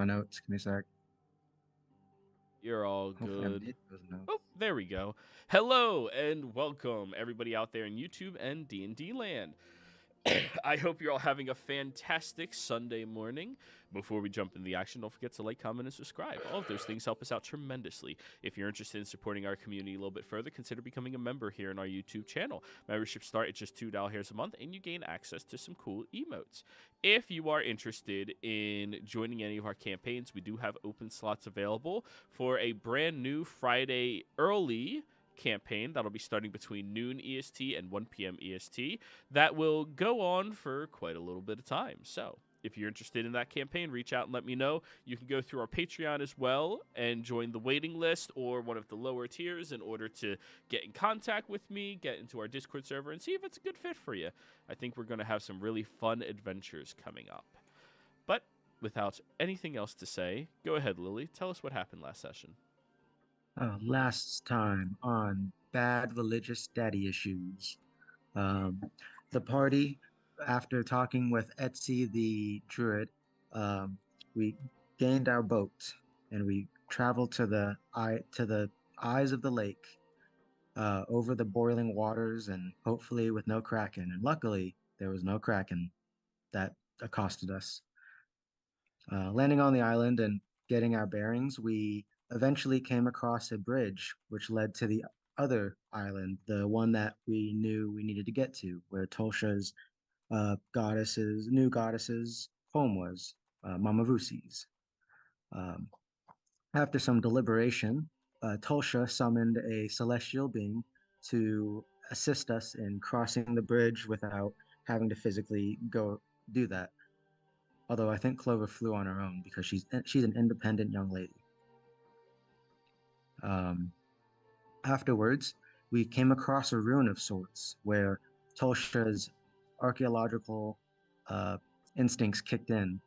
my notes. Give me a sec. You're all Hopefully I good. made those notes. Oh, there we go. Hello and welcome everybody out there in YouTube and D&D land. I hope you're all having a fantastic Sunday morning. Before we jump into the action, don't forget to like, comment, and subscribe. All of those things help us out tremendously. If you're interested in supporting our community a little bit further, consider becoming a member here in our YouTube channel. Memberships start at just $2 a month, and you gain access to some cool emotes. If you are interested in joining any of our campaigns, we do have open slots available for a brand new Friday early campaign that'll be starting between noon EST and 1 p.m. EST that will go on for quite a little bit of time. So, if you're interested in that campaign, reach out and let me know. You can go through our Patreon as well and join the waiting list or one of the lower tiers in order to get in contact with me, get into our Discord server, and see if it's a good fit for you. I think we're going to have some really fun adventures coming up. But without anything else to say, go ahead, Lily. Tell us what happened last session. Last time on bad religious daddy issues, um, the party, after talking with Etsy the druid, um, we gained our boat and we traveled to the eyes of the lake, over the boiling waters, and hopefully with no kraken. And luckily, there was no kraken that accosted us. Landing on the island and getting our bearings, we eventually came across a bridge which led to the other island, the one that we knew we needed to get to, where Tolsha's new goddess's home was, Mamavusi's. Um, After some deliberation, Tolsha summoned a celestial being to assist us in crossing the bridge without having to physically go do that. Although I think Clover flew on her own because she's an independent young lady. Um, Afterwards, we came across a ruin of sorts where Tolsha's archaeological uh, instincts kicked in,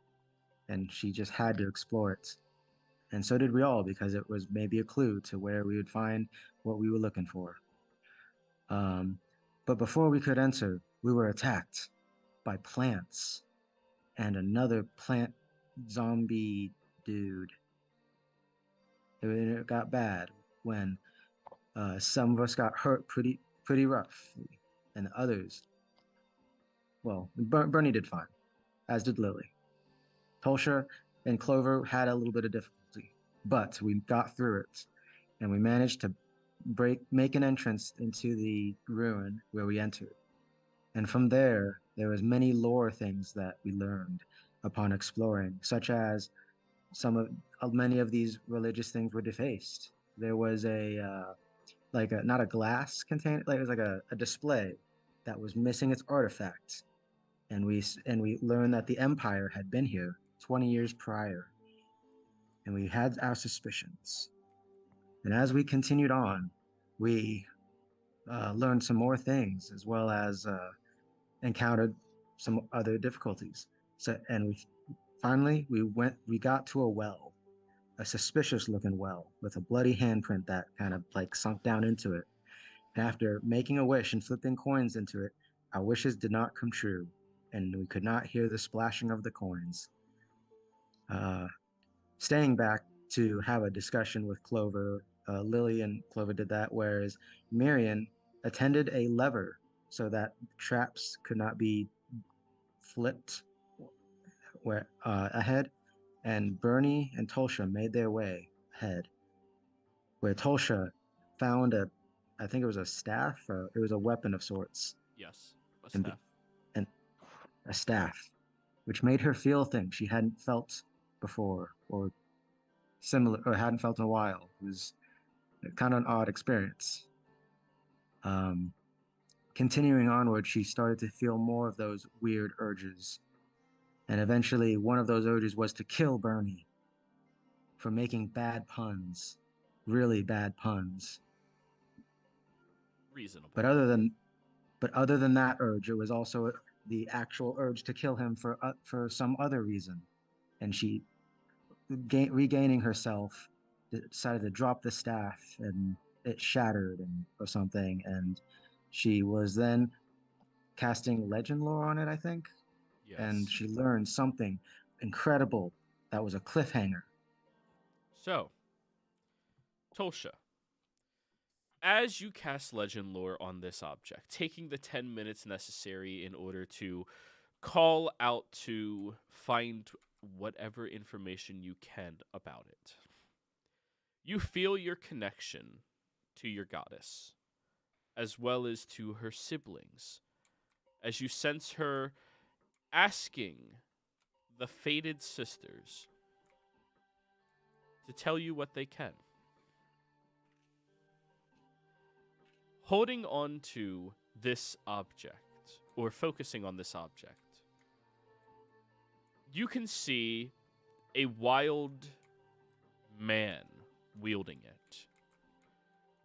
and she just had to explore it. And so did we all, because it was maybe a clue to where we would find what we were looking for. Um, but before we could enter, we were attacked by plants and another plant zombie dude. It got bad when some of us got hurt pretty roughly, and others, well, Bernie did fine, as did Lily. Tolsha and Clover had a little bit of difficulty, but we got through it, and we managed to make an entrance into the ruin where we entered. And from there was many lore things that we learned upon exploring, such as many of these religious things were defaced. There was like a not a glass container, like it was like a display that was missing its artifacts, and we learned that the Empire had been here 20 years prior, and we had our suspicions. And as we continued on, we learned some more things, as well as encountered some other difficulties. So, and we got to a well, a suspicious looking well with a bloody handprint that kind of like sunk down into it. And after making a wish and flipping coins into it, our wishes did not come true, and we could not hear the splashing of the coins. Uh, Staying back to have a discussion with Clover, Lily and Clover did that, whereas Marion attended a lever so that traps could not be flipped ahead, and Bernie and Tolsha made their way ahead, where Tolsha found I think it was a staff, or it was a weapon of sorts, Yes, a and, staff. and a staff, which made her feel things she hadn't felt before, or hadn't felt in a while. It was kind of an odd experience. Um, Continuing onward, she started to feel more of those weird urges. And eventually, one of those urges was to kill Bernie for making bad puns, really bad puns. Reasonable. But other than that urge, it was also the actual urge to kill him for some other reason. And she, regaining herself, decided to drop the staff, and it shattered or something. And she was then casting legend lore on it, I think, and Yes. she learned something incredible that was a cliffhanger. So, Tolsha, as you cast legend lore on this object, taking the 10 minutes necessary in order to call out to find whatever information you can about it, you feel your connection to your goddess, as well as to her siblings, as you sense her asking the fated sisters to tell you what they can. Holding on to this object, or focusing on this object, you can see a wild man wielding it,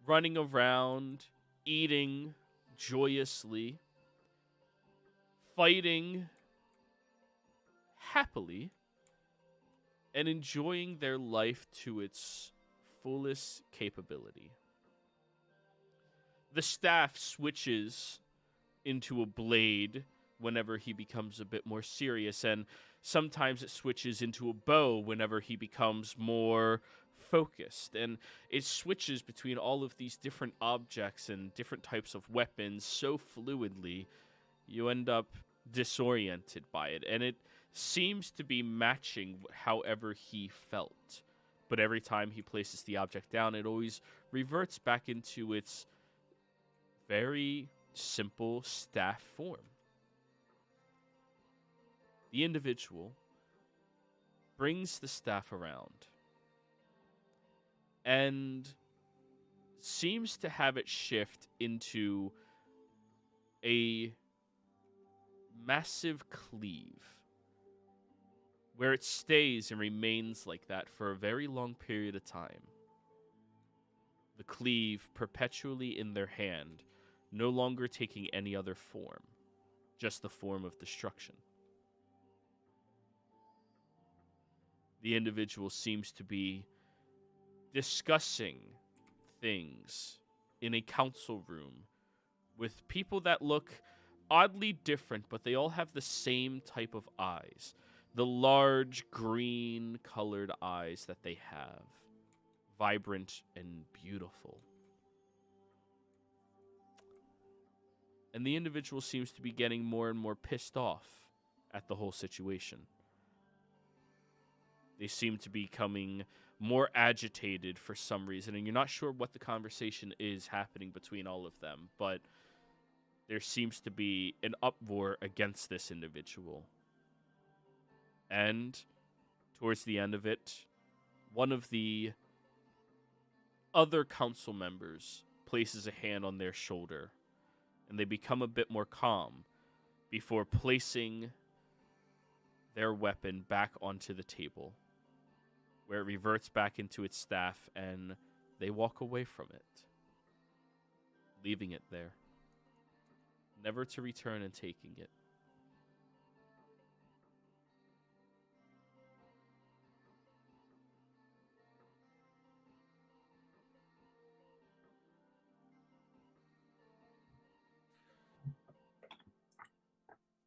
running around, eating joyously, fighting happily, and enjoying their life to its fullest capability. The staff switches into a blade whenever he becomes a bit more serious, and sometimes it switches into a bow whenever he becomes more focused. And it switches between all of these different objects and different types of weapons so fluidly, you end up disoriented by it. And it seems to be matching however he felt. But every time he places the object down, it always reverts back into its very simple staff form. The individual brings the staff around and seems to have it shift into a massive cleave, where it stays and remains like that for a very long period of time. The cleave perpetually in their hand, no longer taking any other form, just the form of destruction. The individual seems to be discussing things in a council room with people that look oddly different, but they all have the same type of eyes. The large green colored eyes that they have. Vibrant and beautiful. And the individual seems to be getting more and more pissed off at the whole situation. They seem to be becoming more agitated for some reason, and you're not sure what the conversation is happening between all of them, but there seems to be an uproar against this individual. And towards the end of it, one of the other council members places a hand on their shoulder, and they become a bit more calm before placing their weapon back onto the table, where it reverts back into its staff, and they walk away from it, leaving it there, never to return and taking it.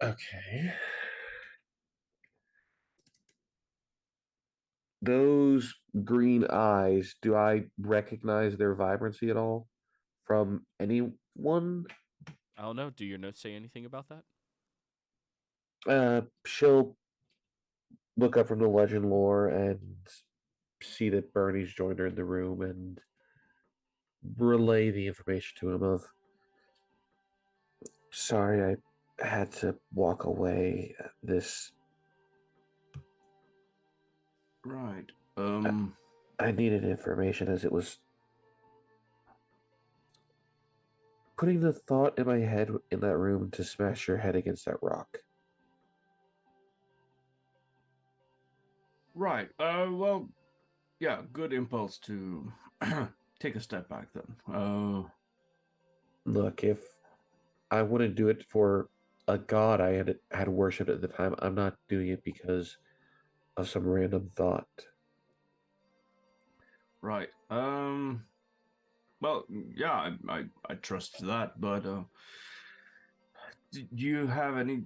Okay. Those green eyes, do I recognize their vibrancy at all from anyone? I don't know. Do your notes say anything about that? She'll look up from the legend lore and see that Bernie's joined her in the room and relay the information to him of, sorry, I had to walk away. This Right. I needed information as it was putting the thought in my head in that room to smash your head against that rock. Right. Well, yeah, good impulse to take a step back then. Look, if I wouldn't do it for a god I had worshipped at the time, I'm not doing it because of some random thought. Right. Well, yeah, I trust that, but do you have any?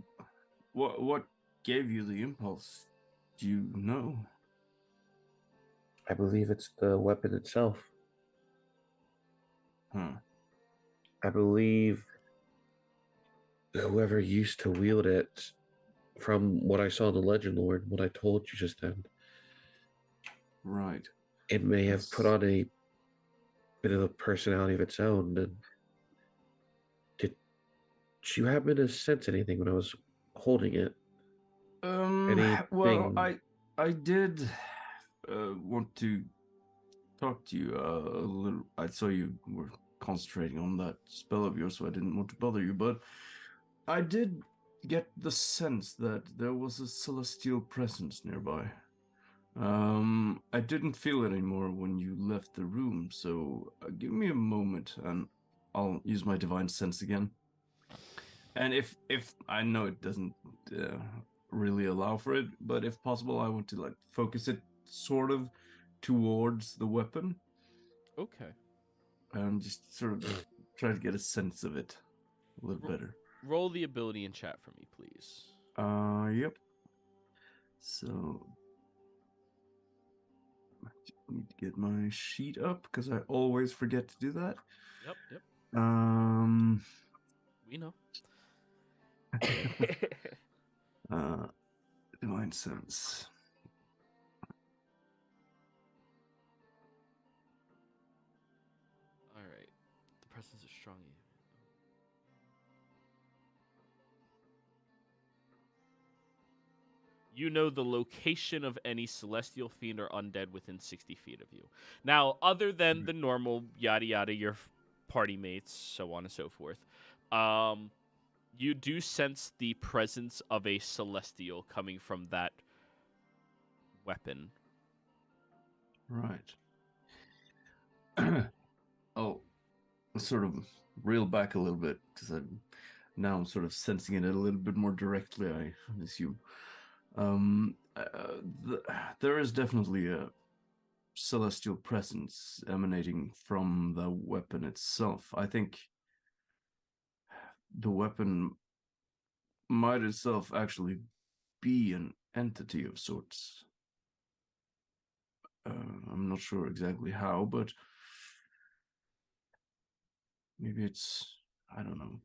What gave you the impulse? Do you know? I believe it's the weapon itself. I believe whoever used to wield it, from what I saw in the Legend Lord, what I told you just then, Right. it may have put on a bit of a personality of its own. And did you happen to sense anything when I was holding it? Well, Anything? I did want to talk to you a little. I saw you were concentrating on that spell of yours, so I didn't want to bother you, but I did get the sense that there was a celestial presence nearby. I didn't feel it anymore when you left the room, so give me a moment and I'll use my divine sense again. And if I know it doesn't really allow for it, but if possible, I want to like focus it sort of towards the weapon Okay. and just sort of try to get a sense of it a little better. Roll the ability in chat for me, please. Yep. So I just need to get my sheet up because I always forget to do that. Yep. We know. Divine sense. All right. The presence is strong. You know the location of any celestial fiend or undead within 60 feet of you. Now, other than the normal yada yada, your party mates, so on and so forth, you do sense the presence of a celestial coming from that weapon. Right. Oh, sort of reel back a little bit because I'm sort of sensing it a little bit more directly, I assume. There is definitely a celestial presence emanating from the weapon itself. I think the weapon might itself actually be an entity of sorts. I'm not sure exactly how, but maybe it's, I don't know,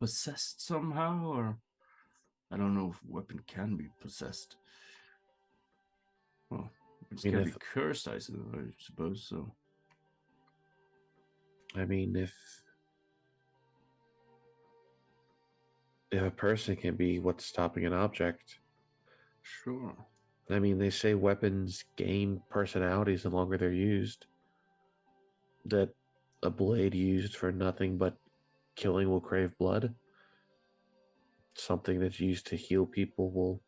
possessed somehow, or I don't know if a weapon can be possessed. Well, it I mean, can be cursed, I suppose so. I mean, if a person can be what's stopping an object, Sure. I mean, they say weapons gain personalities the longer they're used. That a blade used for nothing but killing will crave blood. Something that's used to heal people will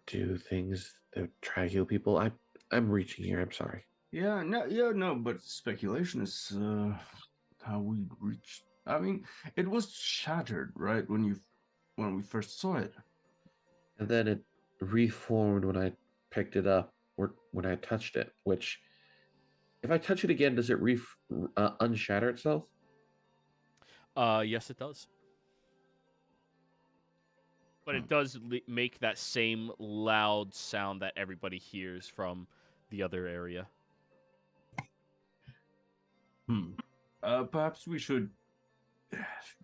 do things that try to heal people. I'm reaching here. I'm sorry. Yeah, no, but speculation is how we reached. I mean, it was shattered, right, when we first saw it. And then it reformed when I picked it up or when I touched it. Which, if I touch it again, does it unshatter itself? Yes, it does. But it does make that same loud sound that everybody hears from the other area. Perhaps we should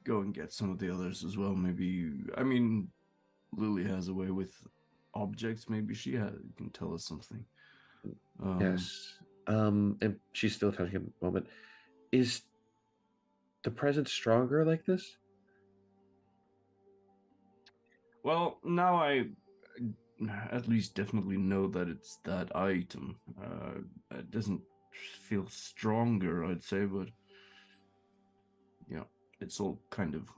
go and get some of the others as well. Maybe, I mean, Lily has a way with objects. Maybe she can tell us something. Yes. And she's still touching it at the moment. Is the presence stronger like this? Well, now I at least definitely know that it's that item. It doesn't feel stronger, I'd say, but yeah, it's all kind of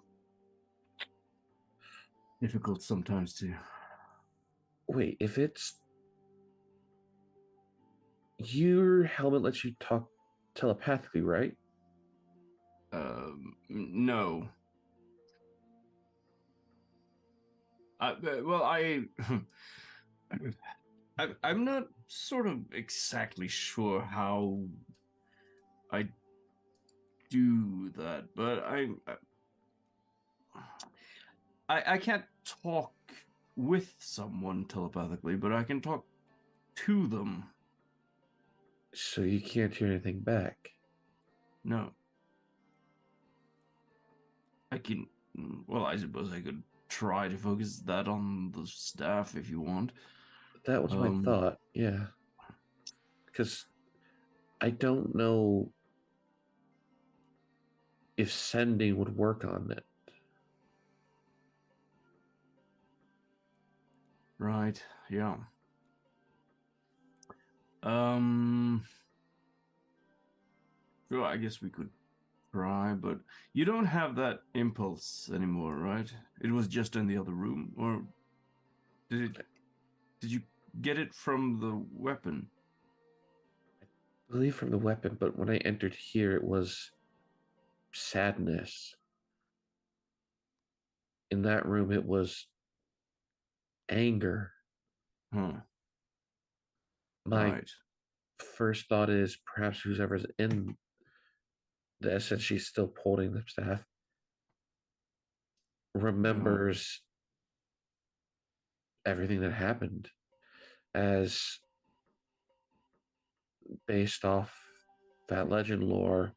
difficult sometimes to. Wait, if it's your helmet lets you talk telepathically, right? No. Well, I'm not sort of exactly sure how I do that, but I can't talk with someone telepathically, but I can talk to them. So you can't hear anything back. No. I can. Well, I suppose I could try to focus that on the staff if you want. That was my thought, yeah. Because I don't know if sending would work on it. Right, yeah. Well, I guess we could try, but you don't have that impulse anymore, right? It was just in the other room, or did you get it from the weapon? I believe from the weapon, but when I entered here, it was sadness. In that room, it was anger. Huh. My Right. first thought is perhaps whoever's in the essence, she's still holding the staff, remembers everything that happened as based off that legend lore.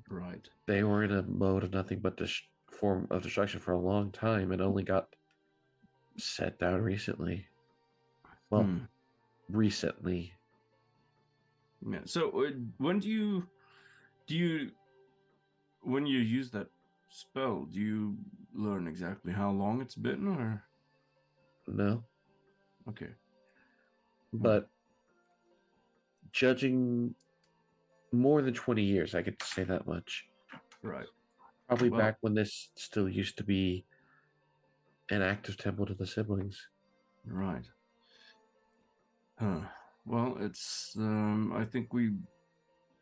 Right. They were in a mode of nothing but form of destruction for a long time and only got set down recently. Well, recently. Yeah. So when do you when you use that spell, do you learn exactly how long it's been, or? No. Okay. But judging more than 20 years, I could say that much. Right. Probably back when this still used to be an active temple to the siblings. Right. Huh. Well, it's I think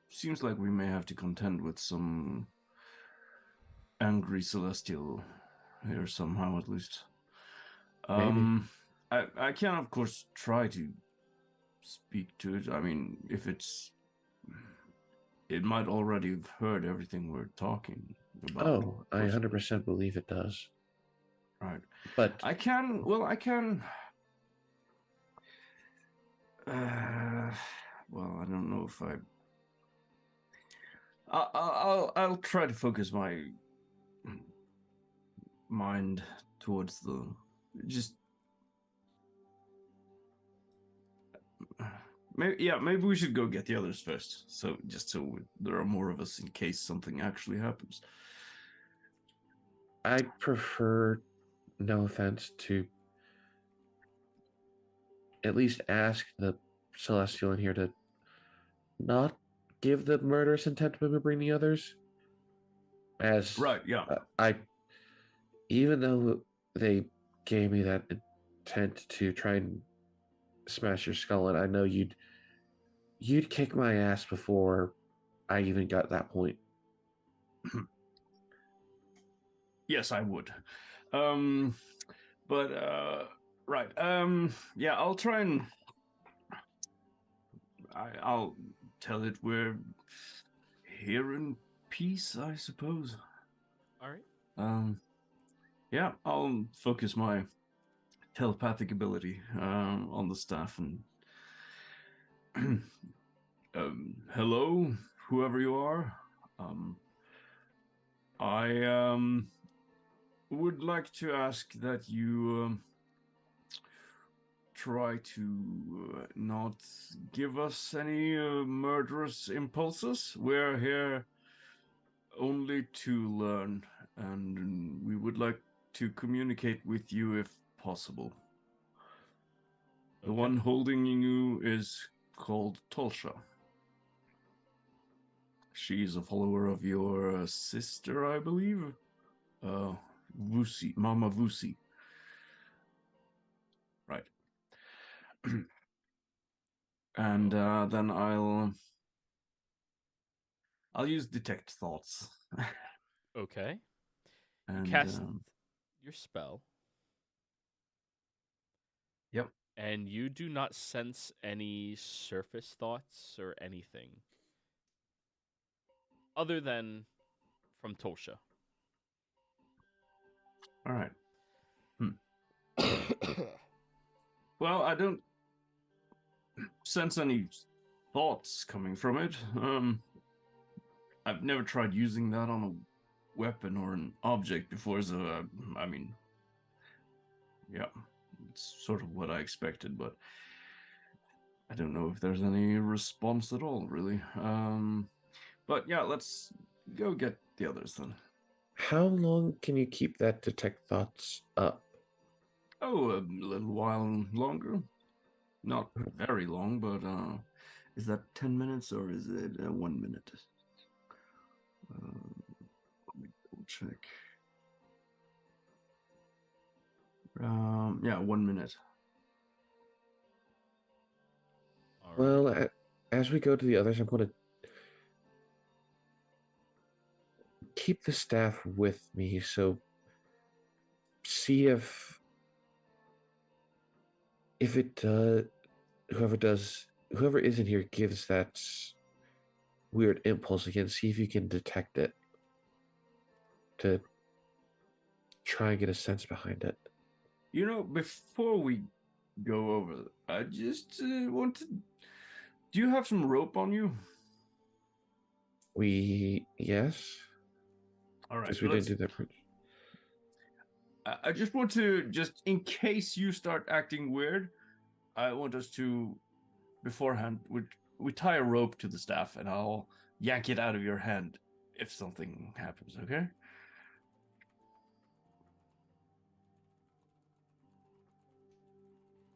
seems like we may have to contend with some angry celestial here somehow, at least. Maybe. I can of course try to speak to it. I mean, if it might already have heard everything we're talking about. Oh, I 100% believe it does. Right. But I can well, I don't know if I'll try to focus my mind towards the just maybe we should go get the others first, so there are more of us in case something actually happens. I prefer, no offense, to at least ask the celestial in here to not give the murderous intent to bring the others. As right, yeah. I even though they gave me that intent to try and smash your skull, and I know you'd kick my ass before I even got that point. Yes, I would. But right. Yeah, I'll try and I'll tell it we're here in peace, I suppose. All right. Yeah, I'll focus my telepathic ability on the staff and hello, whoever you are. I would like to ask that you try to not give us any murderous impulses. We're here only to learn, and we would like to communicate with you if possible. The one holding you is called Tolsha. She's a follower of your sister, I believe. Vusi, Mama Vusi. Right. And then I'll use detect thoughts. Okay. And, cast your spell. Yep. And you do not sense any surface thoughts or anything other than from Tolsha. All right. Well, I don't sense any thoughts coming from it. I've never tried using that on a weapon or an object before, so I mean, yeah, it's sort of what I expected, but I don't know if there's any response at all, really. But yeah, let's go get the others then. How long can you keep that detect thoughts up? Oh, a little while longer. Not very long, but is that 10 minutes or is it 1 minute? Let me double check. Yeah, 1 minute. All right. Well, as we go to the others, I'm going to keep the staff with me. So see if it whoever is in here gives that weird impulse again. See if you can detect it to try and get a sense behind it. You know, before we go over, I just want to. Do you have some rope on you? Yes. All right. Because we didn't do that. I just want to, just in case you start acting weird, I want us to, beforehand, we tie a rope to the staff, and I'll yank it out of your hand if something happens. Okay?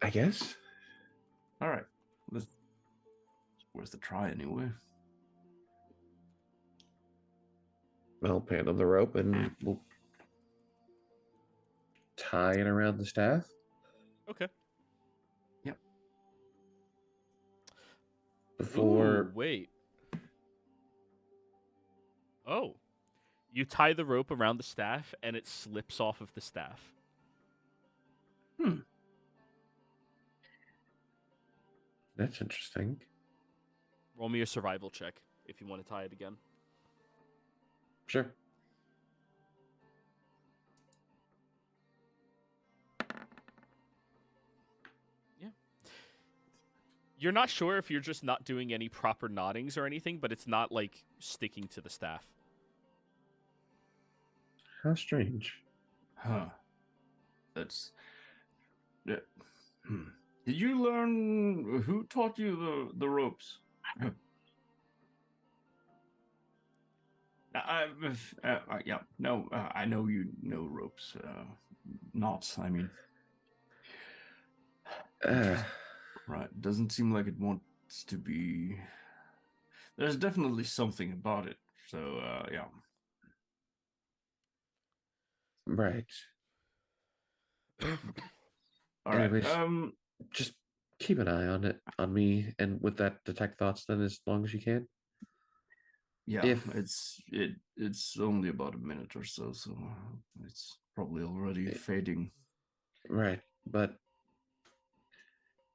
I guess. All right. Let's. Where's the try anyway? I'll hand on the rope and we'll tie it around the staff. Okay. Yep. Before. Ooh, wait. Oh. You tie the rope around the staff and it slips off of the staff. That's interesting. Roll me a survival check if you want to tie it again. Sure. Yeah. You're not sure if you're just not doing any proper knottings or anything, but it's not like sticking to the staff. How strange. Huh. That's. Yeah. Did you learn who taught you the ropes? Yeah, no, I know you know ropes. Knots, I mean. Right, doesn't seem like it wants to be. There's definitely something about it. So, yeah. Right. All right. Anyways, just keep an eye on it, on me, and with that detect thoughts then as long as you can. Yeah, If it's only about a minute or so, so it's probably already fading. Right, but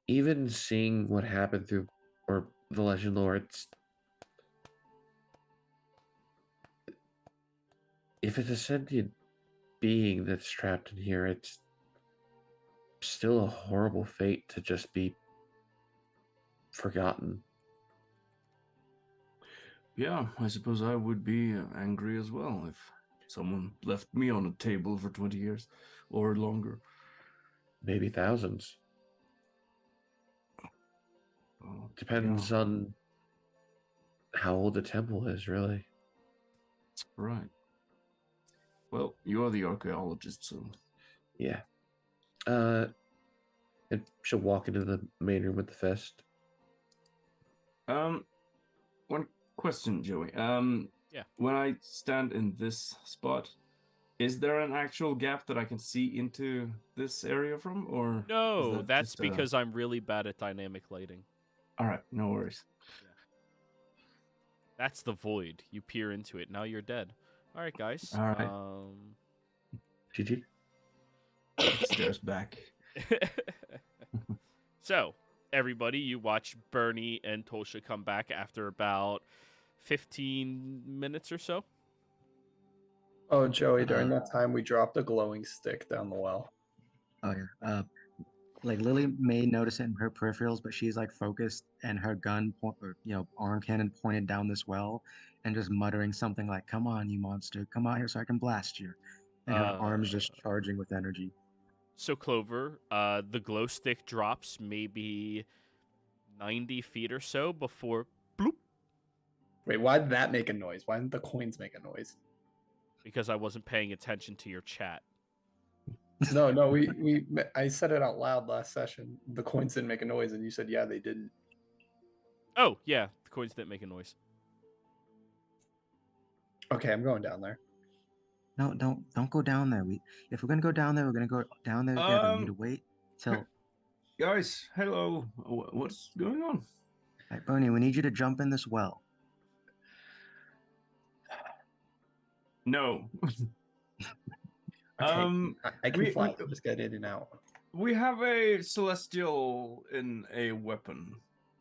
even seeing what happened through or the legend lore, if it's a sentient being that's trapped in here, it's still a horrible fate to just be forgotten. Yeah, I suppose I would be angry as well if someone left me on a table for 20 years or longer. Maybe thousands. Oh, Depends yeah. on how old the temple is, really. Right. Well, you are the archaeologist, so. Yeah. And she'll walk into the main room with the fist. One question, Joey. Yeah. When I stand in this spot, is there an actual gap that I can see into this area from, or is No, that that's just because I'm really bad at dynamic lighting. All right, no worries. Yeah. That's the void. You peer into it. Now you're dead. All right, guys. All right. GG. Stares back. So, everybody, you watch Bernie and Tosha come back after about 15 minutes or so. Oh, Joey, during that time, we dropped a glowing stick down the well. Oh yeah. like Lily may notice it in her peripherals, but she's like focused and her arm cannon pointed down this well and just muttering something like, "Come on, you monster, come out here so I can blast you." And her Uh, arms just charging with energy. so Clover, the glow stick drops maybe 90 feet or so before bloop, Wait, why did that make a noise? Why didn't the coins make a noise? because I wasn't paying attention to your chat. No, I said it out loud last session. The coins didn't make a noise, and you said, yeah, they didn't. Oh, yeah, the coins didn't make a noise. Okay, I'm going down there. No, don't go down there. If we're gonna go down there, we're gonna go down there together. We need to wait till. Guys, hello. What's going on? All right, Bernie, we need you to jump in this well. No. Okay, I can fly. we- Just get in and out. We have a celestial in a weapon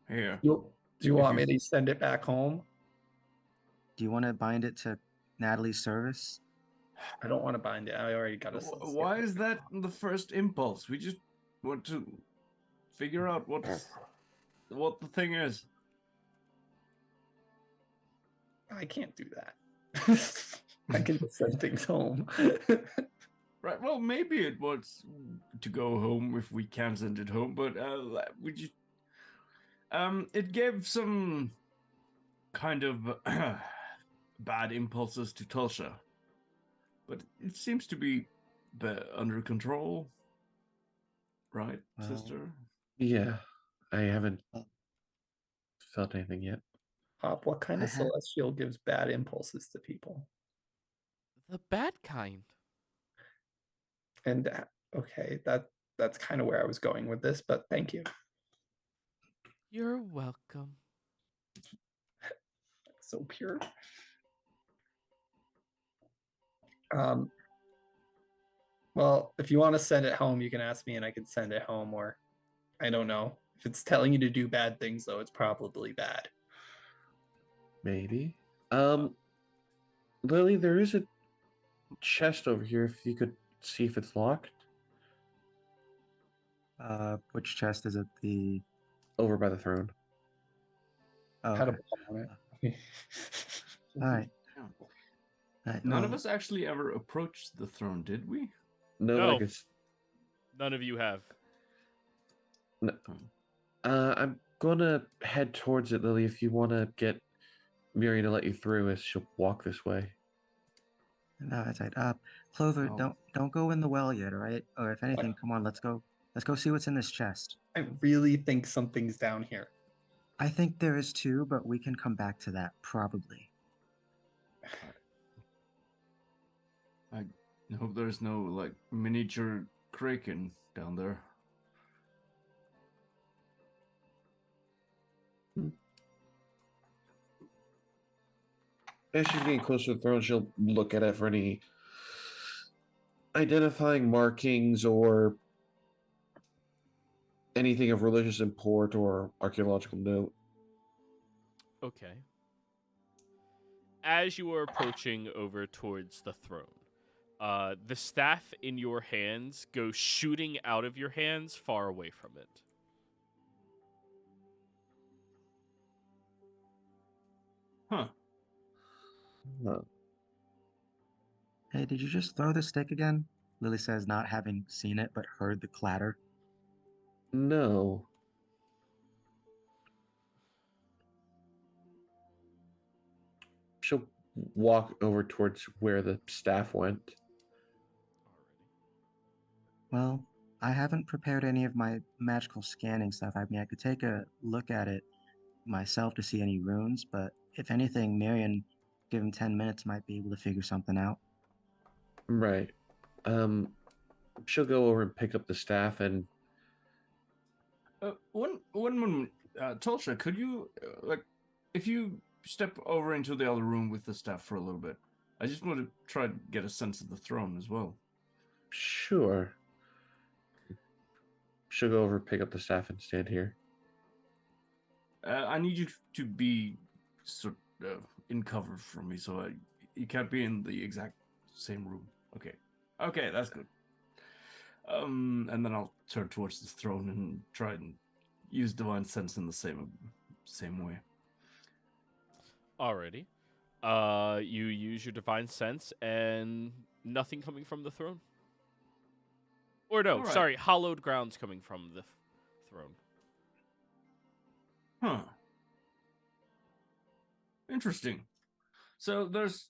here. Do you want you- me to send it back home? Do you want to bind it to Natalie's service? I don't want to bind it. I already got a celestial. Why is that the first impulse? We just want to figure out what the thing is. I can't do that. I can just send things home. Right. Well, maybe it was to go home if we can send it home, but we just it gave some kind of bad impulses to Tulsa, but it seems to be under control, right, Well, sister? Yeah, I haven't felt anything yet. Hop, what kind I of had- celestial gives bad impulses to people? The bad kind. And okay, that's kind of where I was going with this, but thank you. You're welcome. So pure. Well, if you want to send it home, you can ask me and I can send it home, or I don't know. If it's telling you to do bad things, though, it's probably bad. Maybe. Lily, there is a chest over here. If you could see if it's locked. Which chest is it? The Over by the throne. oh, Had a okay. bomb on it. All right. Yeah. All right. None well, of us actually ever approached the throne, did we? No, No. I guess. None of you have. I'm gonna head towards it, Lily. If you want to get Miriam to let you through, as she'll walk this way. No, that's right. Clover, Oh. don't go in the well yet, all right? Or if anything, come on, let's go see what's in this chest. I really think something's down here. I think there is too, but we can come back to that probably. I hope there's no like miniature kraken down there. As she's getting closer to the throne, she'll look at it for any identifying markings or anything of religious import or archaeological note. Okay. As you are approaching over towards the throne, the staff in your hands goes shooting out of your hands far away from it. Huh. No. Hey, did you just throw the stick again? Lily says, not having seen it but heard the clatter. No. She'll walk over towards where the staff went. Well, I haven't prepared any of my magical scanning stuff. I mean, I could take a look at it myself to see any runes, but if anything, Marion, given 10 minutes, might be able to figure something out. Right. She'll go over and pick up the staff and One moment, Tulsa, could you if you step over into the other room with the staff for a little bit? I just want to try to get a sense of the throne as well. sure. She'll go over, pick up the staff, and stand here. I need you to be sort of in cover from me, so you can't be in the exact same room. Okay, that's good. And then I'll turn towards the throne and try and use divine sense in the same way. Alrighty. You use your divine sense and nothing coming from the throne? Or no, All right. sorry, hallowed grounds coming from the throne. Huh. Interesting. So there's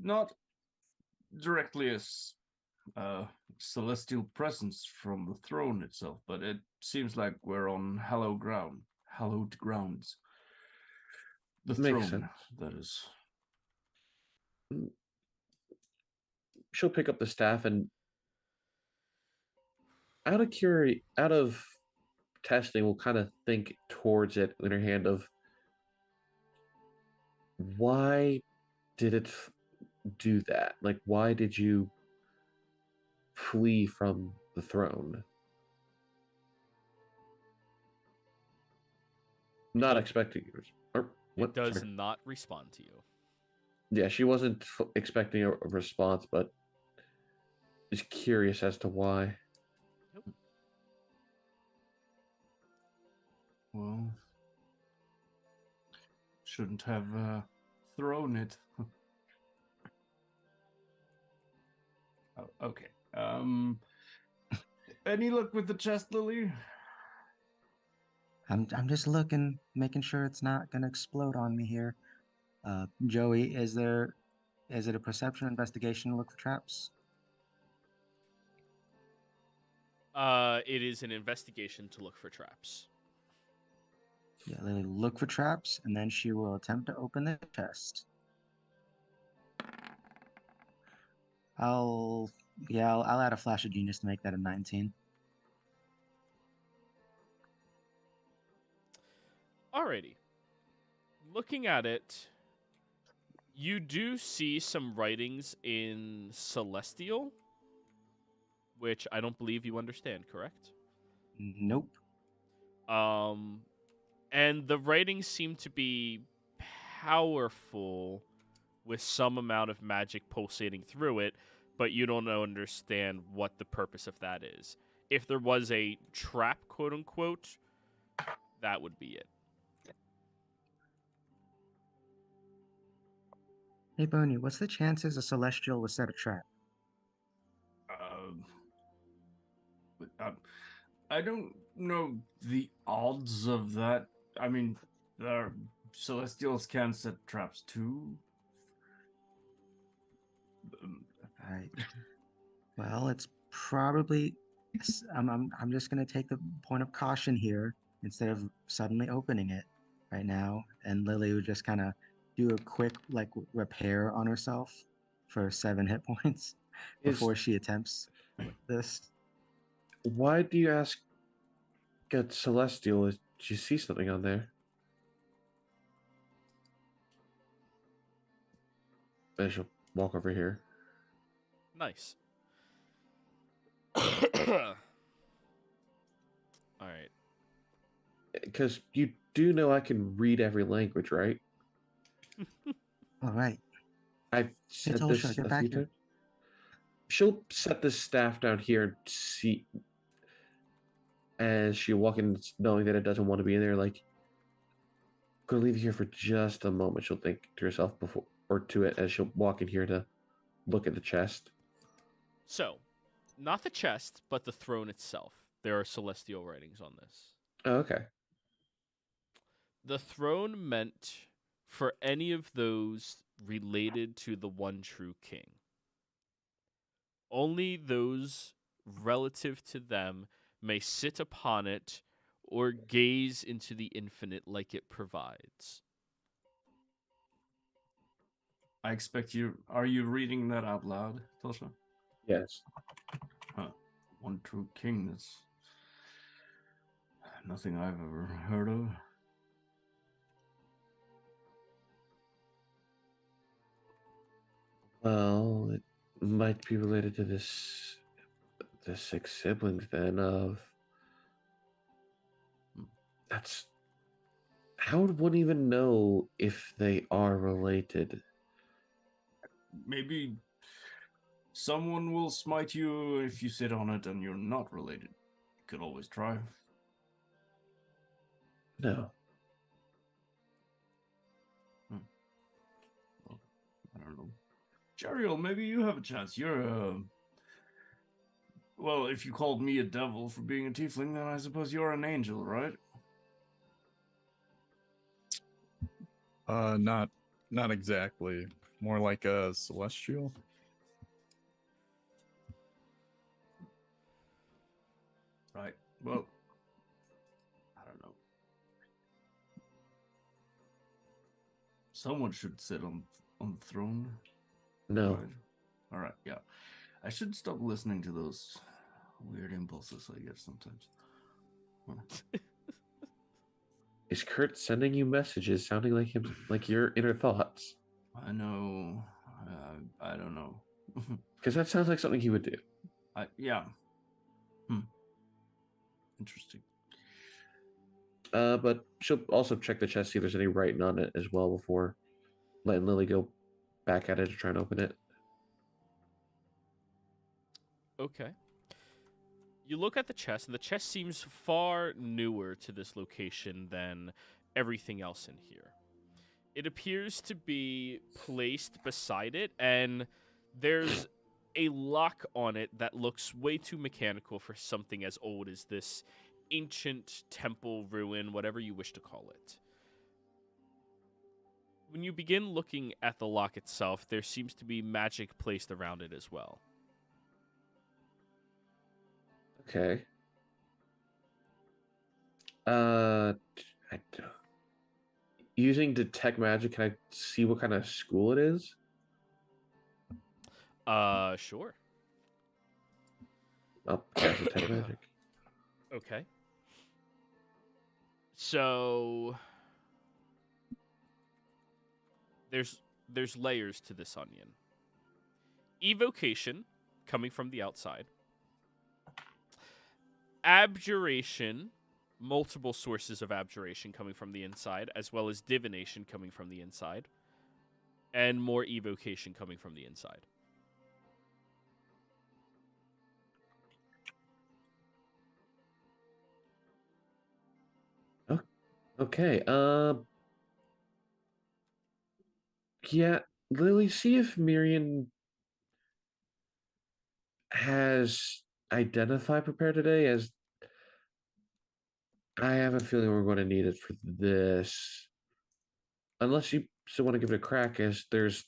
not directly a celestial presence from the throne itself, but it seems like we're on hallowed grounds. The Makes throne, sense. that is. She'll pick up the staff and, out of testing, will kind of think towards it in her hand of why did it do that? Like, why did you flee from the throne? Not expecting yours. Or what? It does Sorry. not respond to you. Yeah, she wasn't expecting a response, but is curious as to why. Well, shouldn't have thrown it. Oh, okay. Any luck with the chest, Lily? I'm just looking, making sure it's not gonna explode on me here. Joey, is it a perception investigation to look for traps? It is an investigation to look for traps. Yeah, Lily, look for traps, and then she will attempt to open the chest. I'll add a flash of genius to make that a 19. Alrighty. Looking at it, you do see some writings in Celestial, which I don't believe you understand, correct? Nope. And the writings seem to be powerful with some amount of magic pulsating through it, but you don't understand what the purpose of that is. If there was a trap, quote unquote, that would be it. Hey, Boney, what's the chances a celestial will set a trap? I don't know the odds of that. I mean, the Celestials can set traps too. Right. Well, it's probably. I'm just gonna take the point of caution here instead of suddenly opening it right now. And Lily would just kind of do a quick repair on herself for 7 hit points before she attempts this. Why do you ask a celestial? Did you see something on there? And she'll walk over here. Nice. All right. Because you do know I can read every language, right? All right. I've said Tulsha, this get a back few here. times. She'll set this staff down here and see, as she walk in, knowing that it doesn't want to be in there. Like, gonna leave you here for just a moment. She'll think to herself before, or to it, as she'll walk in here to look at the chest. So, not the chest, but the throne itself. There are celestial writings on this. Oh, okay. The throne meant for any of those related to the one true king. Only those relative to them may sit upon it or gaze into the infinite like it provides. I expect you. Are you reading that out loud, Tosha? Yes. Huh. One true king. That's nothing I've ever heard of. Well, it might be related to the 6 siblings then. That's how would one even know if they are related? Maybe someone will smite you if you sit on it and you're not related. You could always try. No. Well, I don't know. Jeriel, maybe you have a chance. You're well, if you called me a devil for being a tiefling, then I suppose you're an angel, right? Not exactly. More like a celestial. Right. Well, I don't know. Someone should sit on the throne. No. Right. All right. Yeah. I should stop listening to those weird impulses I get sometimes. Is Kurt sending you messages sounding like him, like your inner thoughts? I know. I don't know. Because that sounds like something he would do. Yeah. Interesting. But she'll also check the chest, see if there's any writing on it as well before letting Lily go back at it to try and open it. Okay. You look at the chest, and the chest seems far newer to this location than everything else in here. It appears to be placed beside it, and there's a lock on it that looks way too mechanical for something as old as this ancient temple ruin, whatever you wish to call it. When you begin looking at the lock itself, there seems to be magic placed around it as well. Okay. I don't... Using detect magic, can I see what kind of school it is? Sure. I'll cast detect magic. Okay. So there's layers to this onion. Evocation, coming from the outside. Abjuration, multiple sources of abjuration coming from the inside, as well as divination coming from the inside, and more evocation coming from the inside. Okay. Yeah, Lily, see if Miriam has identify prepared today, as I have a feeling we're going to need it for this. Unless you still want to give it a crack, as there's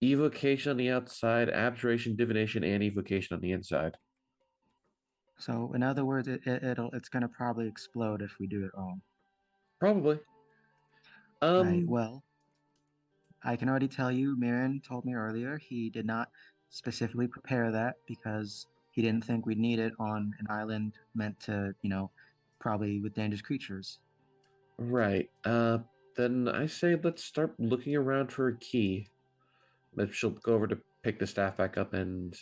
evocation on the outside, abjuration, divination, and evocation on the inside. So, in other words, it's gonna probably explode if we do it wrong. Probably. Right. Well, I can already tell you, Mirren told me earlier he did not specifically prepare that because he didn't think we'd need it on an island meant to, probably with dangerous creatures. Right. Then I say let's start looking around for a key. But she'll go over to pick the staff back up, and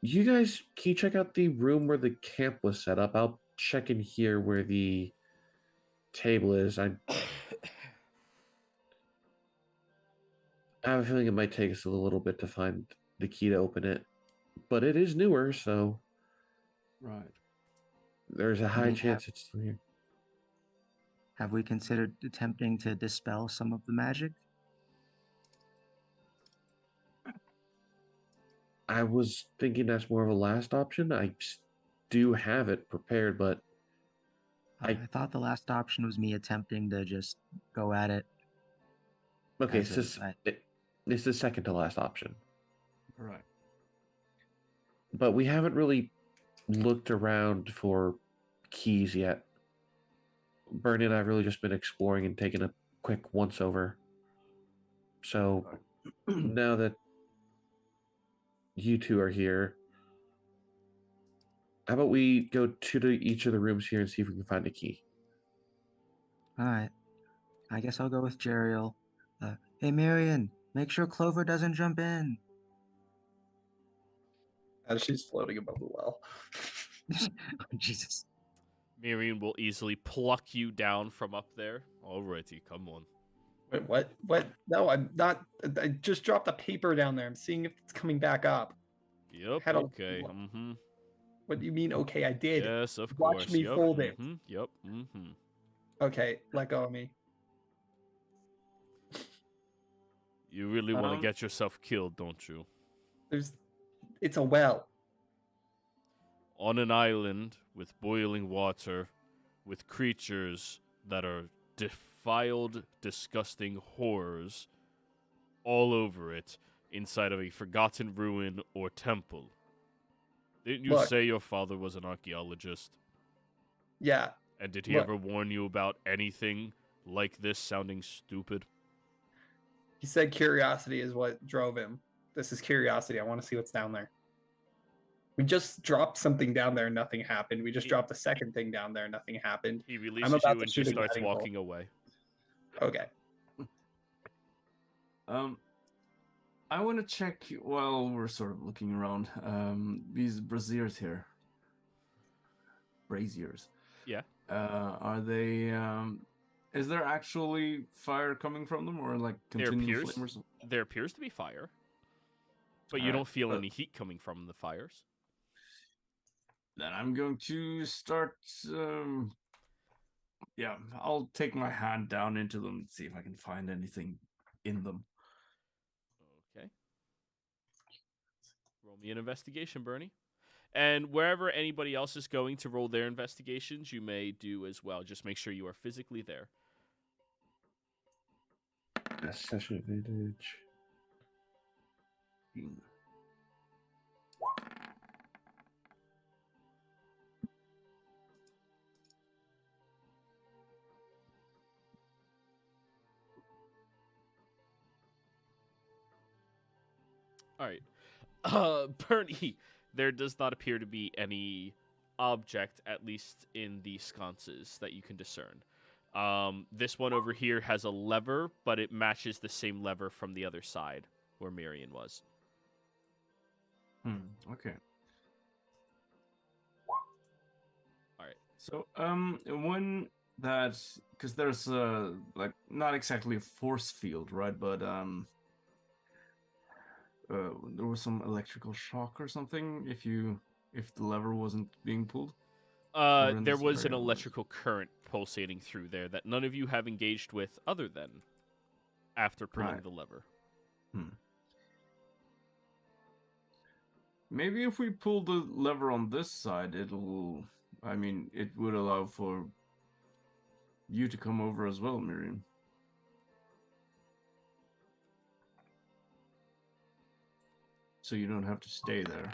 you guys, can you check out the room where the camp was set up? I'll check in here where the table is. I have a feeling it might take us a little bit to find the key to open it, but it is newer, so Right. there's a high chance it's still here. Have we considered attempting to dispel some of the magic? I was thinking that's more of a last option. I do have it prepared, but I thought the last option was me attempting to just go at it. Okay, it's the second to last option. Right. But we haven't really looked around for keys yet. Bernie and I have really just been exploring and taking a quick once over. So now that you two are here, how about we go to each of the rooms here and see if we can find a key? All right. I guess I'll go with Jeriel. Hey, Marion, make sure Clover doesn't jump in. As she's floating above the well. Oh, Jesus. Miriam will easily pluck you down from up there. Alrighty, come on. Wait, what? What? No, I'm not. I just dropped the paper down there. I'm seeing if it's coming back up. Yep. Had a- Okay. Mm-hmm. What do you mean? Okay, I did. Yes, of Watch course. me Yep. fold it. Mm-hmm. Yep. Mm-hmm. Okay, let go of me. You really want to Um, get yourself killed, don't you? It's a well. On an island with boiling water, with creatures that are defiled, disgusting horrors all over it, inside of a forgotten ruin or temple. Didn't you Look. say your father was an archaeologist? Yeah. And did he Look. ever warn you about anything like this sounding stupid? He said curiosity is what drove him. This is curiosity. I want to see what's down there. We just dropped something down there, nothing happened. We just dropped a second thing down there, nothing happened. He I'm releases about you to and shoot just a starts guiding bolt. walking away. Okay. I want to check while we're sort of looking around. These braziers here. Braziers. Yeah. Are they? Is there actually fire coming from them, or like continuous flame or something? There appears to be fire, but you Alright, don't feel any heat coming from the fires. Then I'm going to start. Yeah, I'll take my hand down into them and see if I can find anything in them. Okay. Roll me an investigation, Bernie. And wherever anybody else is going to roll their investigations, you may do as well. Just make sure you are physically there. Session advantage. All right. Bernie, there does not appear to be any object, at least in the sconces, that you can discern. This one over here has a lever, but it matches the same lever from the other side where Miriam was. Okay. All right. So, when that, because there's like not exactly a force field, right? But there was some electrical shock or something if the lever wasn't being pulled. There was an electrical current pulsating through there that none of you have engaged with other than after pulling the lever. Maybe if we pull the lever on this side, it would allow for you to come over as well, Miriam. So you don't have to stay there.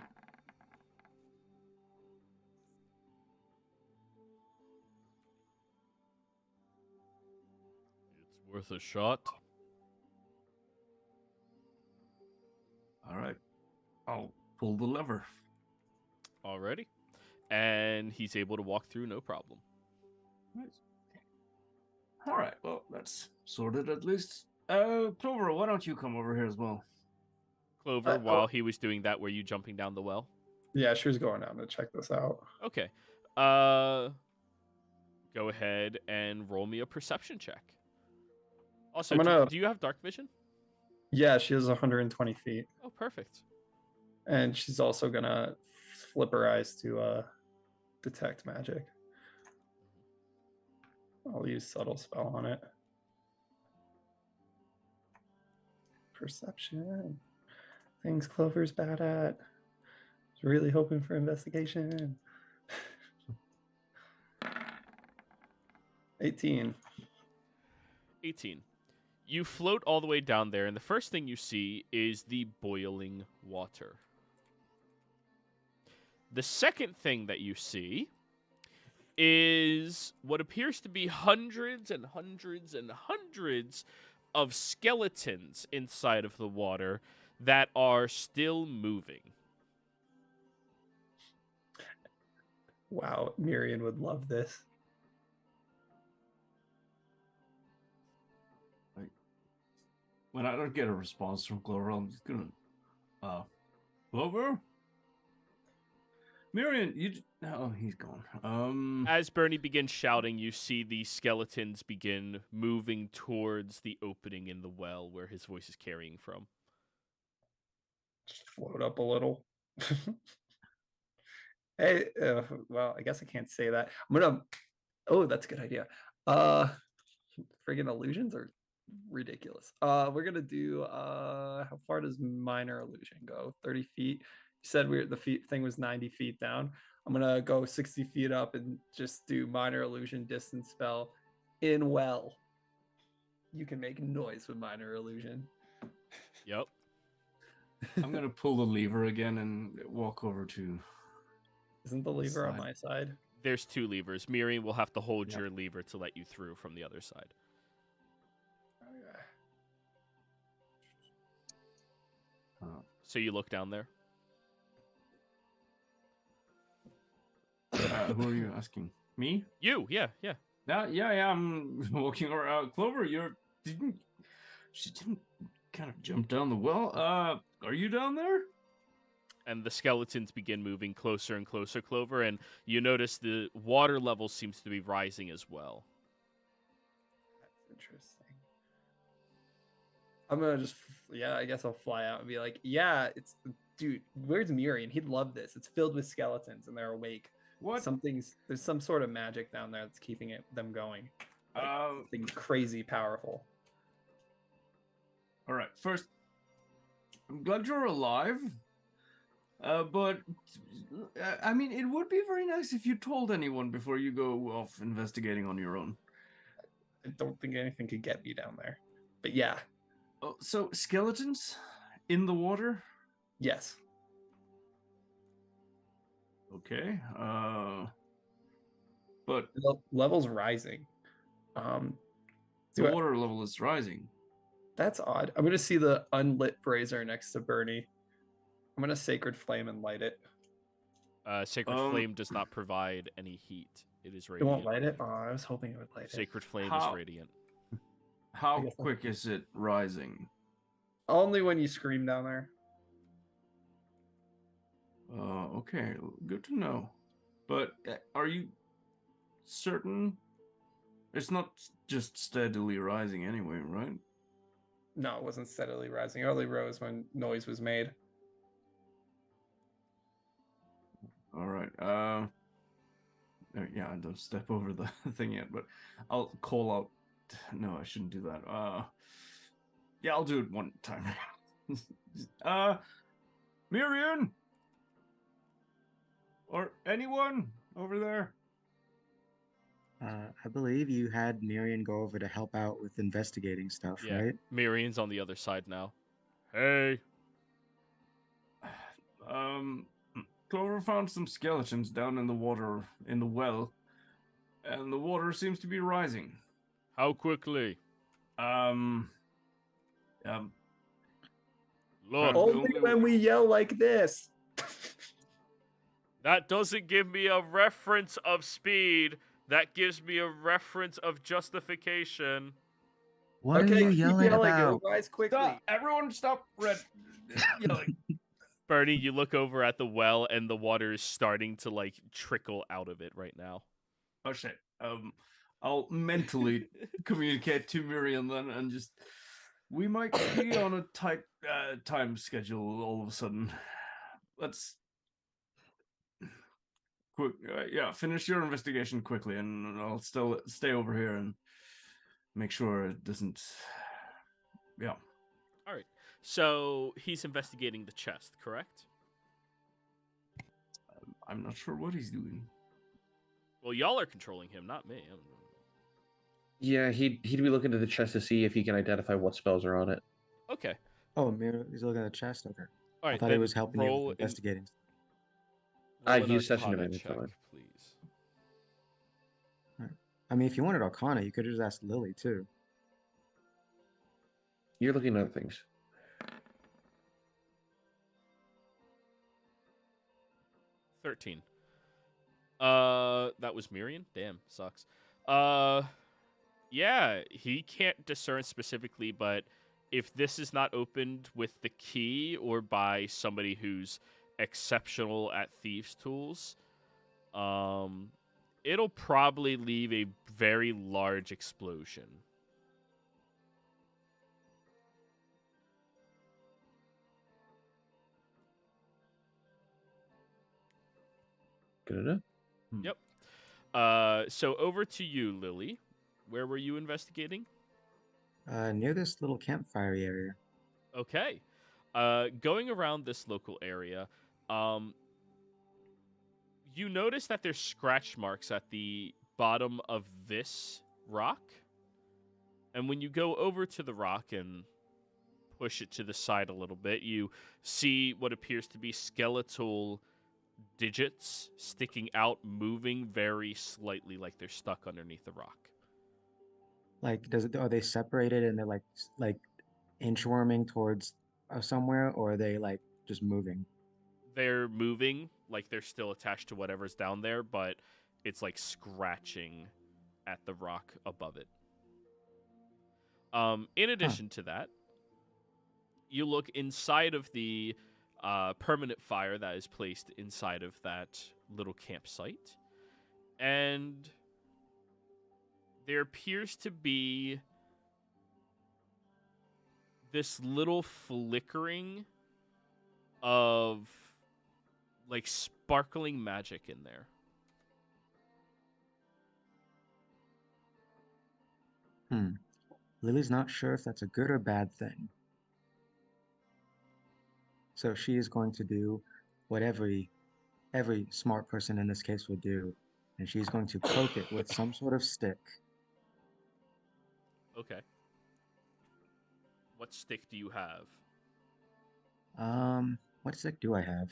It's worth a shot. All right. I'll pull the lever. Alrighty. And he's able to walk through no problem. Nice. All right. Well, that's sorted at least. Clover, why don't you come over here as well? Clover, while he was doing that, were you jumping down the well? Yeah, she was going down to check this out. Okay. Go ahead and roll me a perception check. Also, do you have dark vision? Yeah, she has 120 feet. Oh, perfect. And she's also gonna flip her eyes to detect magic. I'll use subtle spell on it. Perception. Things Clover's bad at. Was really hoping for investigation. 18. You float all the way down there, and the first thing you see is the boiling water. The second thing that you see is what appears to be hundreds and hundreds and hundreds of skeletons inside of the water that are still moving. Wow, Miriam would love this. When I don't get a response from Clover, I'm just gonna, Clover? Miriam, oh, he's gone. As Bernie begins shouting, you see the skeletons begin moving towards the opening in the well where his voice is carrying from. Just float up a little. Hey, well, I guess I can't say that. I'm gonna. Oh, that's a good idea. Friggin' illusions are ridiculous. We're gonna do. How far does minor illusion go? 30 feet. You said the feet thing was 90 feet down. I'm gonna go 60 feet up and just do minor illusion distance spell in well. You can make noise with minor illusion. Yep. I'm gonna pull the lever again and walk over to. Isn't the lever on my side? There's 2 levers. Miriam will have to hold your lever to let you through from the other side. So you look down there? Who are you asking? Me? You, yeah. Yeah, I'm walking around. Clover, she didn't kind of jump down the well. Are you down there? And the skeletons begin moving closer and closer, Clover, and you notice the water level seems to be rising as well. That's interesting. I'm gonna just, I guess I'll fly out and be like, dude, where's Miriam? He'd love this. It's filled with skeletons and they're awake. What? There's some sort of magic down there that's keeping them going. Like, something crazy powerful. All right, first, I'm glad you're alive. But I mean, it would be very nice if you told anyone before you go off investigating on your own. I don't think anything could get me down there. But yeah. Oh, so skeletons in the water? Yes. Okay. But The level's rising. the water level is rising. That's odd. I'm gonna see the unlit brazier next to Bernie. I'm gonna Sacred Flame and light it. Sacred Flame does not provide any heat. It is It radiant. won't light it? Oh, I was hoping it would light it. Sacred Flame is radiant. How quick is it rising? Only when you scream down there. Okay, good to know. But are you certain? It's not just steadily rising anyway, right? No, it wasn't steadily rising. It only rose when noise was made. All right. Yeah, I don't step over the thing yet, but I'll call out. No, I shouldn't do that. Yeah, I'll do it one time. Miriam, or anyone over there? I believe you had Miriam go over to help out with investigating stuff, Yeah, right? Miriam's on the other side now. Hey. Clover found some skeletons down in the water, in the well, and the water seems to be rising. How quickly? Look, Only when we yell like this. that doesn't give me a reference of speed. That gives me a reference of justification. What are you yelling about? It'll rise quickly. Stop! Everyone stop yelling. Bernie, you look over at the well, and the water is starting to, like, trickle out of it right now. Oh, shit. I'll mentally communicate to Miriam then, and just... We might be on a tight time schedule all of a sudden. Let's... Quick, finish your investigation quickly, and I'll still stay over here and make sure it doesn't... Yeah. All right. So he's investigating the chest, correct? I'm not sure what he's doing. Well, y'all are controlling him, not me. Yeah, he'd be looking to the chest to see if he can identify what spells are on it. Okay. Oh, Miriam, he's looking at the chest. Okay. All right. I thought he was helping you with investigating. I'd use session advantage check, on it. please. I mean, if you wanted Arcana, you could have just asked Lily too. You're looking at other things. 13. That was Miriam? Damn, sucks. Yeah, he can't discern specifically, but if this is not opened with the key or by somebody who's exceptional at thieves' tools, it'll probably leave a very large explosion. Good enough. Yep. So over to you, Lily. Where were you investigating? Near this little campfire area. Okay. Going around this local area, you notice that there's scratch marks at the bottom of this rock. And when you go over to the rock and push it to the side a little bit, you see what appears to be skeletal digits sticking out, moving very slightly like they're stuck underneath the rock. Like, are they separated and they're like inchworming towards somewhere, or are they like just moving? They're moving like they're still attached to whatever's down there, but it's like scratching at the rock above it. In addition to that, you look inside of the permanent fire that is placed inside of that little campsite, and there appears to be this little flickering of like sparkling magic in there. Lily's not sure if that's a good or bad thing. So she is going to do what every smart person in this case would do, and she's going to poke it with some sort of stick. Okay. What stick do you have? What stick do I have?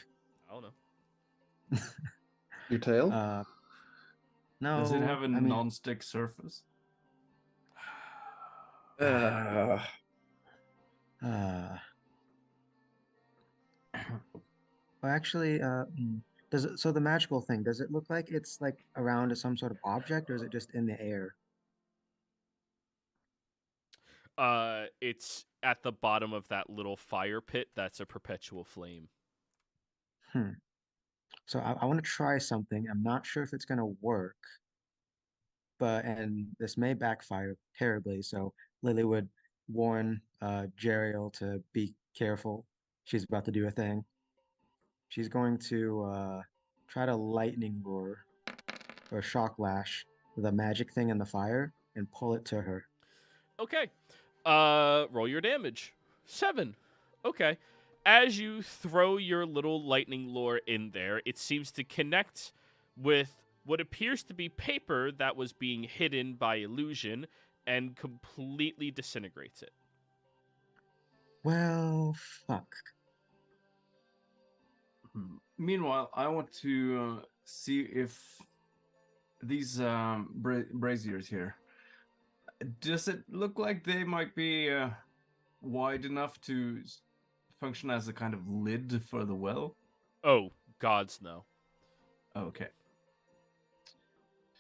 I don't know. Your tail? No. Does it have a I mean, non-stick surface? uh, well, actually, does it? So the magical thing, does it look like it's like around some sort of object, or is it just in the air? It's at the bottom of that little fire pit that's a perpetual flame. So I want to try something. I'm not sure if it's going to work, and this may backfire terribly. So Lily would warn Jeriel to be careful. She's about to do a thing. She's going to try to lightning lure or shock lash the magic thing in the fire and pull it to her. Okay. Roll your damage. 7. Okay. As you throw your little lightning lure in there, it seems to connect with what appears to be paper that was being hidden by illusion and completely disintegrates it. Well, fuck. Meanwhile, I want to see if these braziers here, does it look like they might be wide enough to function as a kind of lid for the well? Oh, gods no. Okay.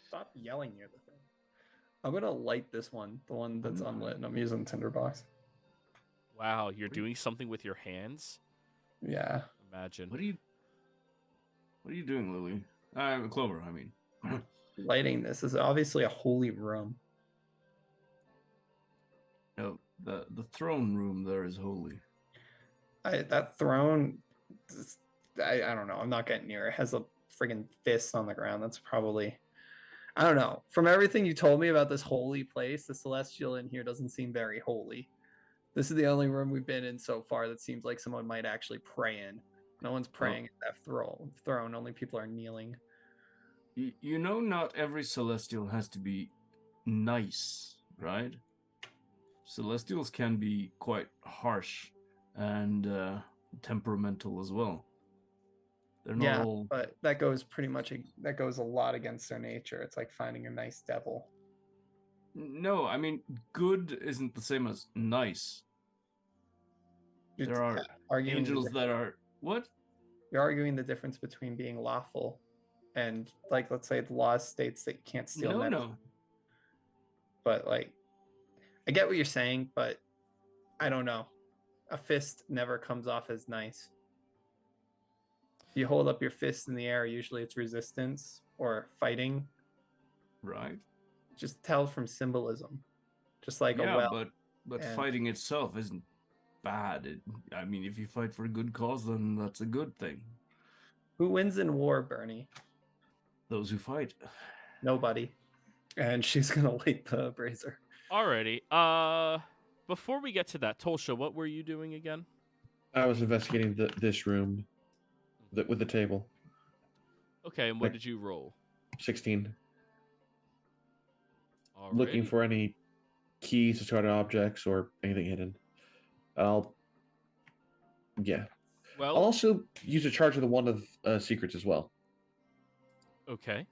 Stop yelling near the thing. I'm gonna light this one, the one that's unlit, and I'm using tinderbox. Wow, you're doing something with your hands? Yeah. Imagine. What are you doing, Lily? Clover, I mean. Lighting this is obviously a holy room. No, the throne room there is holy. That throne, I don't know. I'm not getting near it. It has a friggin' fist on the ground. That's probably, I don't know. From everything you told me about this holy place, the celestial in here doesn't seem very holy. This is the only room we've been in so far that seems like someone might actually pray in. No one's praying at that throne. Only people are kneeling. You know, not every celestial has to be nice, right? Celestials can be quite harsh and temperamental as well. They're not all. But that goes a lot against their nature. It's like finding a nice devil. No, I mean, good isn't the same as nice. There are angels that are what? You're arguing the difference between being lawful and, like, let's say the law states that you can't steal medicine. No. But, like, I get what you're saying, but I don't know. A fist never comes off as nice. You hold up your fist in the air. Usually it's resistance or fighting. Right. Just tell from symbolism. Just like a Yeah, well. but and- fighting itself isn't bad. I mean, if you fight for a good cause, then that's a good thing. Who wins in war, Bernie? Those who fight. Nobody. And she's gonna light the brazier. Alrighty. Before we get to that, Tolsha, what were you doing again? I was investigating this room with the table. Okay, and what did you roll? 16. Alrighty. Looking for any keys, discarded objects, or anything hidden. Yeah. Well, I'll also use a charge of the Wand of Secrets as well. okay.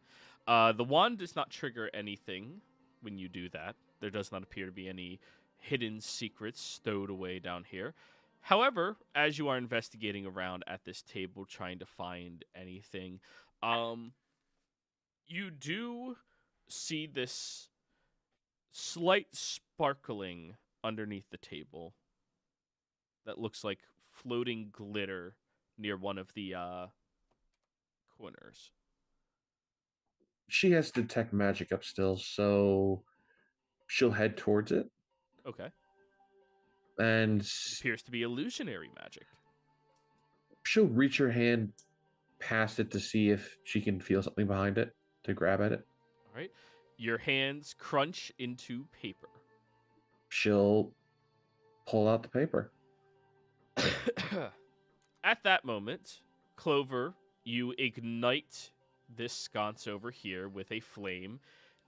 The wand does not trigger anything when you do that. There does not appear to be any hidden secrets stowed away down here. However, as you are investigating around at this table trying to find anything, you do see this slight sparkling underneath the table that looks like floating glitter near one of the corners. She has detect magic up still, so she'll head towards it. Okay. And It appears to be illusionary magic. she'll reach her hand past it to see if she can feel something behind it, to grab at it. All right. Your hands crunch into paper. She'll pull out the paper. At that moment, Clover, you ignite this sconce over here with a flame,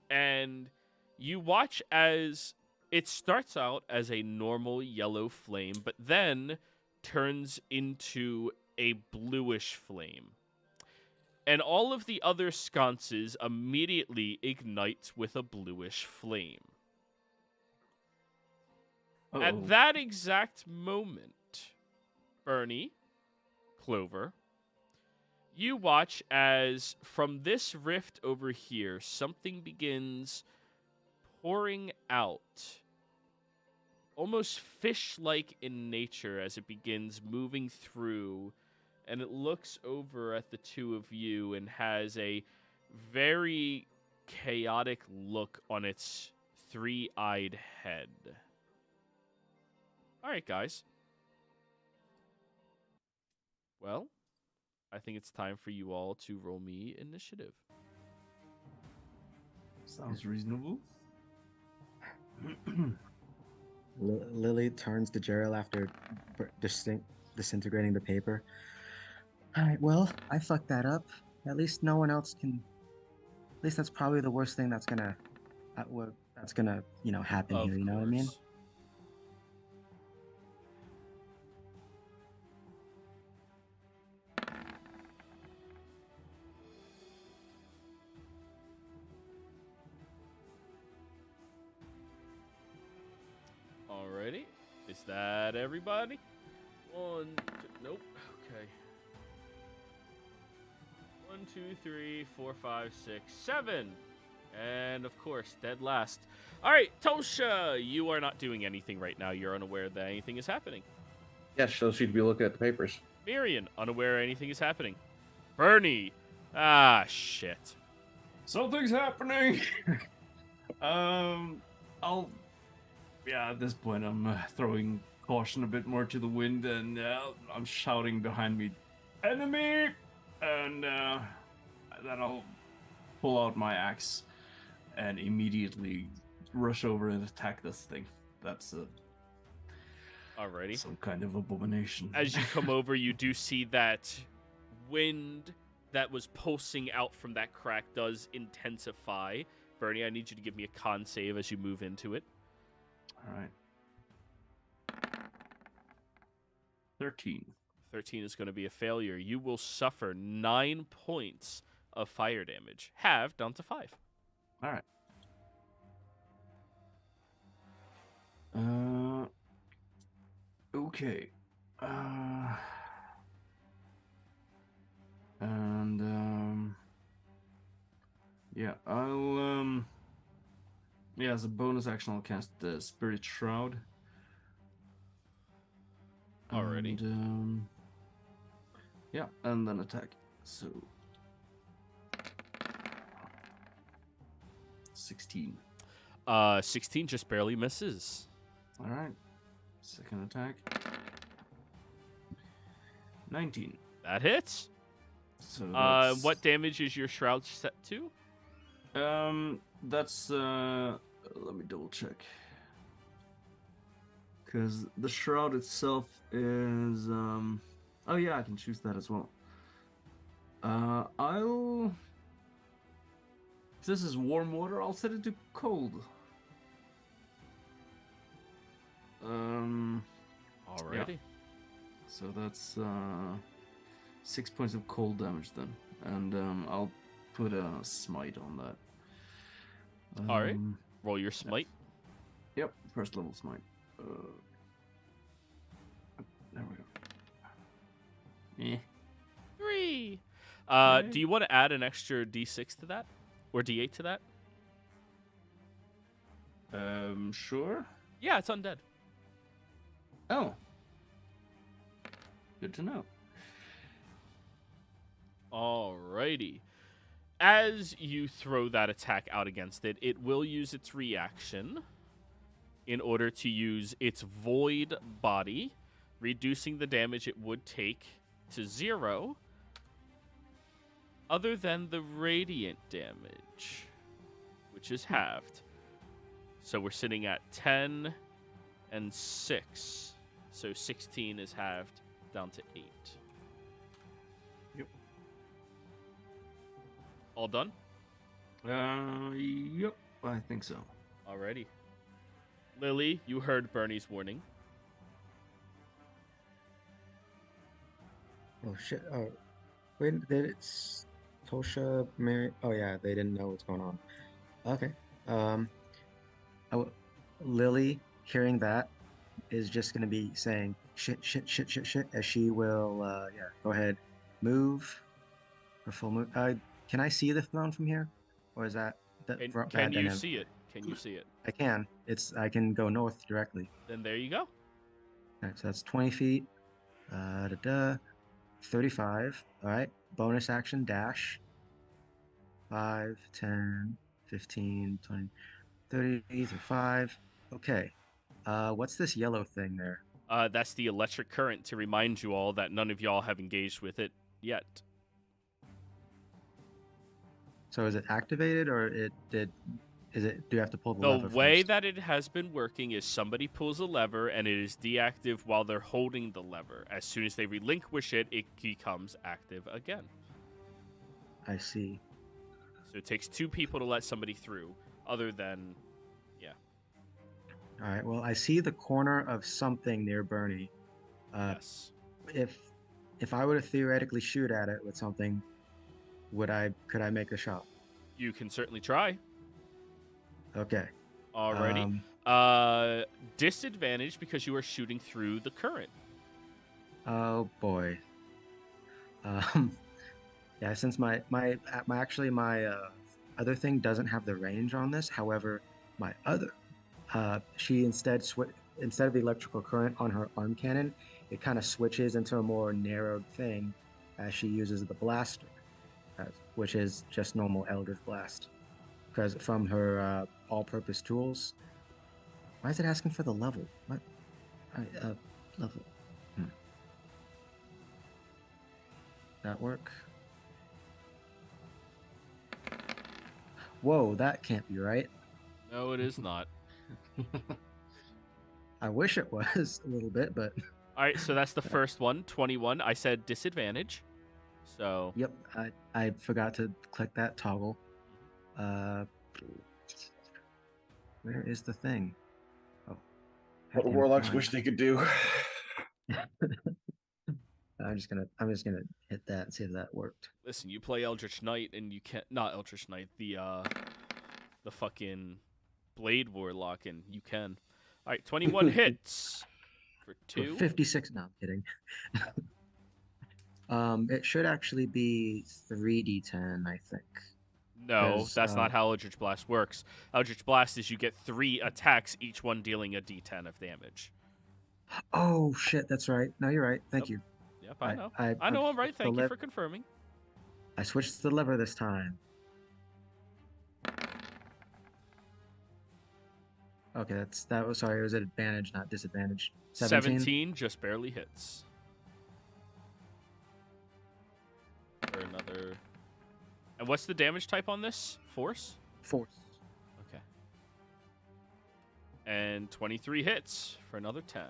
and you watch as it starts out as a normal yellow flame, but then turns into a bluish flame. And all of the other sconces immediately ignite with a bluish flame. Uh-oh. At that exact moment, Bernie, Clover, you watch as from this rift over here, something begins pouring out, almost fish-like in nature as it begins moving through, and it looks over at the two of you and has a very chaotic look on its three-eyed head. All right, guys. Well, I think it's time for you all to roll me initiative. Sounds reasonable. Lily turns to Gerald after disintegrating the paper. All right, well, I fucked that up. At least no one else can. At least that's probably the worst thing that's gonna happen Of here. You know what I mean? course. Alrighty. Is that everybody? One, two, nope. Okay. 1, 2, 3, 4, 5, 6, 7. And of course, dead last. Alright, Tosha, you are not doing anything right now. You're unaware that anything is happening. Yes, so she'd be looking at the papers. Miriam, unaware anything is happening. Bernie, ah, shit. Something's happening. At this point, I'm throwing caution a bit more to the wind, and I'm shouting behind me, "Enemy!" And then I'll pull out my axe and immediately rush over and attack this thing. That's Alrighty. some kind of abomination. As you come over, you do see that wind that was pulsing out from that crack does intensify. Bernie, I need you to give me a con save as you move into it. All right. 13. 13 is going to be a failure. You will suffer 9 points of fire damage. Halved down to 5. All right. Okay. As a bonus action, I'll cast the Spirit Shroud. Alrighty. And, Yeah, and then attack. So 16. 16 just barely misses. All right. Second attack. 19. That hits. So that's What damage is your shroud set to? That's let me double check. Cuz the shroud itself is oh yeah, I can choose that as well. I'll if this is warm water, I'll set it to cold. Alrighty. So that's 6 points of cold damage then, and I'll put a smite on that. All right. Roll your smite. Yep, first level smite. There we go. 3. Okay. Do you want to add an extra d6 to that, or d8 to that? Sure. Yeah, it's undead. Oh, good to know. Alrighty. As you throw that attack out against it, it will use its reaction in order to use its void body, reducing the damage it would take to 0, other than the radiant damage, which is halved. So we're sitting at 10 and 6. So 16 is halved down to 8. Yep. All done? Yep, I think so. Alrighty. Lily, you heard Bernie's warning. Oh shit! Oh, wait, it's Tosha, Mary. Oh yeah, they didn't know what's going on. Okay. Oh, Lily, hearing that, is just gonna be saying shit, shit, shit, shit, shit, as she will. Yeah, go ahead, move. Her full move. Can I see the throne from here, or is that And bad can you dynamic? see it? Can you see it? I can. I can go north directly. Then there you go. All right, so that's 20 feet. 35. All right. Bonus action dash. 5, 10, 15, 20, 30, 35. Okay. What's this yellow thing there? That's the electric current to remind you all that none of y'all have engaged with it yet. So is it activated or do you have to pull the The lever way first? that it has been working is somebody pulls a lever and it is deactive while they're holding the lever. As soon as they relinquish it, it becomes active again. I see. So it takes 2 people to let somebody through, other than, yeah. All right. Well, I see the corner of something near Bernie. Yes. If I were to theoretically shoot at it with something, could I make a shot? You can certainly try. Okay. Alrighty. Disadvantage because you are shooting through the current. Oh boy. Yeah, since my other thing doesn't have the range on this. However, my other she instead of the electrical current on her arm cannon, it kind of switches into a more narrowed thing as she uses the blaster, which is just normal Eldritch Blast. Because from her all-purpose tools. Why is it asking for the level? What? Level. That work? Whoa, that can't be right. No, it is not. I wish it was a little bit, but Alright, so that's the first one, 21. I said disadvantage. So, yep, I forgot to click that toggle. Where is the thing? Oh, What goddamn warlocks God. wish they could do. I'm just gonna hit that and see if that worked. listen, you play Eldritch Knight and you can't, not Eldritch Knight, the fucking Blade Warlock, and you can. Alright, 21 hits for For 2. 56. No, I'm kidding. It should actually be 3d10, I think. No, 'Cause, that's not how Eldritch Blast works. Eldritch Blast is you get 3 attacks, each one dealing a d10 of damage. Oh shit, that's right. No, you're right. Thank Yep. you. Yep. Yep, I know. I I know I'm right. switched the Thank you lev- for confirming. I switched the lever this time. Okay, that was sorry. It was an advantage, not disadvantage. 17 just barely hits. For another. And what's the damage type on this? Force? Force. Okay. And 23 hits for another 10.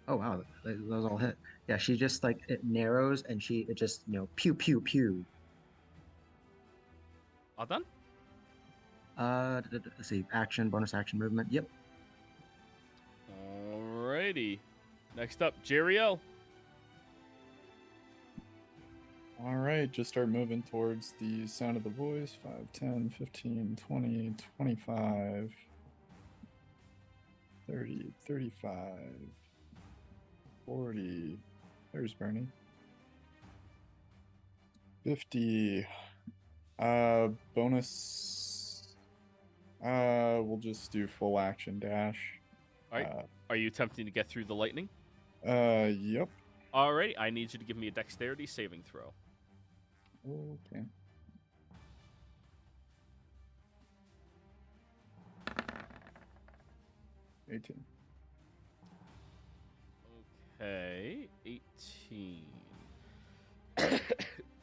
Oh wow, those all hit. Yeah, she just like it narrows and it just pew pew pew. All done? Let's see, action, bonus action, movement. Yep. Alrighty. Next up, Jeriel. All right, just start moving towards the sound of the voice. 5, 10, 15, 20, 25, 30, 35, 40. There's Bernie. 50. Bonus. We'll just do full action dash. All right. Are you attempting to get through the lightning? Yep. Alrighty. I need you to give me a dexterity saving throw. Okay. Okay, 18.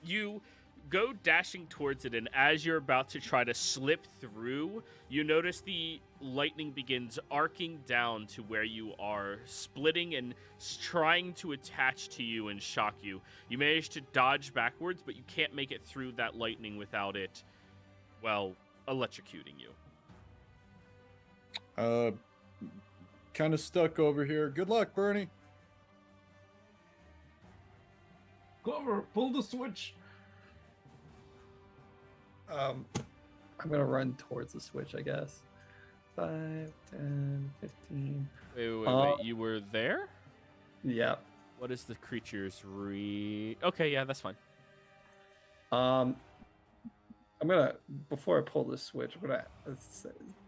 You go dashing towards it, and as you're about to try to slip through, you notice the lightning begins arcing down to where you are, splitting and trying to attach to you and shock you. You manage to dodge backwards, but you can't make it through that lightning without it, well, electrocuting you. Kind of stuck over here. Good luck, Bernie. Clover, pull the switch. I'm gonna run towards the switch, I guess. 5, 10, 15. Wait. You were there? Yeah. What is the creature's Okay, yeah, that's fine. I'm gonna, before I pull this switch, I'm gonna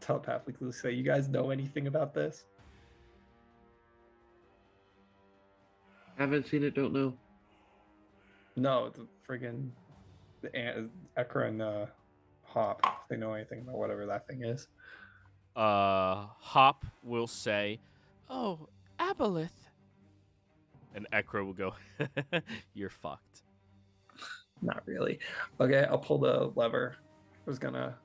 telepathically say, you guys know anything about this? Haven't seen it, don't know. No, the friggin' Ekra and Hop, if they know anything about whatever that thing is. Hop will say, "Oh, Aboleth." And Ekra will go, "You're fucked." Not really. Okay, I'll pull the lever. I was gonna...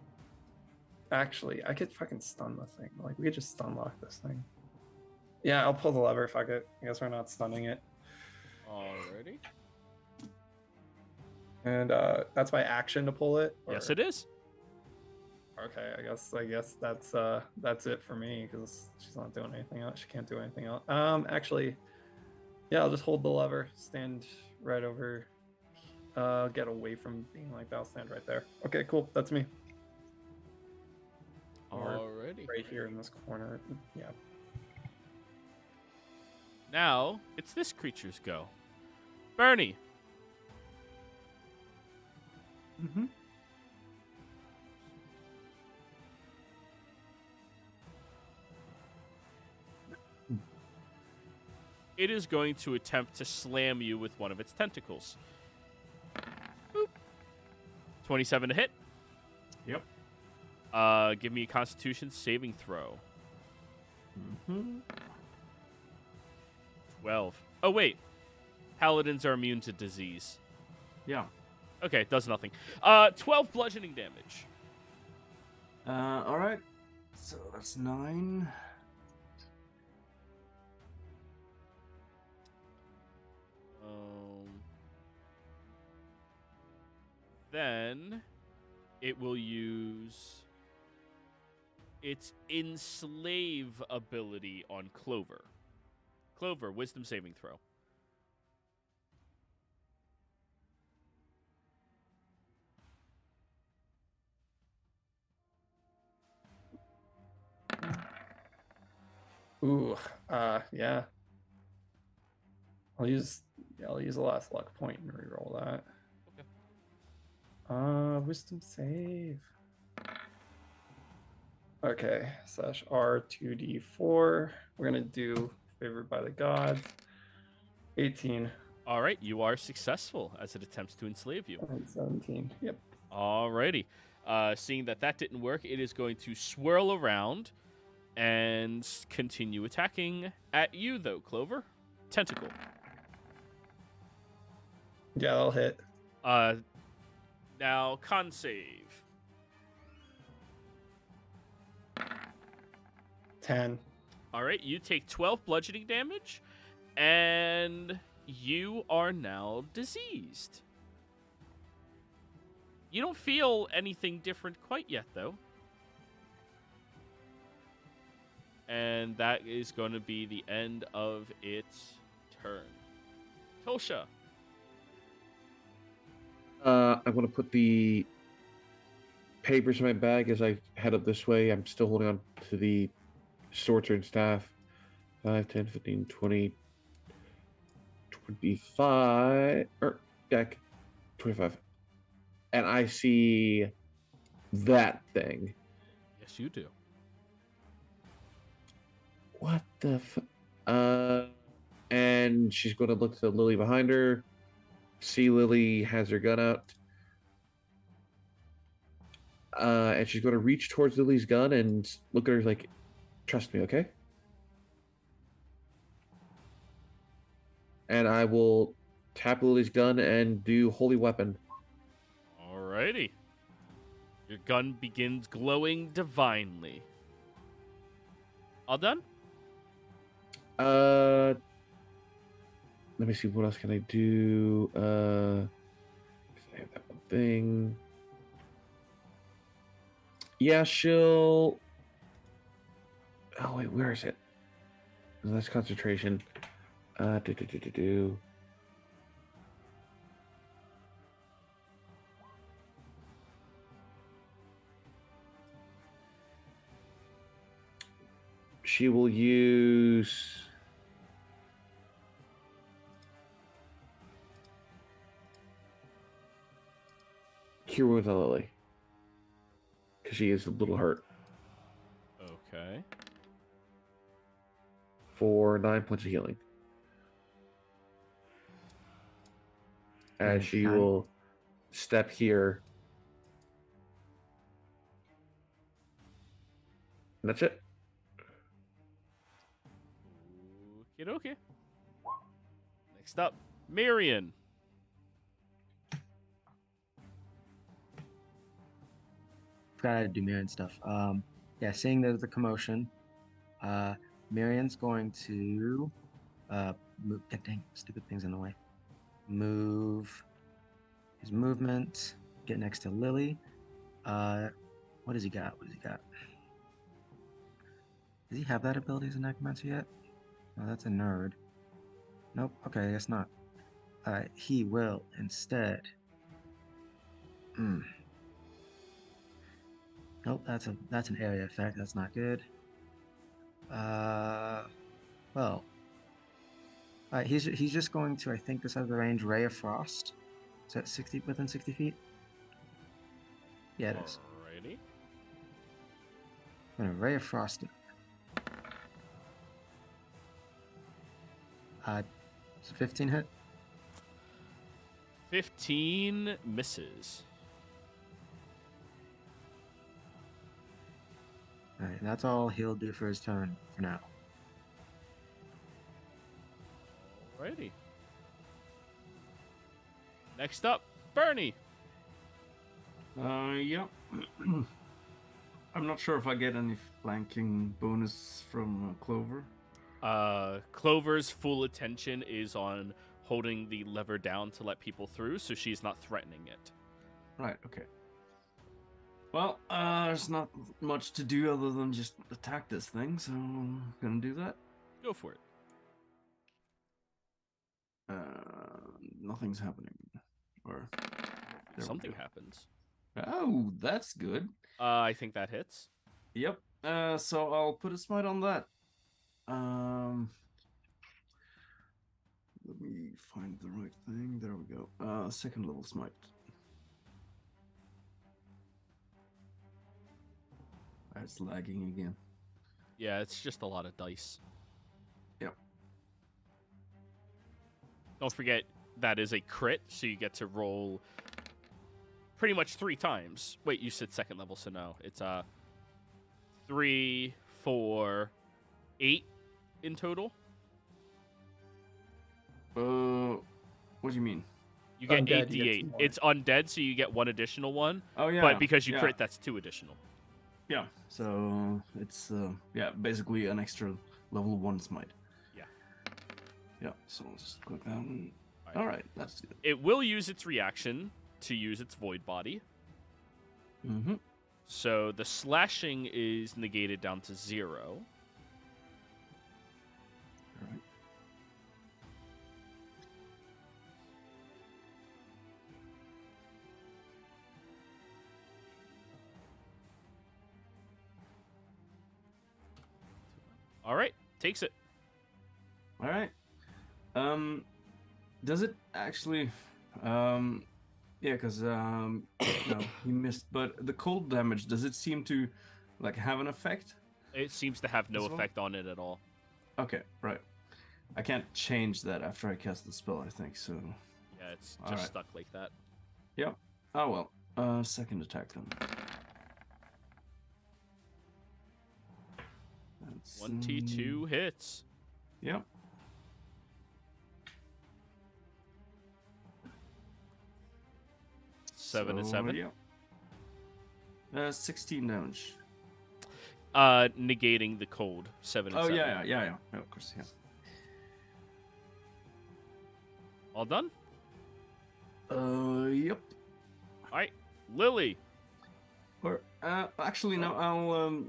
Actually, I could fucking stun the thing. Like, we could just stun lock this thing. Yeah, I'll pull the lever, fuck it. I guess we're not stunning it. Alrighty. And that's my action to pull it? Or... Yes, it is. Okay, I guess that's it for me, because she's not doing anything else. She can't do anything else. Actually, yeah, I'll just hold the lever, stand right over, get away from being like that. I'll stand right there. Okay, cool. That's me. Alrighty. Right here in this corner. Yeah. Now it's this creature's go. Bernie. Mm-hmm. It is going to attempt to slam you with one of its tentacles. Boop. 27 to hit. Yep. Give me a Constitution saving throw. Mm-hmm. 12. Oh, wait. Paladins are immune to disease. Yeah. Okay, it does nothing. 12 bludgeoning damage. All right. So that's 9. Then it will use its enslave ability on Clover. Clover, wisdom saving throw. Ooh, yeah. I'll use the last luck point and reroll that. Okay. Wisdom save. Okay, /R2D4. We're gonna do favored by the gods. 18. All right, you are successful as it attempts to enslave you. 17. Yep. Alrighty. Seeing that didn't work, it is going to swirl around and continue attacking at you, though, Clover. Tentacle. Yeah, that'll hit. Now, con save. 10. All right, you take 12 bludgeoning damage, and you are now diseased. You don't feel anything different quite yet, though. And that is going to be the end of its turn. Tosha. I'm going to put the papers in my bag as I head up this way. I'm still holding on to the sword and staff. 5, 10, 15, 20, 25. Or, yeah, 25. And I see that thing. Yes, you do. What the and she's going to look to Lily behind her. See Lily has her gun out. And she's going to reach towards Lily's gun and look at her like, trust me, okay? And I will tap Lily's gun and do Holy Weapon. Alrighty. Your gun begins glowing divinely. All done? Let me see, what else can I do? I have that one thing. Yeah, she'll... Oh, wait, where is it? That's concentration. She will use... Cure Wounds on Lily. Because she is a little hurt. Okay. For 9 points of healing. As she will step here. And that's it. Okay. Next up, Marion. Forgot how to do Marion stuff. Yeah, seeing there's the commotion, Marion's going to move. Dang, stupid things in the way. Move his movement. Get next to Lily. What does he got? Does he have that ability as a necromancer yet? No, that's a nerd. Nope. Okay, I guess not. He will instead. Nope, that's an area effect. That's not good. Well, he's just going to, I think this has the range Ray of Frost. Is that within 60 feet? Yeah, it is. Alrighty. I'm gonna Ray of Frost it. Does 15 hit? 15 misses. Alright, that's all he'll do for his turn for now. Alrighty. Next up, Bernie. Yeah. I'm not sure if I get any flanking bonus from Clover. Clover's full attention is on holding the lever down to let people through, so she's not threatening it. Right, okay. Well, there's not much to do other than just attack this thing, so I'm gonna do that. Go for it. Nothing's happening. Or Something happens. Oh, that's good. I think that hits. Yep. So I'll put a smite on that. Let me find the right thing. There we go. Second level smite. It's lagging again. Yeah, it's just a lot of dice. Yep. Don't forget, That is a crit, so you get to roll pretty much 3 times. Wait, you said second level, so no. It's 3, 4, 8 in total. What do you mean? You get Undead, 8d8. you get 2 more. It's undead, so you get 1 additional one. Oh yeah. But because you yeah. crit, that's 2 additional. Yeah. So it's basically an extra level 1 smite. Yeah. Yeah. So let's just click that one. All right. That's good. It will use its reaction to use its void body. Mm-hmm. So the slashing is negated down to 0. All right. All right, takes it. All right. Does it actually? Yeah, because no, he missed. But the cold damage, does it seem to, like, have an effect? It seems to have no This one? effect on it at all. Okay, right. I can't change that after I cast the spell, I think. So, Yeah, it's just Alright. stuck like that. yep. Oh well. Second attack then. That's, 22 hits. Yep. Seven and So, 7. Yeah. 16 damage. Negating the cold. 7 and Oh 7. yeah. Of course, yeah. All done? Yep. All right, Lily. Or actually, no.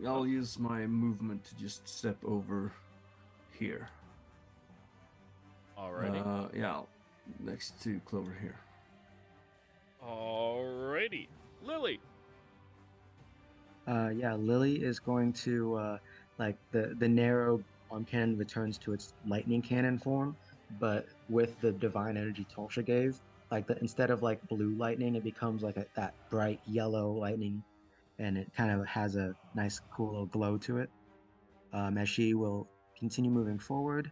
I'll use my movement to just step over here. Alrighty. Yeah, next to Clover here. Alrighty. Lily. Yeah, Lily is going to like the narrow arm cannon returns to its lightning cannon form, but with the divine energy Tulsha gave, like instead of like blue lightning, it becomes like that bright yellow lightning, and it kind of has a nice cool little glow to it. As she will continue moving forward,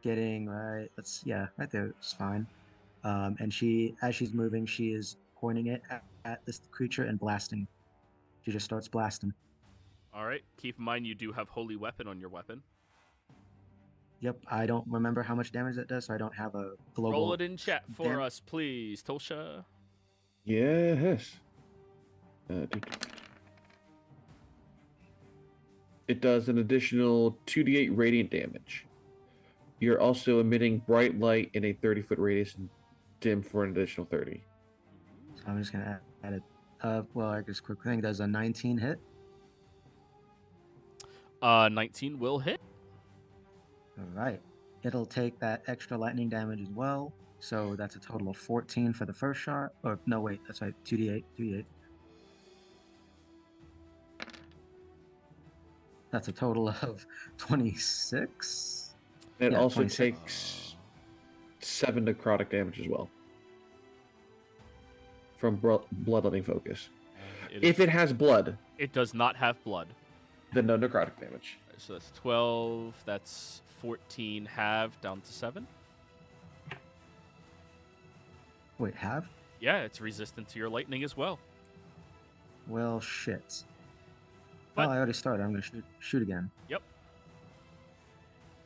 getting right there, it's fine. And as she's moving, she is pointing it at this creature and blasting. She just starts blasting. All right. Keep in mind you do have holy weapon on your weapon. Yep, I don't remember how much damage that does, so I don't have a global. Roll it in chat for Dam- us, please, Tulsha. Yes. It does an additional 2d8 radiant damage. You're also emitting bright light in a 30-foot radius and dim for an additional 30. So I'm just gonna add it. Well, I guess quick thing does a 19 hit. 19 will hit. All right, it'll take that extra lightning damage as well. So that's a total of 14 for the first shot. Or no, wait, that's right, 2d8. That's a total of 26. It Yeah, also 26. takes 7 necrotic damage as well. From bloodletting focus. If it has blood, It does not have blood. then no necrotic damage. So that's 12. That's 14 half down to 7. Wait, have? Yeah, it's resistant to your lightning as well. Well, shit. But- Well, I already started. I'm gonna shoot again Yep.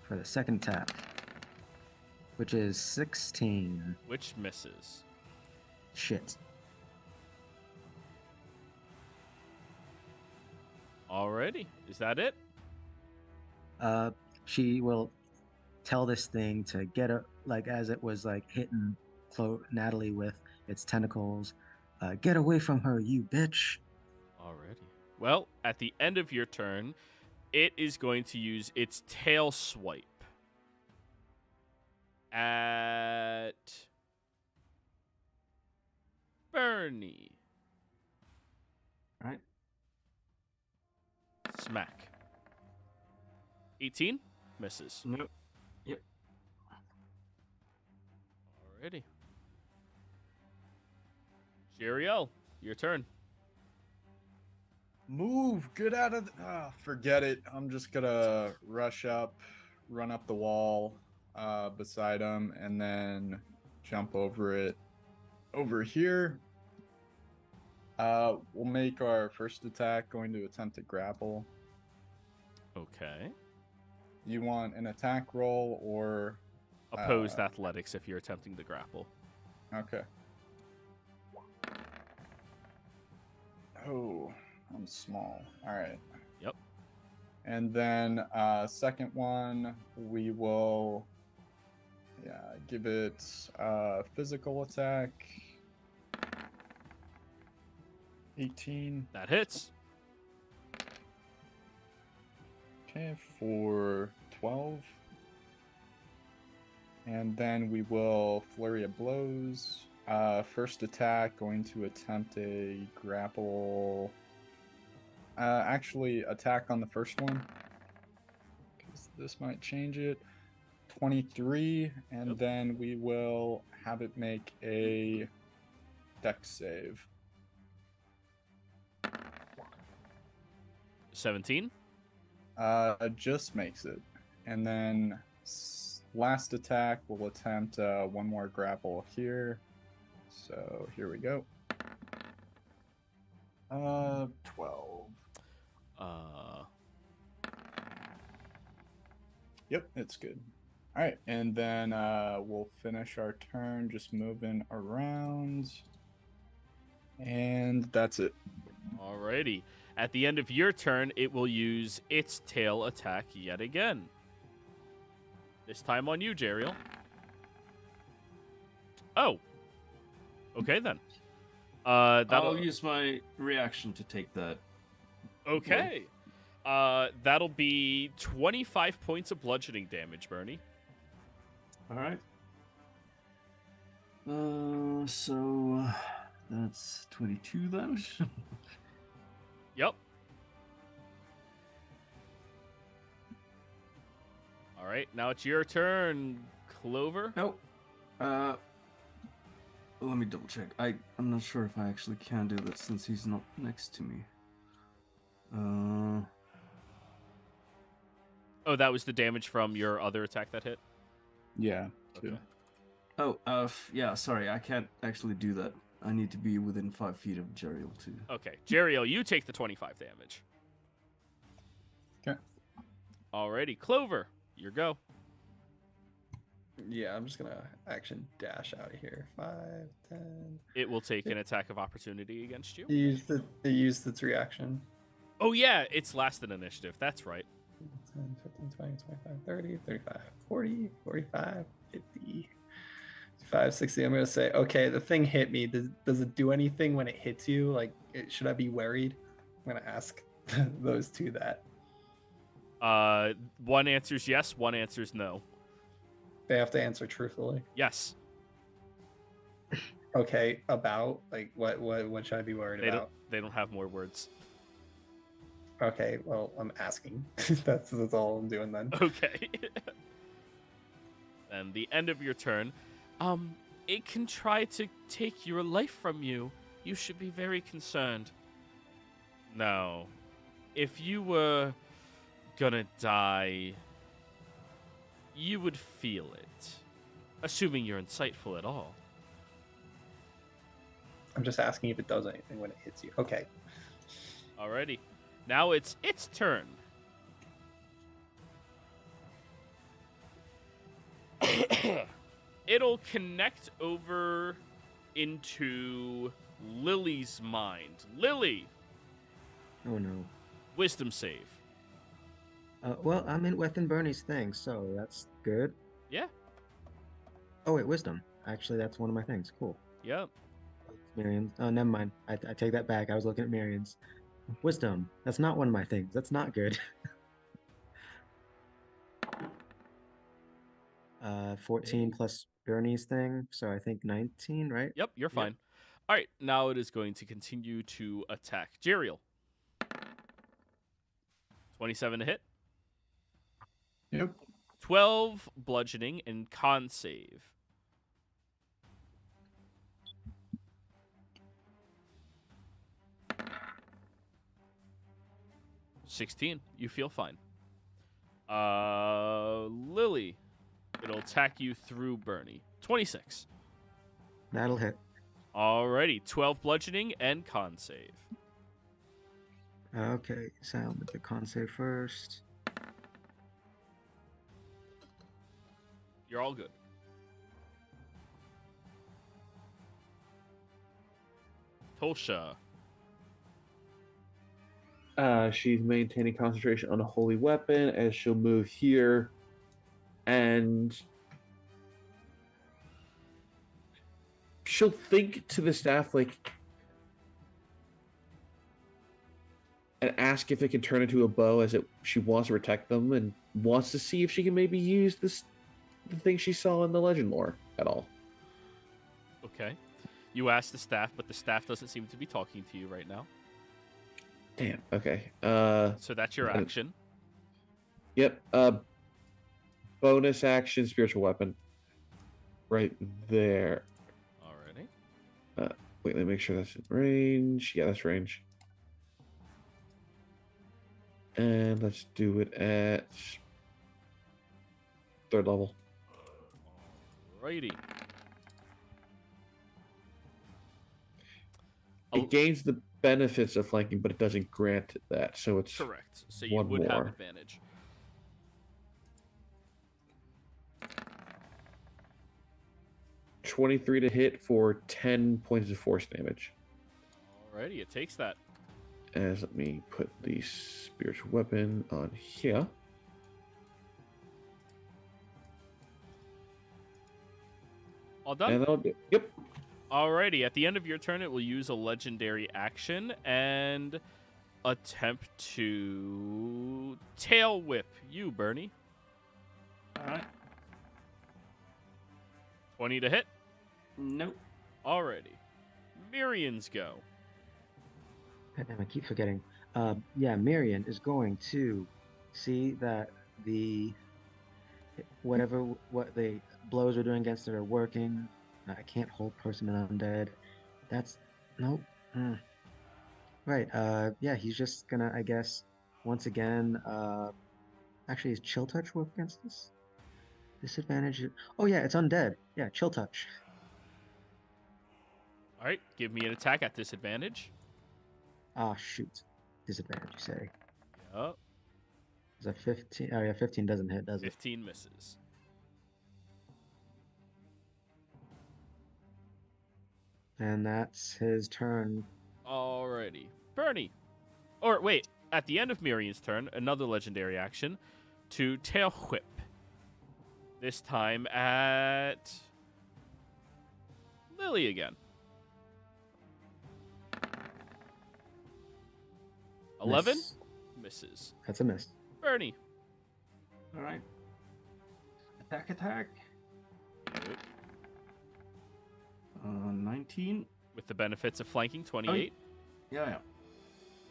for the second attack, which is 16. Which misses. Shit. Alrighty. Is that it? She will tell this thing to get her, like as it was like hitting Natalie with its tentacles. Get away from her, you bitch. Alrighty. Well, at the end of your turn, it is going to use its tail swipe at Bernie. Right. Smack. 18 misses. Nope. Yep. Alrighty. Jeriel, your turn. Move! Get out of the... forget it. I'm just gonna rush up, run up the wall beside him, and then jump over it over here. We'll make our first attack going to attempt to grapple. Okay. You want an attack roll or Opposed athletics if you're attempting to grapple. okay. Oh, I'm small. All right. Yep. And then second one, we will give it physical attack. 18. That hits. Okay, for 12. And then we will flurry of blows. First attack, going to attempt a grapple. Actually, attack on the first one, because this might change it. 23, and Yep. then we will have it make a dex save. 17. Just makes it. And then last attack, we'll attempt one more grapple here. So here we go. 12. Yep, it's good. All right, and then we'll finish our turn just moving around. And that's it. Alrighty. At the end of your turn, it will use its tail attack yet again. This time on you, Jeriel. Oh. Okay, then. I'll use my reaction to take that. Okay. That'll be 25 points of bludgeoning damage, Bernie. All right. So that's 22 then. Yep. All right, now it's your turn, Clover. Nope. Let me double check. I'm not sure if I actually can do that since he's not next to me. Oh, that was the damage from your other attack that hit? Yeah. Okay. Yeah, sorry, I can't actually do that. I need to be within 5 feet of Jeriel too. Okay, Jeriel, you take the 25 damage. Okay. Alrighty, Clover, your go. Yeah, I'm just gonna action dash out of here. 5, 10. It will take an attack of opportunity against you. It used its reaction. Oh yeah, it's last in initiative. That's right. 10, 15, 20, 25, 30, 35, 40, 45, 50, 55, 60. I'm going to say, okay, the thing hit me. Does it do anything when it hits you? Like, should I be worried? I'm going to ask those two that. One answers yes, one answers no. They have to answer truthfully. Yes. Okay, about? Like, what should I be worried about? They don't have more words. Okay, well, I'm asking. that's all I'm doing then. Okay. And the end of your turn. It can try to take your life from you. You should be very concerned. No. If you were gonna die, you would feel it. Assuming you're insightful at all. I'm just asking if it does anything when it hits you. Okay. Alrighty. Now it's its turn. It'll connect over into Lily's mind. Lily, Oh no. wisdom save. Well, I'm in within Bernie's thing, so that's good. Yeah. Oh wait, wisdom. Actually, that's one of my things. Cool. Yep. Marion. Oh, never mind. I take that back. I was looking at Marion's. Wisdom. That's not one of my things. That's not good. 14 plus Bernie's thing, so I think 19, right? Yep, you're fine. All right, now it is going to continue to attack. Jeriel. 27 to hit. Yep. 12 bludgeoning and con save. $16. You feel fine. Lily. It'll attack you through Bernie. 26. That'll hit. Alrighty, 12 bludgeoning and con save. Okay, so I'll make the con save first. You're all good. Tolsha. She's maintaining concentration on a holy weapon as she'll move here, and she'll think to the staff like, and ask if it can turn into a bow, as she wants to protect them and wants to see if she can maybe use the thing she saw in the legend lore at all. Okay. You ask the staff, but the staff doesn't seem to be talking to you right now. Damn. Okay. So that's your action. Yep. Bonus action, spiritual weapon. Right there. Alrighty. Wait, let me make sure that's in range. Yeah, that's range. And let's do it at 3rd level. Alrighty. It gains the benefits of flanking, but it doesn't grant that. So it's correct. So you one would have more. advantage. $23 to hit for 10 points of force damage. Alrighty, it takes that. As let me put the spiritual weapon on here. All done? And I'll do. Yep. Alrighty, at the end of your turn, it will use a legendary action and attempt to tail whip you, Bernie. All right. 20 to hit. Nope. Alrighty. Mirian's go. Damn, I keep forgetting. Yeah, Mirian is going to see that what the blows are doing against it are working. I can't hold person and undead. That's nope. Right. Yeah, he's just gonna, I guess, once again. Actually, is chill touch work against this? Disadvantage. Oh yeah, it's undead. Yeah, chill touch. All right, give me an attack at disadvantage. Ah, shoot. Disadvantage, you say? Yup. Is that 15? Oh yeah, 15 doesn't hit, does it? 15 misses. And that's his turn. Alrighty. Bernie. Or wait, at the end of Mirian's turn, another legendary action to tail whip. This time at Lily again. 11 Miss. misses. That's a miss. Bernie. All right. Attack. 19. With the benefits of flanking, 28. Yeah.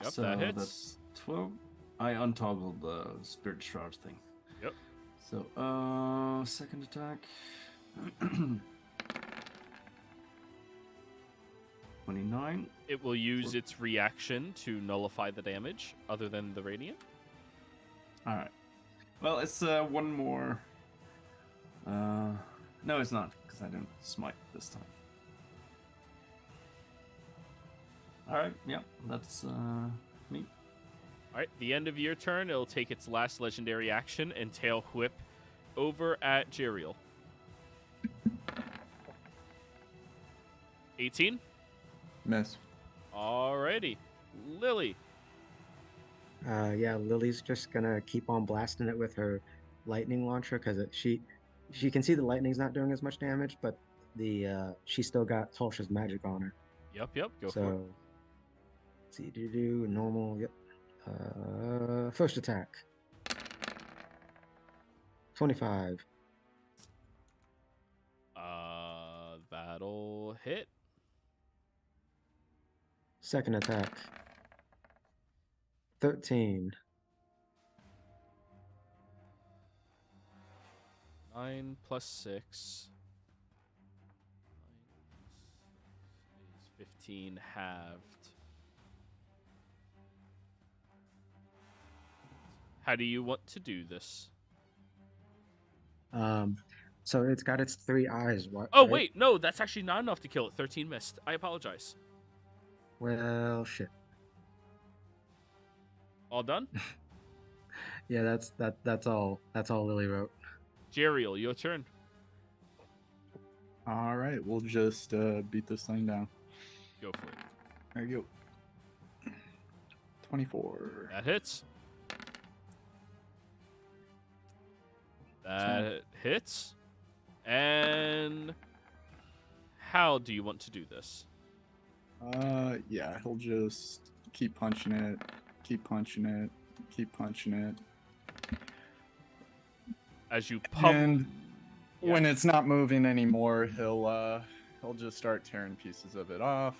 Yep, So that hits. that's 12. I untoggled the spirit shroud thing. Yep. So, second attack. 29. It will use its reaction to nullify the damage, other than the radiant. All right. Well, it's one more. No, it's not, because I didn't smite this time. All right. Yeah, that's me. All right, the end of your turn, it'll take its last legendary action and tail whip over at Jeriel. 18. Miss. Alrighty, Lily. Yeah, Lily's just gonna keep on blasting it with her lightning launcher because she can see the lightning's not doing as much damage, but she still got Tulsha's magic on her. Yep, go So for it. let's see, do normal. Yep. First attack. 25. That'll hit. Second attack. 13. 9 plus 6 is 15 halved. How do you want to do this? So it's got its 3 eyes. What? Oh, right? wait, no, that's actually not enough to kill it. 13 missed. I apologize. Well, shit. All done? Yeah, that's all. That's all Lily wrote. Jeriel, your turn. All right, we'll just beat this thing down. Go for it. There you go. 24. That hits. That hits. And how do you want to do this? Yeah, he'll just keep punching it, keep punching it, keep punching it. As you pump. And Yeah. when it's not moving anymore, he'll just start tearing pieces of it off.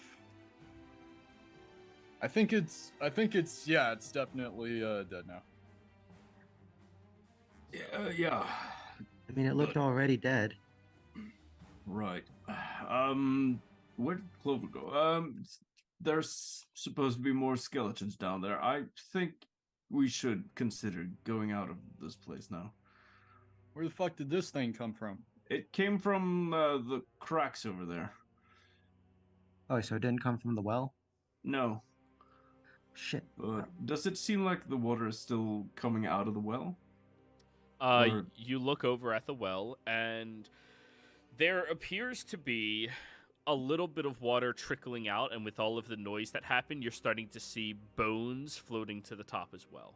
I think it's definitely dead now. Yeah. I mean, it looked already dead. Right. Where did Clover go? There's supposed to be more skeletons down there. I think we should consider going out of this place now. Where the fuck did this thing come from? It came from the cracks over there. Oh, so it didn't come from the well? No. Shit. But does it seem like the water is still coming out of the well? You look over at the well, and there appears to be a little bit of water trickling out, and with all of the noise that happened, you're starting to see bones floating to the top as well.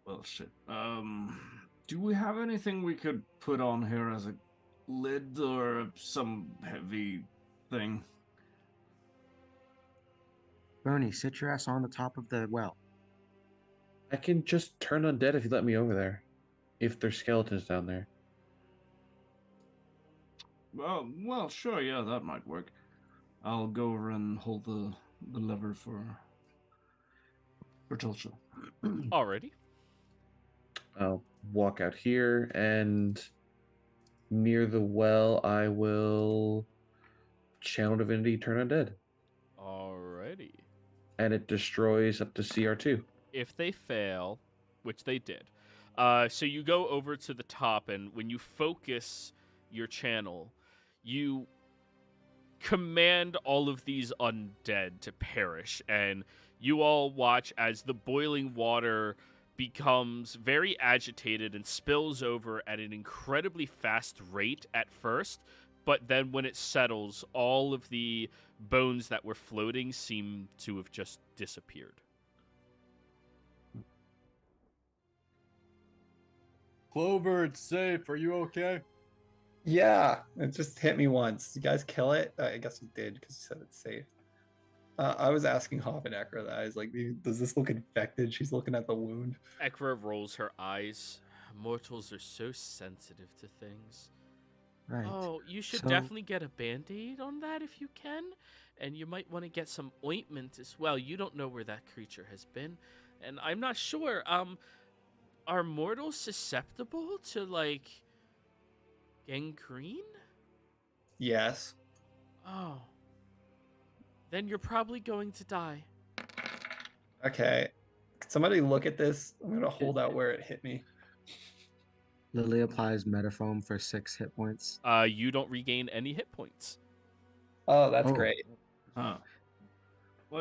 Well, shit. Do we have anything we could put on here as a lid or some heavy thing? Bernie, sit your ass on the top of the well. I can just turn undead if you let me over there. If there's skeletons down there. Well, sure, yeah, that might work. I'll go over and hold the lever for Tulsa. Alrighty. I'll walk out here, and near the well, I will channel divinity, turn undead, Alrighty. and it destroys up to CR2. If they fail, which they did, so you go over to the top, and when you focus your channel, you command all of these undead to perish, and you all watch as the boiling water becomes very agitated and spills over at an incredibly fast rate at first, but then when it settles, all of the bones that were floating seem to have just disappeared. Clover, it's safe. Are you okay? Yeah, it just hit me once. You guys kill it? I guess you did because you said it's safe. I was asking Hoff and Ekra that. I was like, does this look infected? She's looking at the wound. Ekra rolls her eyes. Mortals are so sensitive to things. Right. Oh, you should So- definitely get a band-aid on that if you can. And you might want to get some ointment as well. You don't know where that creature has been. And I'm not sure. Are mortals susceptible to, like, gangrene? Yes. Oh. Then you're probably going to die. Okay. Can somebody look at this? I'm gonna hold out where it hit me. Lily applies metafoam for 6 hit points. You don't regain any hit points. Oh, that's Oh. great. Huh.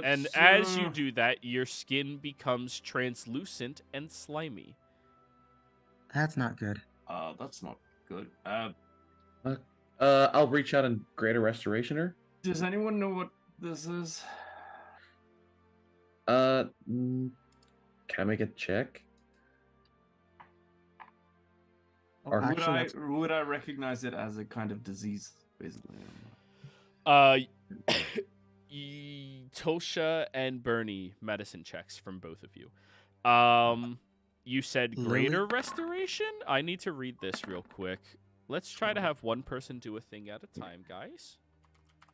And as you do that, your skin becomes translucent and slimy. That's not good. That's not good. I'll reach out and greater restoration her. Does anyone know what this is? Can I make a check? Or Would actually, I that's- would I recognize it as a kind of disease, basically? Tosha and Bernie medicine checks from both of you. You said Lily? greater restoration? I need to read this real quick. Let's try to have one person do a thing at a time, guys.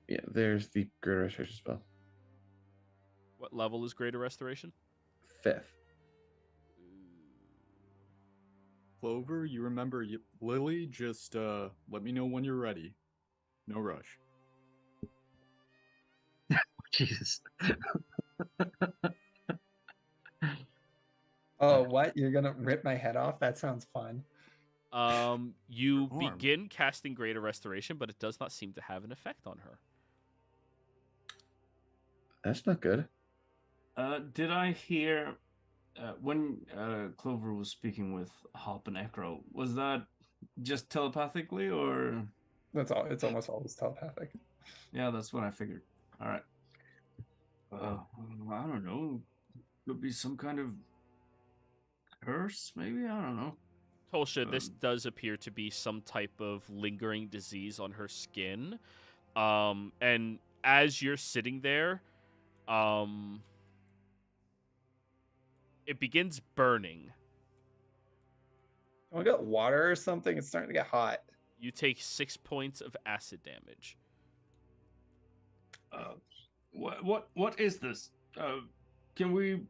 Yeah, there's the greater restoration spell. What level is greater restoration? 5th. Clover, you remember Lily? Just let me know when you're ready. No rush. Jesus. Oh, what? You're gonna rip my head off? That sounds fun. You Arm. begin casting Greater Restoration, but it does not seem to have an effect on her. That's not good. Did I hear when Clover was speaking with Hop and Echo? Was that just telepathically, or? That's all. It's almost always telepathic. Yeah, that's what I figured. All right. I don't know. Could be some kind of curse, maybe. I don't know. Tolsha, this does appear to be some type of lingering disease on her skin. And as you're sitting there, it begins burning. We got water or something. It's starting to get hot. You take 6 points of acid damage. What is this? Can we?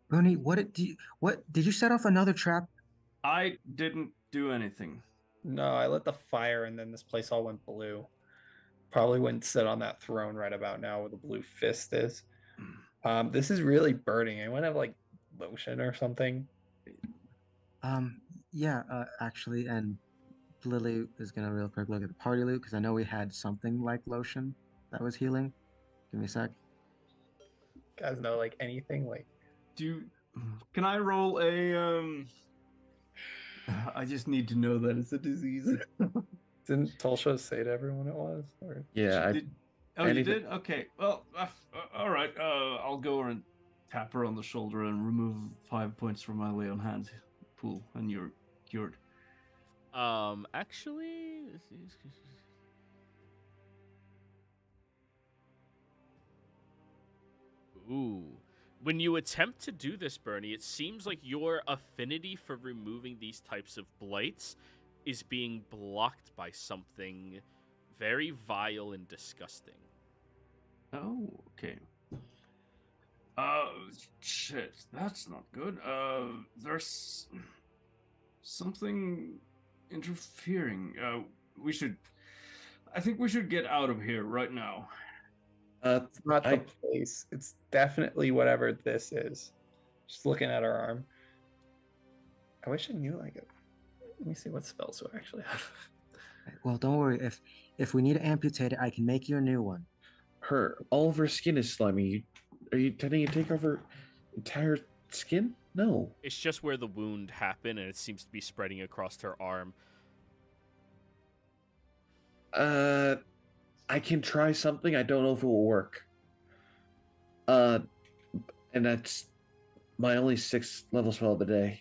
Bernie, what did you set off another trap? I didn't do anything. No, I lit the fire and then this place all went blue. Probably wouldn't sit on that throne right about now where the blue fist is. This is really burning. Anyone have like lotion or something? Yeah, actually, and Lily is gonna real quick look at the party loot because I know we had something like lotion that was healing. Give me a sec. You guys know like anything like Can I roll a I just need to know that it's a disease. didn't Tolsha say to everyone it was? Or... Yeah, Oh, anything- you did? Okay. Well, all right. I'll go over and tap her on the shoulder and remove 5 points from my lay on hand pool, and you're cured. Actually, ooh. When you attempt to do this, Bernie, it seems like your affinity for removing these types of blights is being blocked by something very vile and disgusting. Oh, okay. Shit, that's not good. There's something interfering. I think we should get out of here right now. It's not the place. It's definitely whatever this is. Just looking at her arm. I wish I knew like it. Let me see what spells do I actually have. Well, don't worry. If we need to amputate it, I can make you a new one. all of her skin is slimy. Are you intending to take off her entire skin? No. It's just where the wound happened, and it seems to be spreading across her arm. I can try something. I don't know if it will work. And that's my only 6th level spell of the day.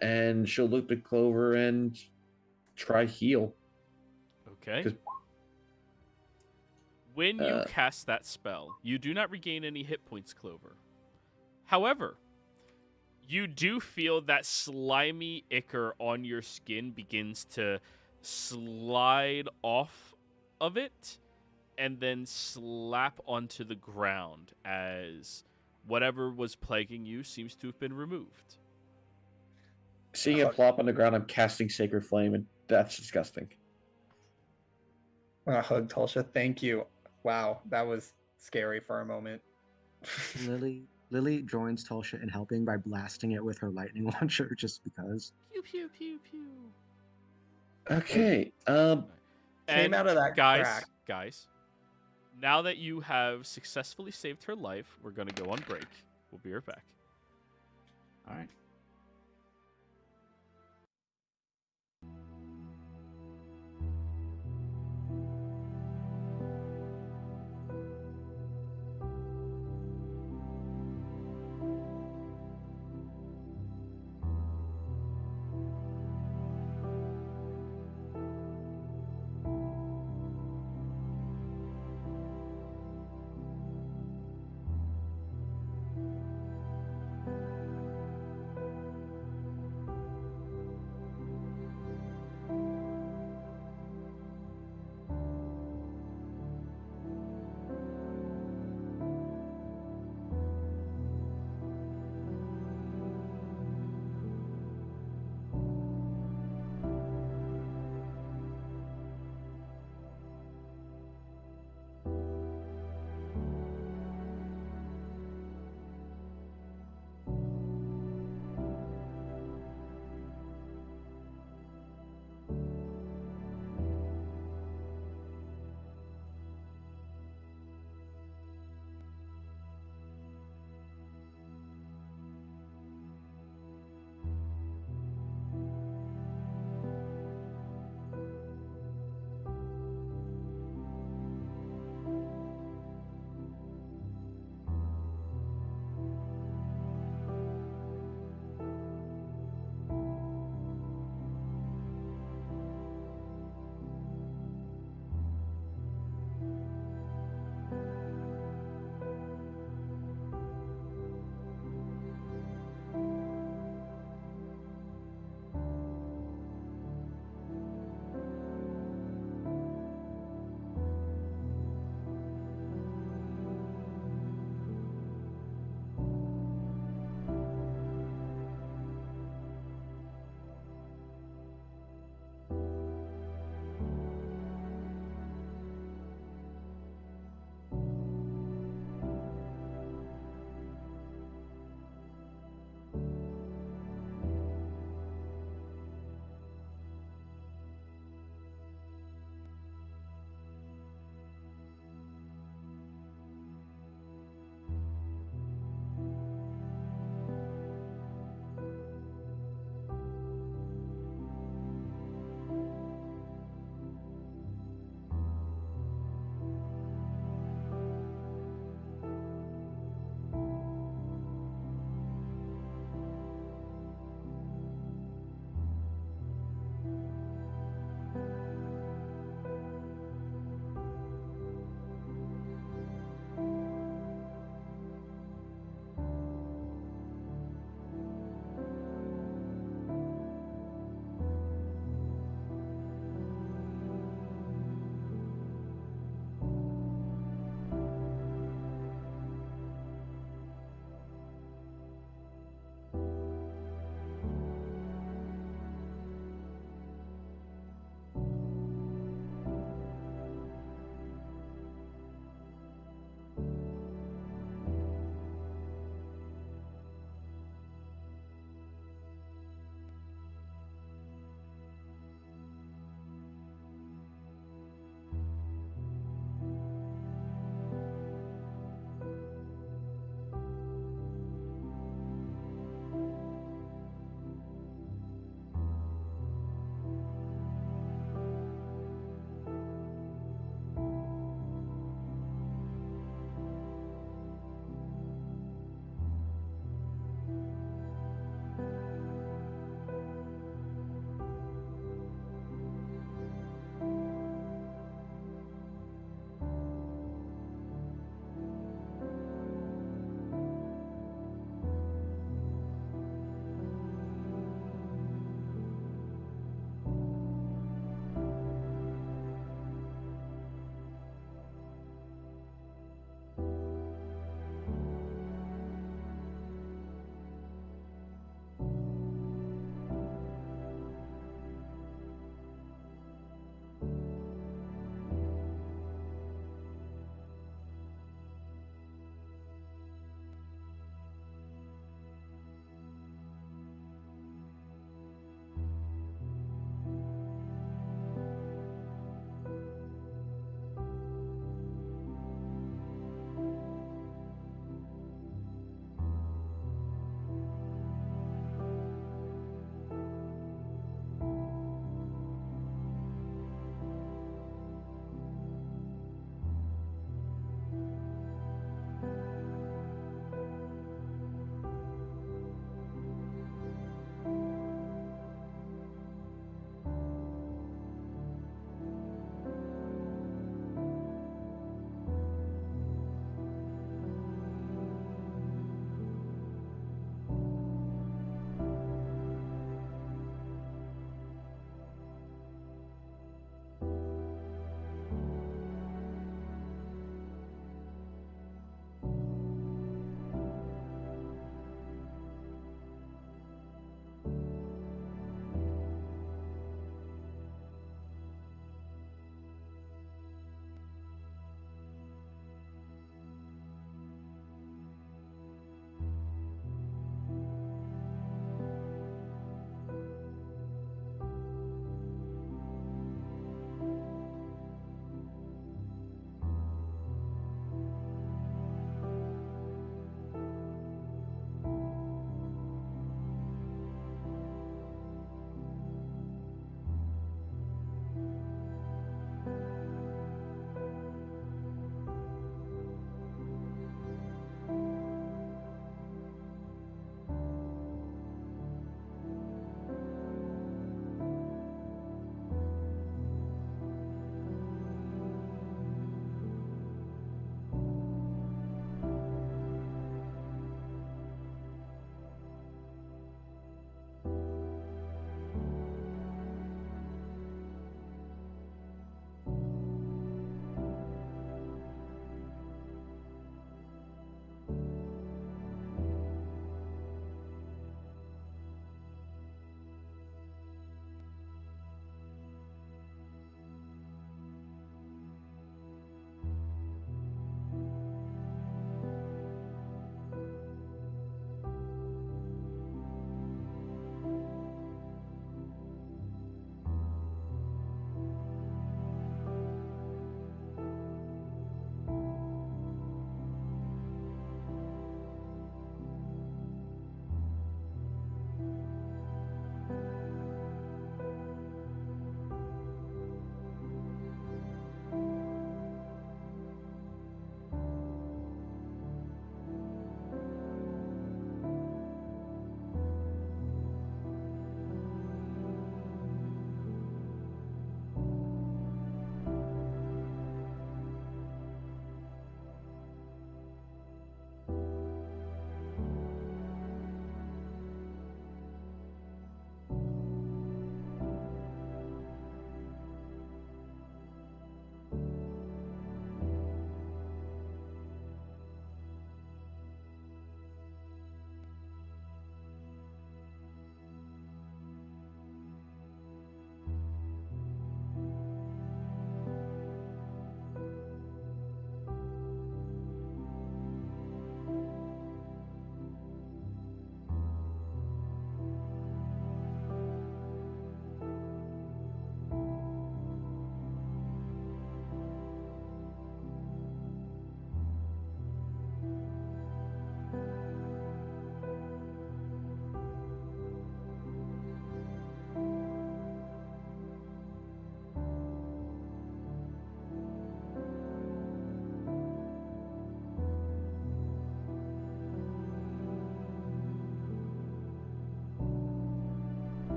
And she'll look to Clover and try heal. Okay. 'Cause- When you cast that spell, you do not regain any hit points, Clover. However, you do feel that slimy ichor on your skin begins to slide off of it and then slap onto the ground as whatever was plaguing you seems to have been removed. Seeing it plop on the ground, I'm casting Sacred Flame, and that's disgusting. I hug Tolsha. Thank you. Wow, that was scary for a moment. Lily joins Tolsha in helping by blasting it with her lightning launcher just because. Pew pew pew pew. Okay. Came out of that crack. Guys, now that you have successfully saved her life, we're going to go on break. We'll be right back. All right.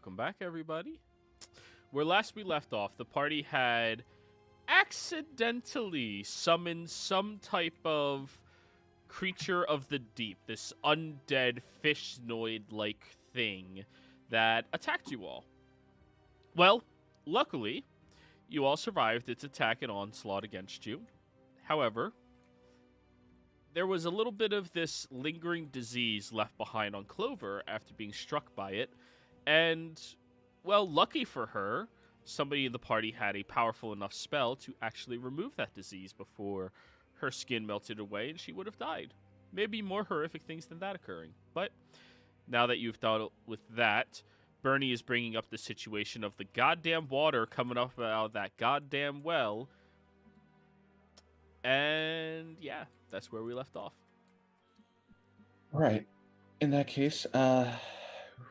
Welcome back, everybody. Where last we left off, the party had accidentally summoned some type of creature of the deep, this undead fishnoid-like thing that attacked you all. Well, luckily, you all survived its attack and onslaught against you. However, there was a little bit of this lingering disease left behind on Clover after being struck by it, and, well, lucky for her, somebody in the party had a powerful enough spell to actually remove that disease before her skin melted away and she would have died. Maybe more horrific things than that occurring. But now that you've dealt with that, Bernie is bringing up the situation of the goddamn water coming up out of that goddamn well. And yeah, that's where we left off. Right. In that case,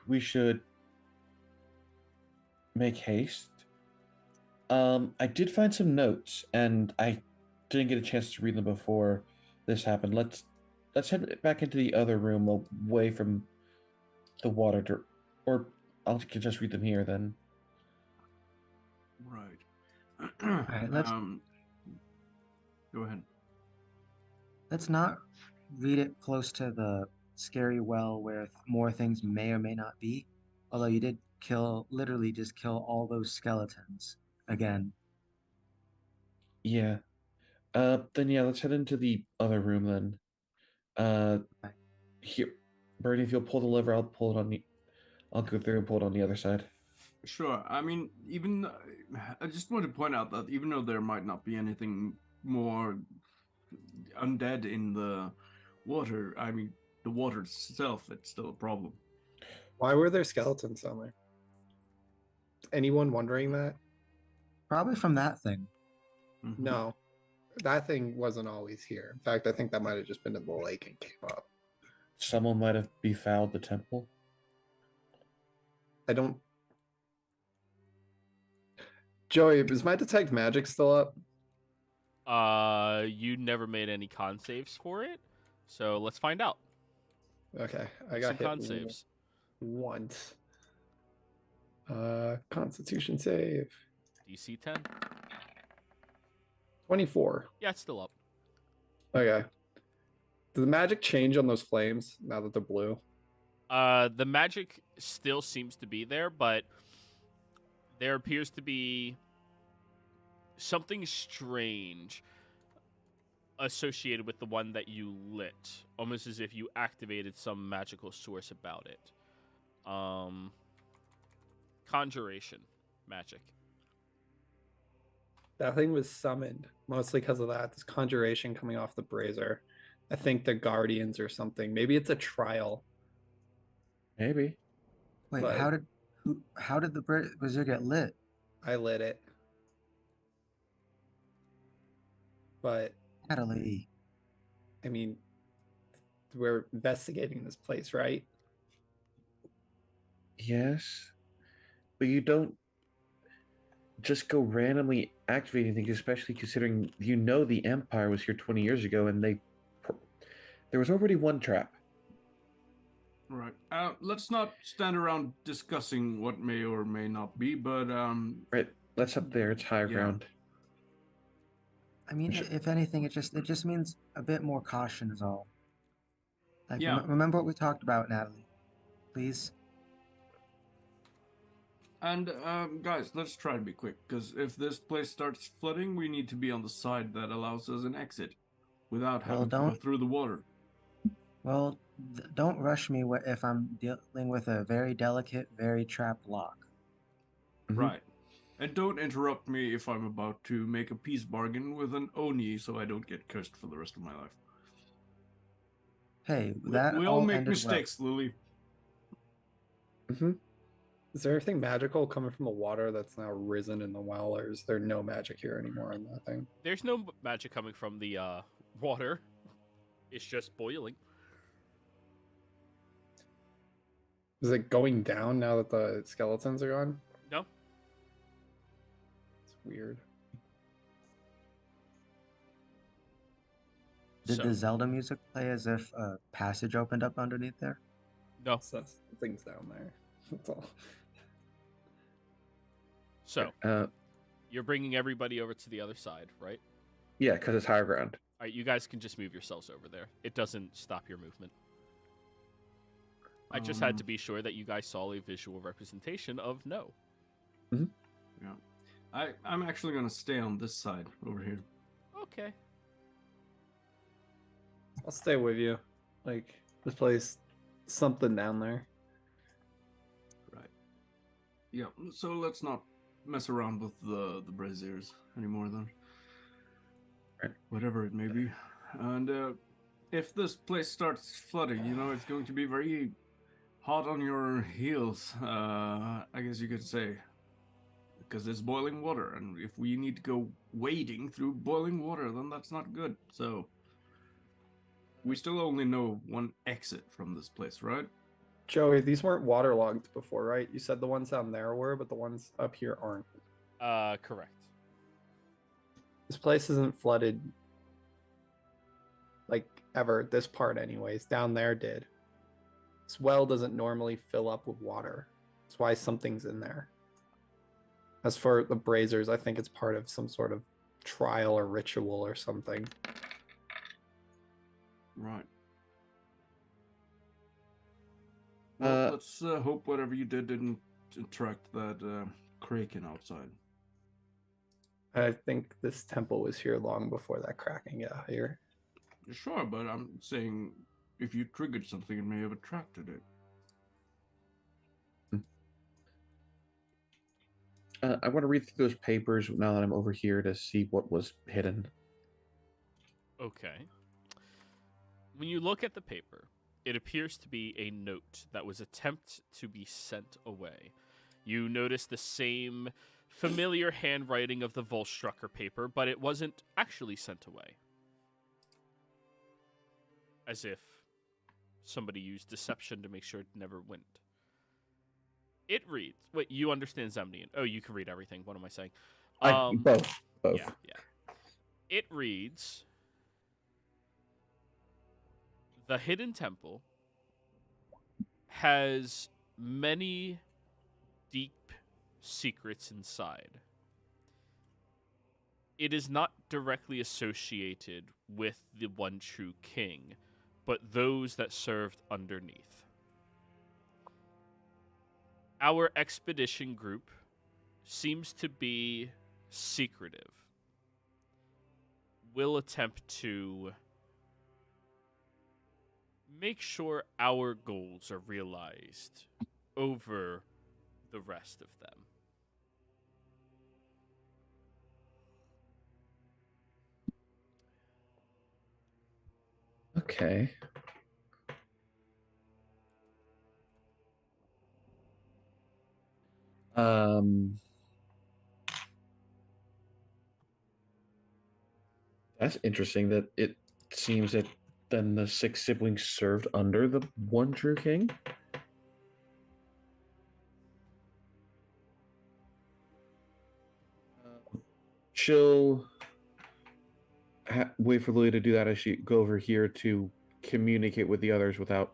we should make haste. I did find some notes, and I didn't get a chance to read them before this happened. Let's head back into the other room away from the water, or I'll just read them here then. Right. right, let's- Go ahead. Let's not read it close to the scary well where more things may or may not be. Although you did literally just kill all those skeletons again. Yeah. Then yeah, let's head into the other room then. Here, Bernie, if you'll pull the lever, I'll go through and pull it on the other side. Sure. I mean, I just want to point out that even though there might not be anything more undead in the water, I mean, the water itself, it's still a problem. Why were there skeletons down there? Anyone wondering that? Probably from that thing. Mhm. No, that thing wasn't always here. In fact, I think that might have just been in the lake and came up. Someone might have befouled the temple. I don't. Joey, is my detect magic still up? You never made any con saves for it, so let's find out. Okay, I Make got some hit con saves. once. Constitution save. DC 10. 24. Yeah, it's still up. Okay. Did the magic change on those flames now that they're blue? The magic still seems to be there, but there appears to be something strange associated with the one that you lit, almost as if you activated some magical source about it. Conjuration magic. That thing was summoned mostly because of that. This conjuration coming off the brazier. I think the guardians or something. Maybe it's a trial. Maybe. Wait, But- how did the brazier get lit? I lit it. But Natalie. I mean, we're investigating this place, right? Yes. But you don't just go randomly activating things, especially considering the Empire was here 20 years ago and there was already one trap. Right. Let's not stand around discussing what may or may not be, but Right. That's up there. It's higher Yeah. ground. I mean, if anything, it just means a bit more caution is all. Like, Yeah. remember what we talked about, Natalie. Please. And guys, let's try to be quick, because if this place starts flooding, we need to be on the side that allows us an exit without Well, having to go don't- through the water. Well, don't rush me if I'm dealing with a very delicate, very trapped lock. Mhm. Right. And don't interrupt me if I'm about to make a peace bargain with an Oni so I don't get cursed for the rest of my life. Hey, We- that we all make ended well. mistakes, Lily. Mm-hmm. Is there anything magical coming from the water that's now risen in the well, or is there no magic here anymore in that thing? There's no magic coming from the water. It's just boiling. Is it going down now that the skeletons are gone? No. It's weird. Did So, the Zelda music play as if a passage opened up underneath there? no. So the thing's down there. That's all. So Uh, you're bringing everybody over to the other side, right? yeah, because it's higher ground. All right, you guys can just move yourselves over there. It doesn't stop your movement. I just had to be sure that you guys saw a visual representation of no. Yeah. I'm actually gonna stay on this side over here. Okay. I'll stay with you. Like, this place, something down there. Right. Yeah. So let's not mess around with the braziers anymore then. Right. Whatever it may be. And if this place starts flooding, it's going to be very hot on your heels, I guess you could say. Because it's boiling water, and if we need to go wading through boiling water, then that's not good. So we still only know one exit from this place, right? Joey, these weren't waterlogged before, right? You said the ones down there were, but the ones up here aren't. Correct. This place isn't flooded, like, ever. This part, anyways. Down there did. This well doesn't normally fill up with water. That's why something's in there. As for the braziers, I think it's part of some sort of trial or ritual or something. Right. Well, Uh, let's hope whatever you did didn't attract that kraken outside. I think this temple was here long before that Kraken got here. Sure, but I'm saying if you triggered something, it may have attracted it. I want to read through those papers now that I'm over here to see what was hidden. Okay. When you look at the paper, it appears to be a note that was attempted to be sent away. You notice the same familiar handwriting of the Volstrucker paper, but it wasn't actually sent away. As if somebody used deception to make sure it never went. It reads... Wait, you understand Zemnian. Oh, you can read everything. What am I saying? Both. Yeah. It reads... The hidden temple has many deep secrets inside. It is not directly associated with the one true king, but those that served underneath. Our expedition group seems to be secretive. We'll attempt to make sure our goals are realized over the rest of them. Okay. That's interesting that it seems that then the 6 siblings served under the one true king. She'll wait for Lily to do that as she go over here to communicate with the others without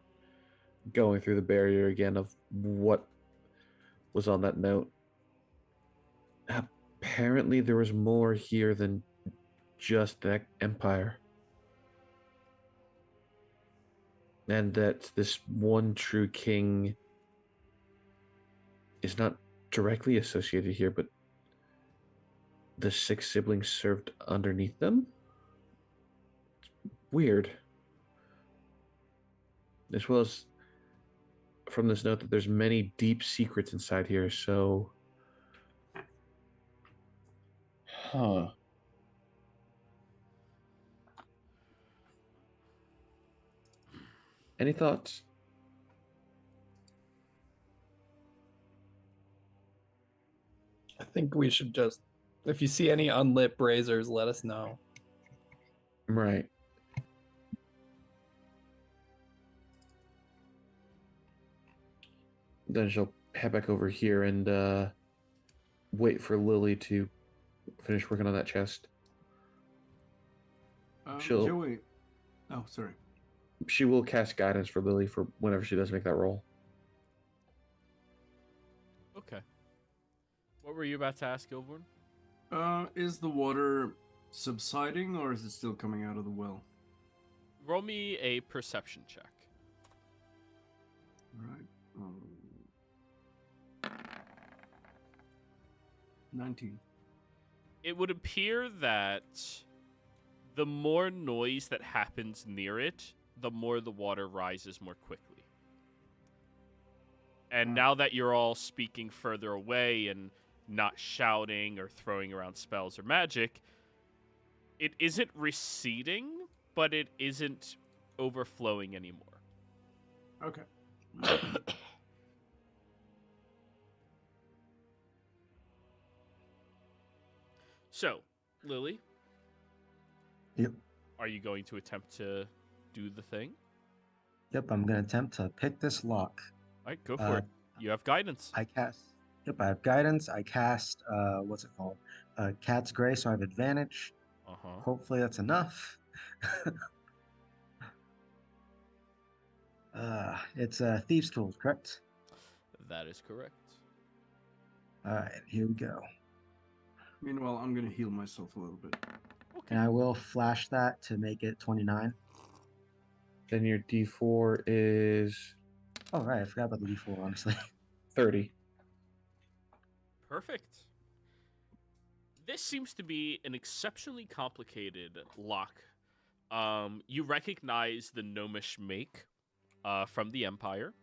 going through the barrier again of what was on that note. Apparently there was more here than just that empire. And that this one true king is not directly associated here, but the 6 siblings served underneath them? Weird. As well as from this note that there's many deep secrets inside here, so... Huh. Any thoughts? I think we should just, if you see any unlit braziers, let us know. Right. Then she'll head back over here and wait for Lily to finish working on that chest. Joey. Oh, sorry. She will cast guidance for Lily for whenever she does make that roll. Okay. What were you about to ask, Gilborn? Is the water subsiding or is it still coming out of the well? Roll me a perception check. All right. 19. It would appear that the more noise that happens near it, the more the water rises more quickly. And now that you're all speaking further away and not shouting or throwing around spells or magic, it isn't receding, but it isn't overflowing anymore. Okay. So, Lily, Yep. are you going to attempt to do the thing? Yep, I'm gonna attempt to pick this lock. All right, go for it. You have guidance. I cast. Yep, I have guidance. I cast. What's it called? Cat's Grace. So I have advantage. Uh-huh. Hopefully that's enough. It's Thieves' Tools, correct? That is correct. All right, here we go. Meanwhile, I'm gonna heal myself a little bit. Okay. And I will flash that to make it 29. Then your D4 is Oh, right. I forgot about the D4, honestly. 30. Perfect. This seems to be an exceptionally complicated lock. You recognize the gnomish make from the Empire.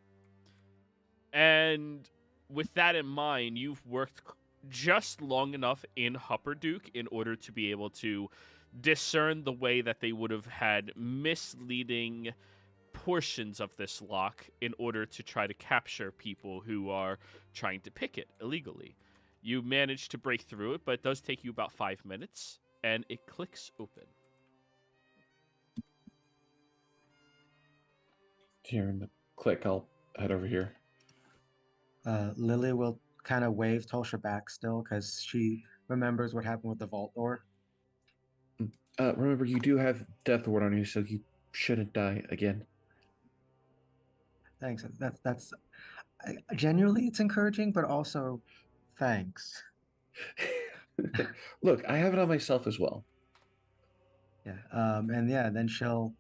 And with that in mind, you've worked just long enough in Hupperduke in order to be able to discern the way that they would have had misleading portions of this lock in order to try to capture people who are trying to pick it illegally. You manage to break through it, but it does take you about 5 minutes, and it clicks open. Hearing the click, I'll head over here. Lily will kind of wave Tulsha back still because she remembers what happened with the vault door. Remember, you do have Death Ward on you, so you shouldn't die again. Thanks. That's genuinely it's encouraging, but also thanks. Look, I have it on myself as well. Yeah. And yeah, then she'll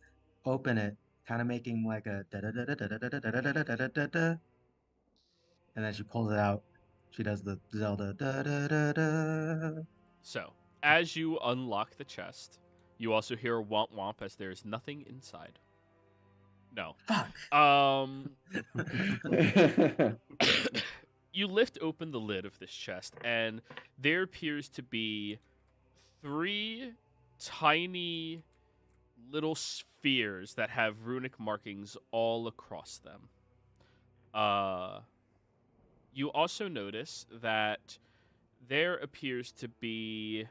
open it, kind of making like a da da da da da da da da da da da da da da. And then she pulls it out. She does the Zelda da da da da. So, as you unlock the chest, you also hear a womp womp as there's nothing inside. No. Fuck. You lift open the lid of this chest, and there appears to be 3 tiny little spheres that have runic markings all across them. You also notice that there appears to be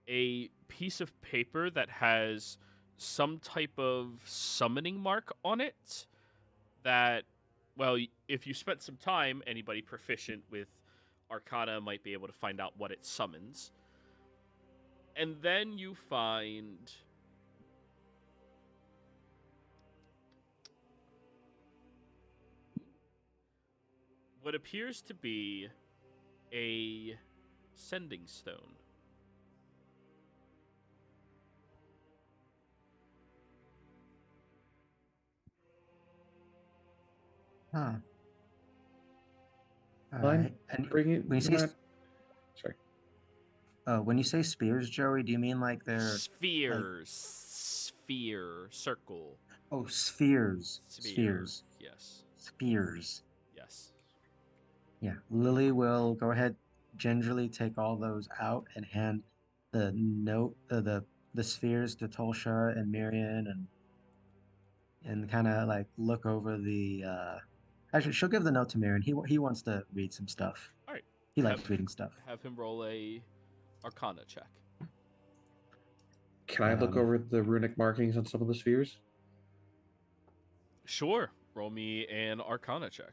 a piece of paper that has some type of summoning mark on it that, well, if you spent some time, anybody proficient with Arcana might be able to find out what it summons. And then you find what appears to be a sending stone. Huh. All Fine. right. And Bring it. when you say Sorry. when you say spears, Joey, do you mean like they're Spheres. Sphere. Circle. spheres? Sphere. Spheres. Yes. Spears. Yes. Yeah. Lily will go ahead, gingerly take all those out and hand the note, the spheres to Tulsha and Miriam, and kind of like look over the. Actually, she'll give the note to Miriam. He wants to read some stuff. All right. He likes reading stuff. Have him roll a Arcana check. Can I look over the runic markings on some of the spheres? Sure. Roll me an Arcana check.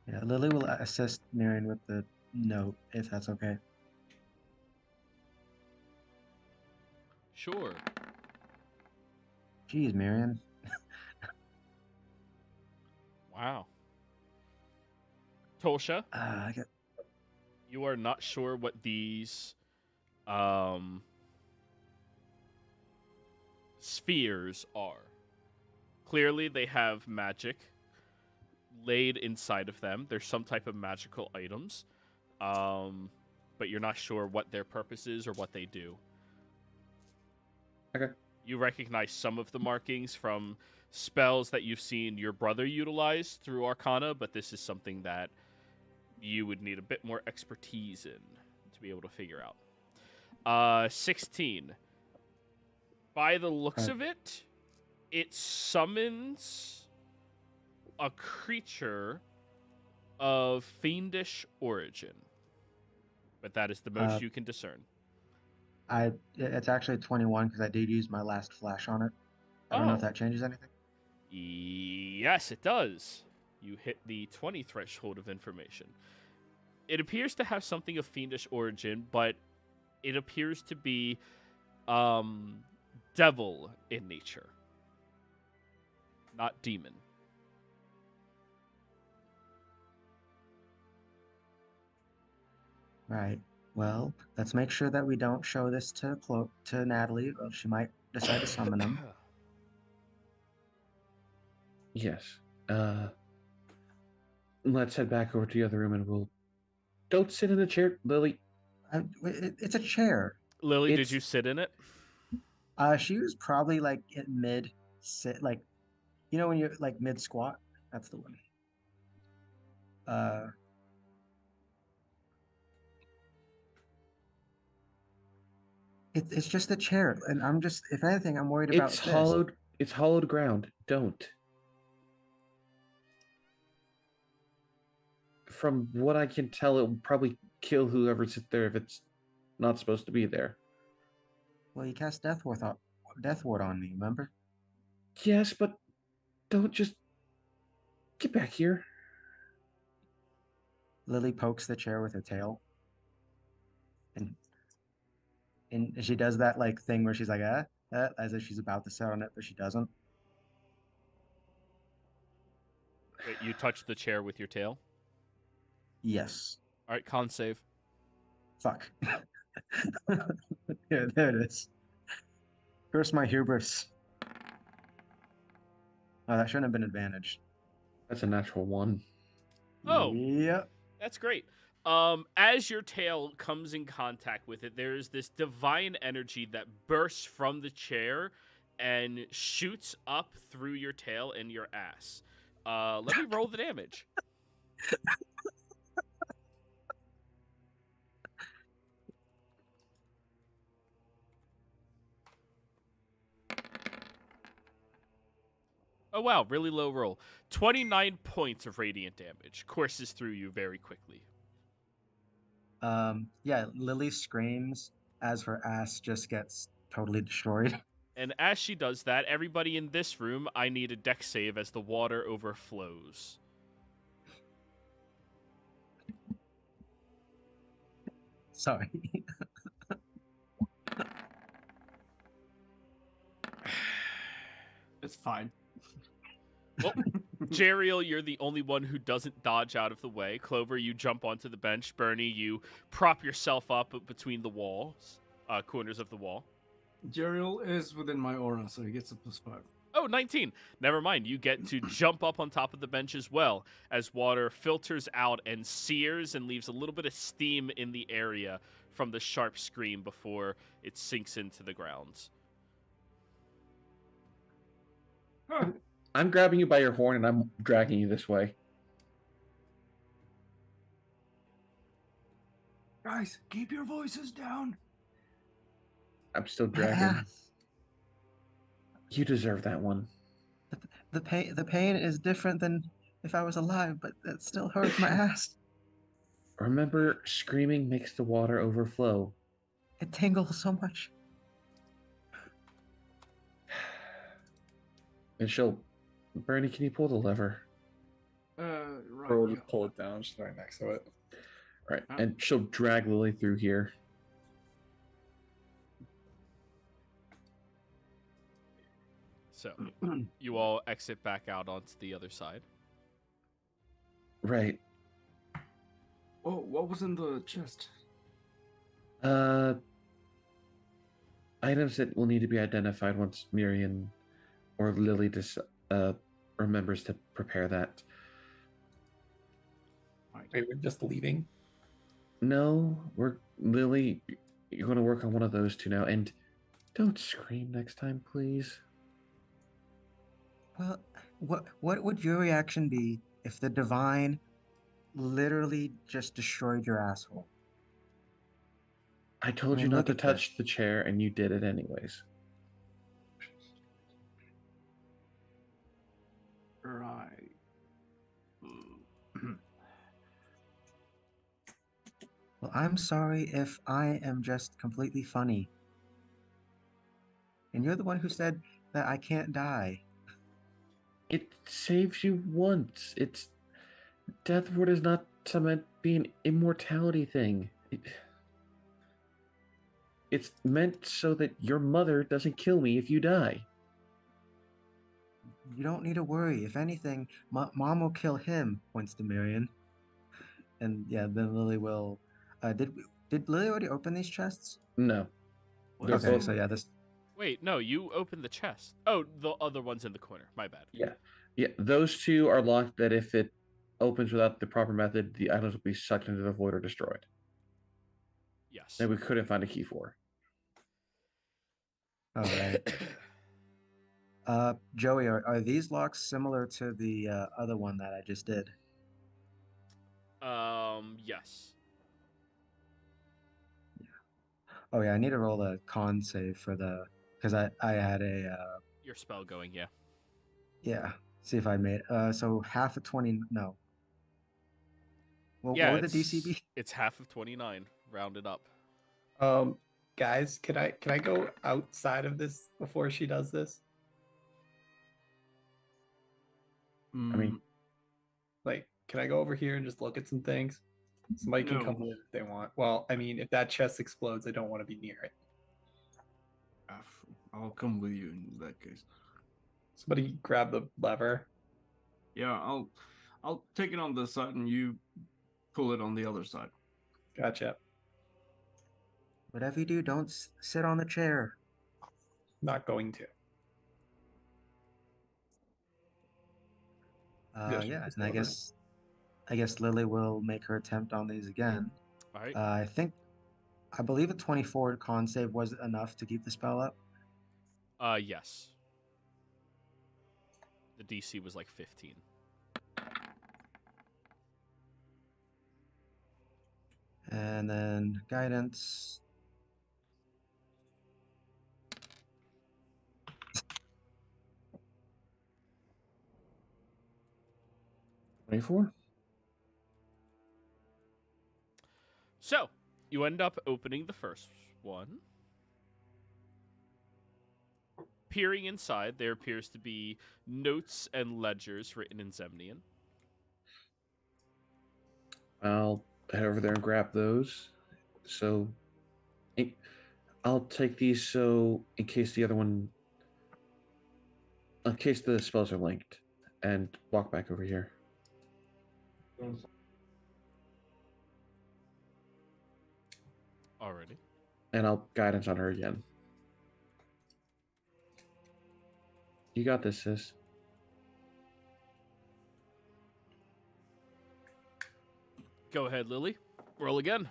Yeah, Lily will assist Miriam with the note if that's okay. Sure. Jeez, Miriam. Wow. Tolsha, I got, you are not sure what these spheres are. Clearly, they have magic laid inside of them. There's some type of magical items, but you're not sure what their purpose is or what they do. Okay. You recognize some of the markings from spells that you've seen your brother utilize through Arcana, but this is something that you would need a bit more expertise in to be able to figure out. 16. By the looks of it, it summons a creature of fiendish origin. But that is the most you can discern. it's actually 21 because I did use my last flash on it. I don't know if that changes anything. Yes, it does. You hit the 20 threshold of information. It appears to have something of fiendish origin, but it appears to be devil in nature, not demon. Right. Well, let's make sure that we don't show this to Natalie, or she might decide to summon him. Yes. Let's head back over to the other room and we'll... Don't sit in the chair, Lily. It's a chair. Lily, did you sit in it? She was probably like at mid sit, like, you know when you're like mid squat. That's the one. It's just a chair, and I'm just, if anything, I'm worried about this. It's hollowed ground. Don't. From what I can tell, it will probably kill whoever's there if it's not supposed to be there. Well, you cast Death Ward on me, remember? Yes, but don't just get back here. Lily pokes the chair with her tail, and she does that like thing where she's like, as if she's about to sit on it, but she doesn't. Wait, you touched the chair with your tail? Yes. All right, con save. Fuck. Yeah, there it is. Curse my hubris. Oh, that shouldn't have been advantage. That's a natural 1. Oh. Yep. That's great. As your tail comes in contact with it, there is this divine energy that bursts from the chair and shoots up through your tail and your ass. Let me roll the damage. Oh, wow. Really low roll. 29 points of radiant damage. Courses through you very quickly. Yeah, Lily screams as her ass just gets totally destroyed. And as she does that, everybody in this room, I need a dex save as the water overflows. Sorry. It's fine. Well, Jeriel, you're the only one who doesn't dodge out of the way. Clover, you jump onto the bench. Bernie, you prop yourself up between the walls, corners of the wall. Jeriel is within my aura, so he gets a +5. Oh, 19. Never mind. You get to jump up on top of the bench as well, as water filters out and sears and leaves a little bit of steam in the area from the sharp scream before it sinks into the ground. I'm grabbing you by your horn and I'm dragging you this way. Guys, keep your voices down. I'm still dragging. You deserve that one. The pain is different than if I was alive, but that still hurts my ass. Remember, screaming makes the water overflow. It tingles so much. And Bernie, can you pull the lever? Right. Or we'll pull it down, just right next to it. Right, and she'll drag Lily through here. So, you all exit back out onto the other side. Right. Oh, what was in the chest? Items that will need to be identified once Miriam or Lily remembers to prepare that. Wait, we're just leaving? No, Lily, you're going to work on one of those two now, and don't scream next time, please. Well, what would your reaction be if the divine literally just destroyed your asshole? I told I you mean, not look to at touch this. the chair, and you did it anyways. Right. Well, I'm sorry if I am just completely funny. And you're the one who said that I can't die. It saves you once. Death ward is not meant to be an immortality thing. It's meant so that your mother doesn't kill me if you die. You don't need to worry. If anything, Mom will kill him, points to Marion. And yeah, then Lily will. Did Lily already open these chests? No. They're Okay, both- so yeah, this. Wait, no, you opened the chest. Oh, the other one's in the corner. My bad. Yeah, those two are locked that if it opens without the proper method, the items will be sucked into the void or destroyed. Yes. That we couldn't find a key for. All right. Joey, are these locks similar to the other one that I just did? Yes. Oh yeah, I need to roll a con save for the because I had a Your spell going, yeah. yeah. See if I made so half of 20. No. Well, Yeah, what would the DC be? it's half of 29, rounded up. Guys, can I go outside of this before she does this? I mean, Like, can I go over here and just look at some things? Somebody can come No. with if they want. Well, I mean, if that chest explodes, I don't want to be near it. I'll come with you in that case. Somebody grab the lever. Yeah, I'll take it on this side and you pull it on the other side. Gotcha. Whatever you do, don't sit on the chair. Not going to. Just Yeah, just and over. I guess Lily will make her attempt on these again. All right. I believe a 24 con save was enough to keep the spell up. Yes. The DC was like 15. And then guidance. $24? So, you end up opening the first one. Peering inside, there appears to be notes and ledgers written in Zemnian. I'll head over there and grab those. So, I'll take these so in case the other one, in case the spells are linked, and walk back over here. Already. And I'll guidance on her again. You got this, sis. Go ahead, Lily. Roll again.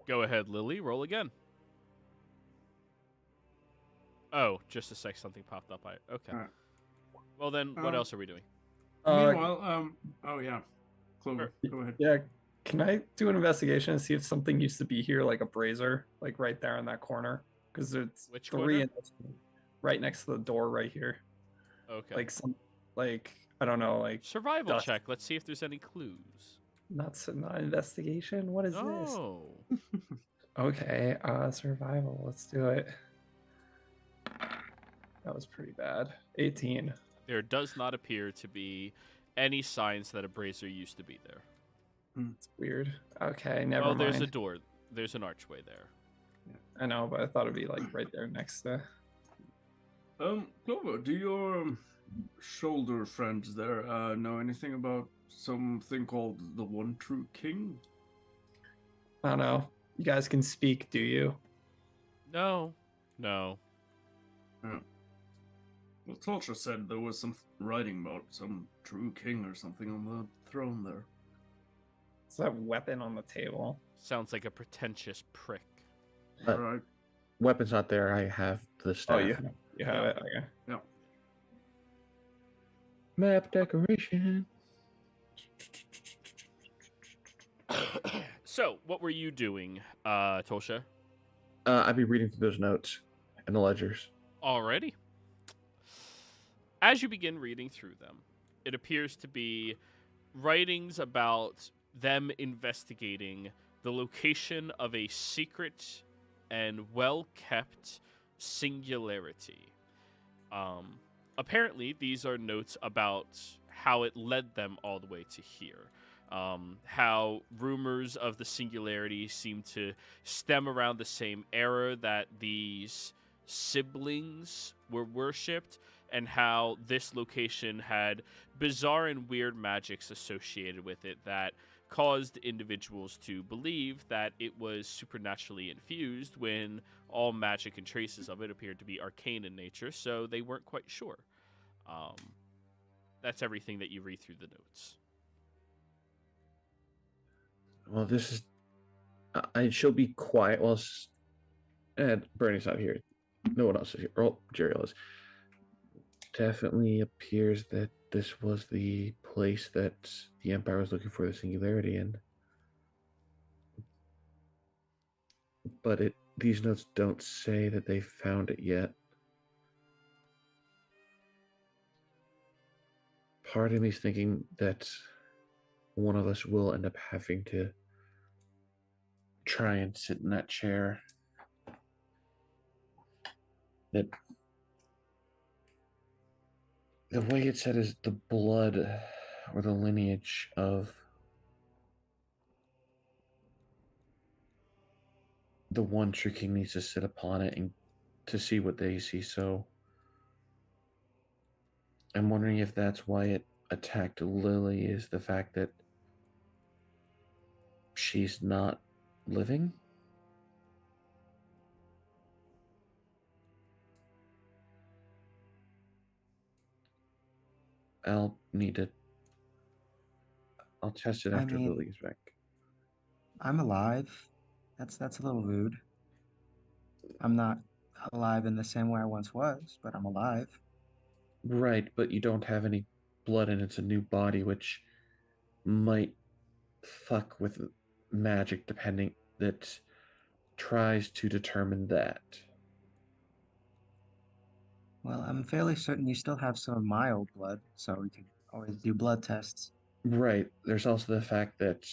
Go ahead, Lily. Roll again. Oh, just a sec. Something popped up. Okay. Alright. Well, then, what else are we doing? Meanwhile, oh yeah, Clover, go ahead. Yeah, can I do an investigation and see if something used to be here, like a brazier, like right there in that corner? Because it's Which three corner? in this one, right next to the door, right here. Okay. Like some, like I don't know, like Survival dust. check. Let's see if there's any clues. not investigation. What is this? No. Okay, survival. Let's do it. That was pretty bad. 18. There does not appear to be any signs that a brazier used to be there. It's weird. Okay, never Well, mind. there's a door. There's an archway there. I know, but I thought it'd be like right there next to. Clover, do your shoulder friends there know anything about something called the One True King? I don't know. You guys can speak, do you? No. No. Yeah. Well, Tulcha said there was some writing about some true king or something on the throne there. It's that weapon on the table. Sounds like a pretentious prick. But Right. weapon's not there. I have the staff. Oh, you have it. Okay. Yeah. Map decoration. So, what were you doing, Tolsha? I'd be reading through those notes and the ledgers. Alrighty. As you begin reading through them, it appears to be writings about them investigating the location of a secret and well-kept singularity. Apparently, these are notes about how it led them all the way to here. How rumors of the singularity seem to stem around the same era that these siblings were worshipped, and how this location had bizarre and weird magics associated with it that caused individuals to believe that it was supernaturally infused when all magic and traces of it appeared to be arcane in nature, so they weren't quite sure. That's everything that you read through the notes. Well, this is. I shall be quiet while. And Bernie's not here. No one else is here. Oh, Jerry is. Definitely appears that this was the place that the Empire was looking for the singularity in. But these notes don't say that they found it yet. Part of me's thinking that one of us will end up having to try and sit in that chair. That the way it said is the blood or the lineage of the one true king needs to sit upon it and to see what they see. So I'm wondering if that's why it attacked Lily, is the fact that she's not living. I'll test it after Lily gets back. I'm alive. That's a little rude. I'm not alive in the same way I once was, but I'm alive. Right, but you don't have any blood and it's a new body, which might fuck with magic depending, that tries to determine that. Well, I'm fairly certain you still have some of my old blood, so we could always do blood tests. Right. There's also the fact that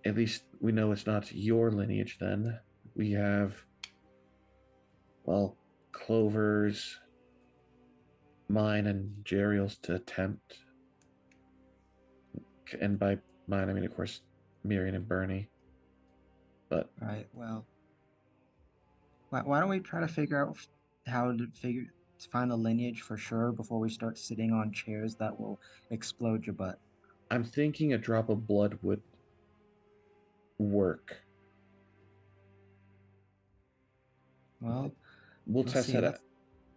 at least we know it's not your lineage then. We have, well, Clover's, mine, and Jeriel's to attempt. And by mine, I mean, of course, Miriam and Bernie. But Right, well, why don't we try to figure out how to find the lineage for sure before we start sitting on chairs that will explode your butt? I'm thinking a drop of blood would work. Well, We'll test see. that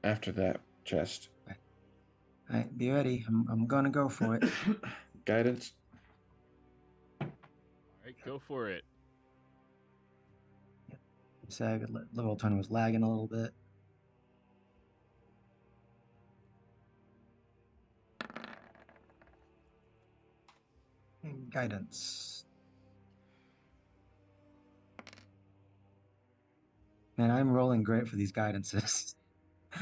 after that chest. All right, be ready. I'm gonna go for it. Guidance. All right, go for it. Level 20 was lagging a little bit. And guidance. Man, I'm rolling great for these guidances.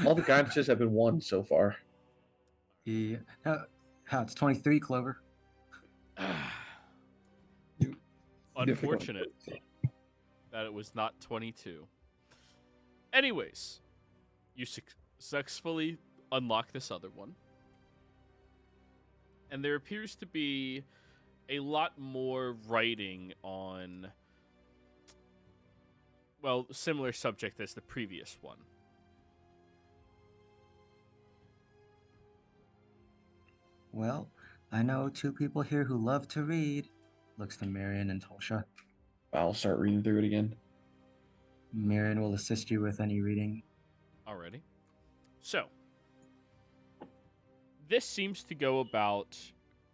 All the guidances have been won so far. Yeah. It's 23, Clover. Unfortunate that it was not 22. Anyways, you successfully unlock this other one. And there appears to be a lot more writing on, well, similar subject as the previous one. Well, I know two people here who love to read. Looks to Marion and Tolsha. I'll start reading through it again. Marion will assist you with any reading. Alrighty. So, this seems to go about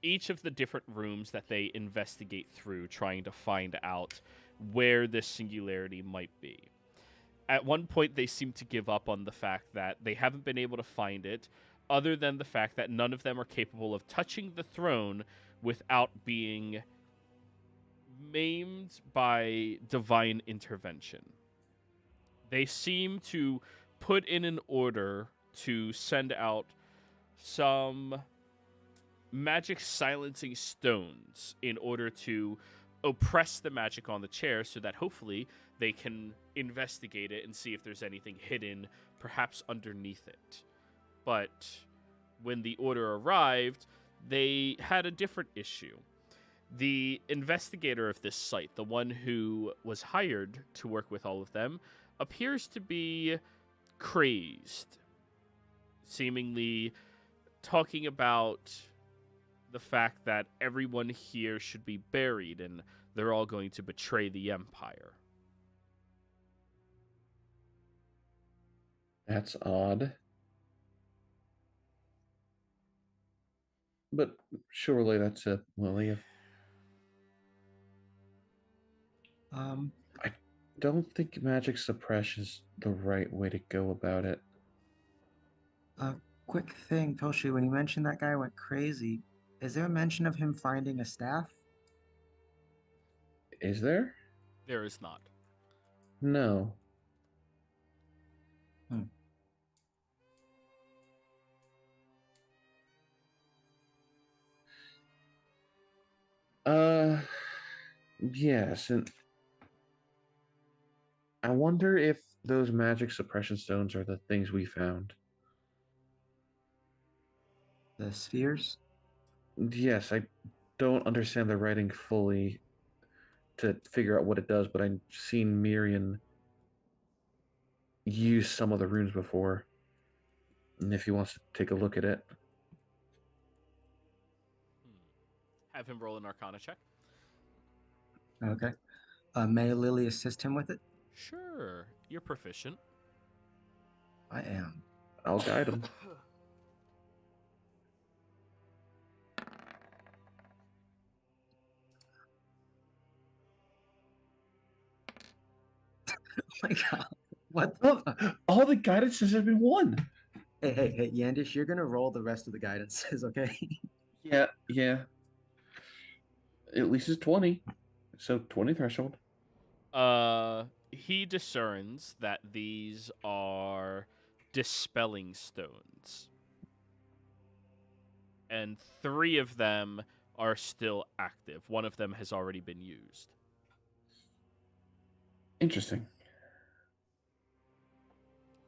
each of the different rooms that they investigate through, trying to find out where this singularity might be. At one point, they seem to give up on the fact that they haven't been able to find it, other than the fact that none of them are capable of touching the throne without being maimed by divine intervention. They seem to put in an order to send out some magic silencing stones in order to oppress the magic on the chair so that hopefully they can investigate it and see if there's anything hidden, perhaps underneath it. But when the order arrived, they had a different issue. The investigator of this site, the one who was hired to work with all of them, appears to be crazed, seemingly talking about the fact that everyone here should be buried and they're all going to betray the Empire. That's odd. But surely that's a Lily. I don't think magic suppression is the right way to go about it. Quick thing, Toshi, when you mentioned that guy went crazy, is there a mention of him finding a staff? Is there? There is not. No. Yes, and I wonder if those magic suppression stones are the things we found. The spheres? Yes, I don't understand the writing fully to figure out what it does, but I've seen Miriam use some of the runes before. And if he wants to take a look at it. Have him roll an Arcana check. Okay. May Lily assist him with it? Sure. You're proficient. I am. I'll guide him. Oh my god. What the fuck? All the guidances have been won. Hey, Yandish, you're gonna roll the rest of the guidances, okay? Yeah. At least it's 20. So 20 threshold. He discerns that these are dispelling stones. And 3 of them are still active. 1 of them has already been used. Interesting.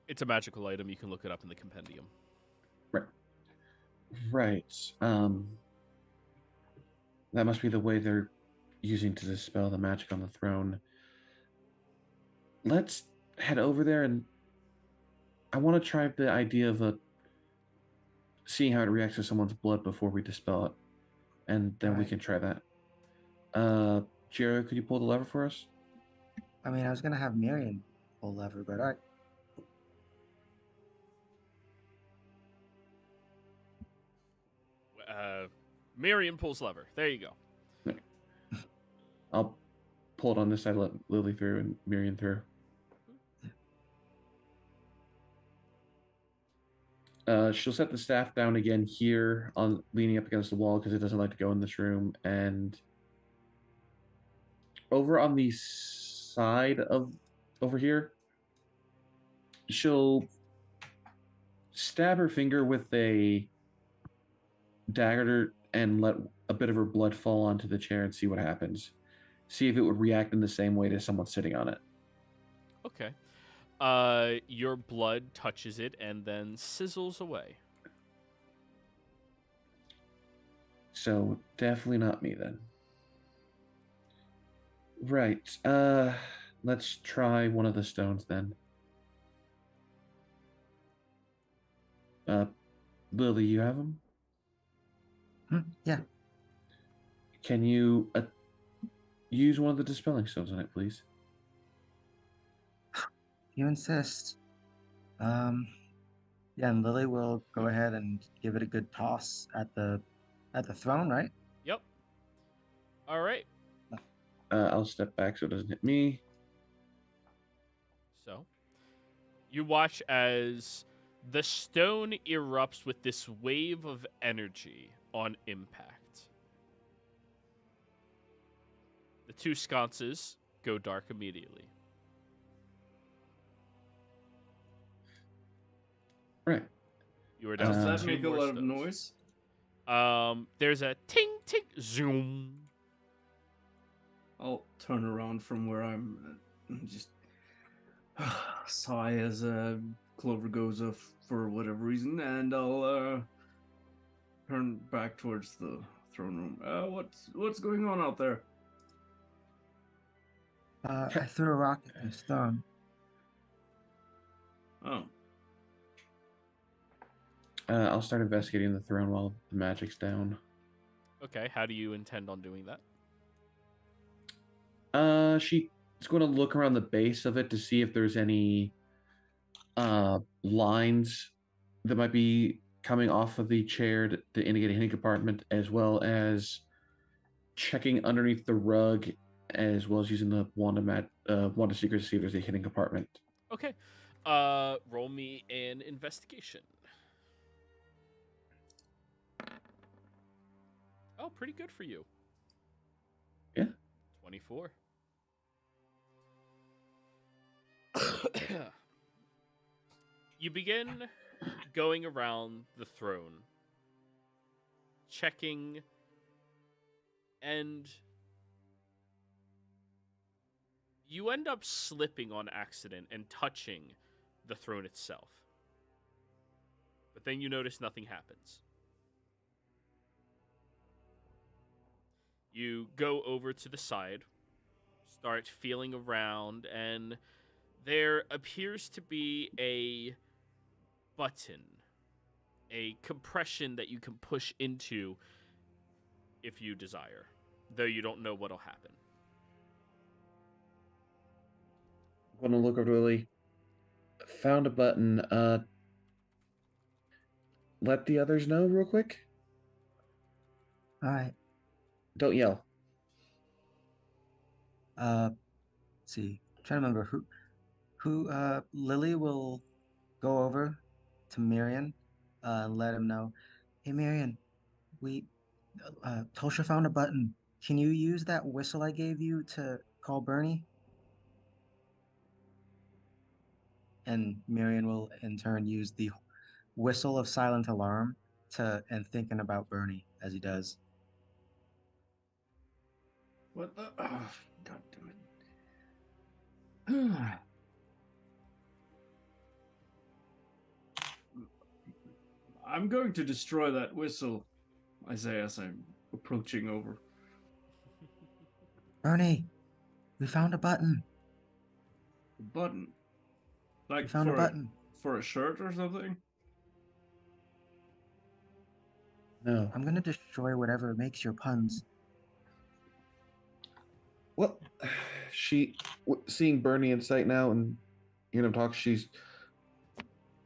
It's a magical item. You can look it up in the compendium. Right. That must be the way they're using to dispel the magic on the throne. Let's head over there, and I want to try the idea of seeing how it reacts to someone's blood before we dispel it, and then we Right. can try that. Jero, could you pull the lever for us? I mean, I was gonna have Marion pull lever, but alright. Miriam pulls lever. There you go. I'll pull it on this side, let Lily through and Miriam through. She'll set the staff down again here, on leaning up against the wall because it doesn't like to go in this room. And over on the side of over here, she'll stab her finger with a dagger and let a bit of her blood fall onto the chair and see what happens. See if it would react in the same way to someone sitting on it. Okay. Your blood touches it and then sizzles away. So definitely not me then. Right. Let's try one of the stones then. Lily, you have them? Yeah. Can you use one of the dispelling stones on it, please? You insist. Yeah, and Lily will go ahead and give it a good toss at the throne, right? Yep. All right. I'll step back so it doesn't hit me. So, you watch as the stone erupts with this wave of energy on impact. The two sconces go dark immediately. Right. You are down Does to that two make a more lot of stones. noise? There's a ting ting zoom. I'll turn around from where I'm and just sigh as Clover goes off for whatever reason, and I'll turn back towards the throne room. What's going on out there? I threw a rock at the stone. Oh, I'll start investigating the throne while the magic's down. Okay, how do you intend on doing that? She's going to look around the base of it to see if there's any lines that might be coming off of the chair to indicate a hidden compartment, as well as checking underneath the rug, as well as using the wand of secret to see if there's a hidden compartment. Okay. Roll me an investigation. Oh, pretty good for you. Yeah. 24. You begin going around the throne, checking, and you end up slipping on accident and touching the throne itself. But then you notice nothing happens. You go over to the side, start feeling around, and there appears to be a button, a compression that you can push into if you desire, though you don't know what'll happen. I'm going to look over to Lily. Found a button. Let the others know real quick. All right. Don't yell. Let's see. I'm trying to remember who Lily will go over to Miriam and let him know. Hey Miriam, we Tosha found a button. Can you use that whistle I gave you to call Bernie? And Miriam will in turn use the whistle of silent alarm and thinking about Bernie as he does. what the? Oh, God damn it! I'm going to destroy that whistle, I say as I'm approaching over. Bernie, we found a button. The button, We like found a button. for a shirt or something. No. I'm gonna destroy whatever makes your puns. Well, seeing Bernie in sight now and hearing him talk, she's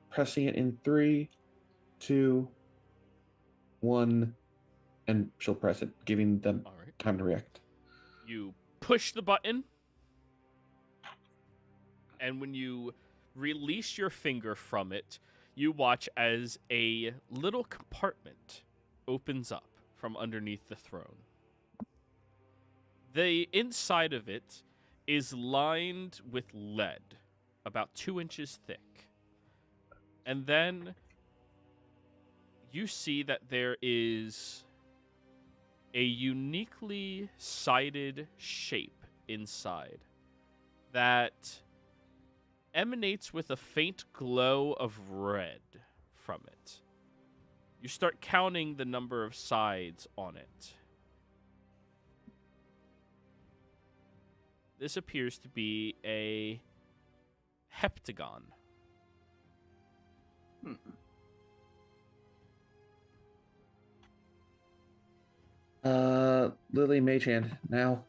pressing it in 3, 2, 1, and she'll press it, giving them All right. time to react. You push the button, and when you release your finger from it, you watch as a little compartment opens up from underneath the throne. The inside of it is lined with lead, about 2 inches thick. And then you see that there is a uniquely sided shape inside that emanates with a faint glow of red from it. You start counting the number of sides on it. This appears to be a heptagon. Lily Magehand, now.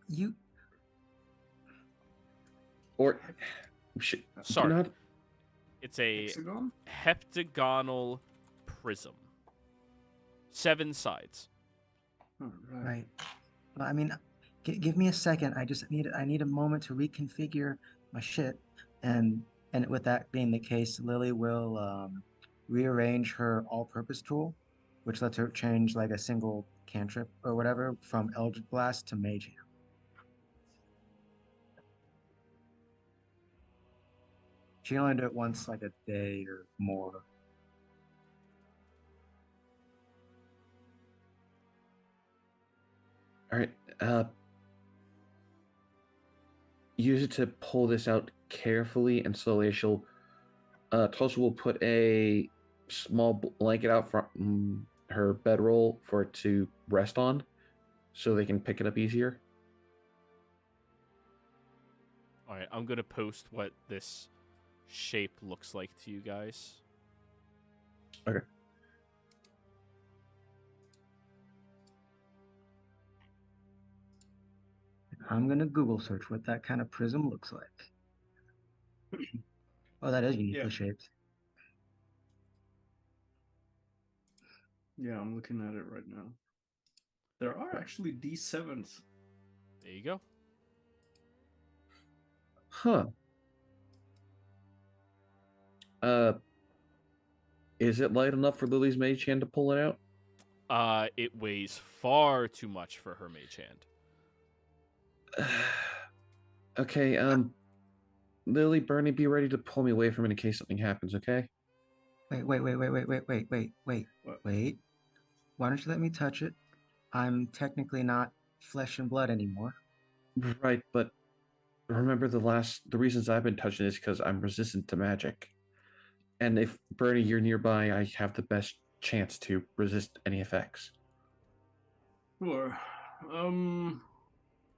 You Or do Sorry. not. It's a Hexagon? heptagonal prism. 7 sides. Oh, right. Well, I mean, give me a second. I need a moment to reconfigure my shit, and with that being the case, Lily will rearrange her all-purpose tool, which lets her change like a single cantrip or whatever from Eldritch Blast to Mage Hand. She can only do it once like a day or more. All right. Use it to pull this out carefully and slowly. Tulsa will put a small blanket out from her bedroll for it to rest on, so they can pick it up easier. All right, I'm going to post what this shape looks like to you guys. Okay. I'm gonna Google search what that kind of prism looks like. Oh, that is uniquely Yeah. shaped. Yeah, I'm looking at it right now. There are actually D7s. There you go. Huh. Is it light enough for Lily's mage hand to pull it out? It weighs far too much for her mage hand. Okay, Lily, Bernie, be ready to pull me away from it in case something happens, okay? Wait. What? Wait. Why don't you let me touch it? I'm technically not flesh and blood anymore. Right, but remember the reasons I've been touching this because I'm resistant to magic. And if Bernie, you're nearby, I have the best chance to resist any effects. Sure.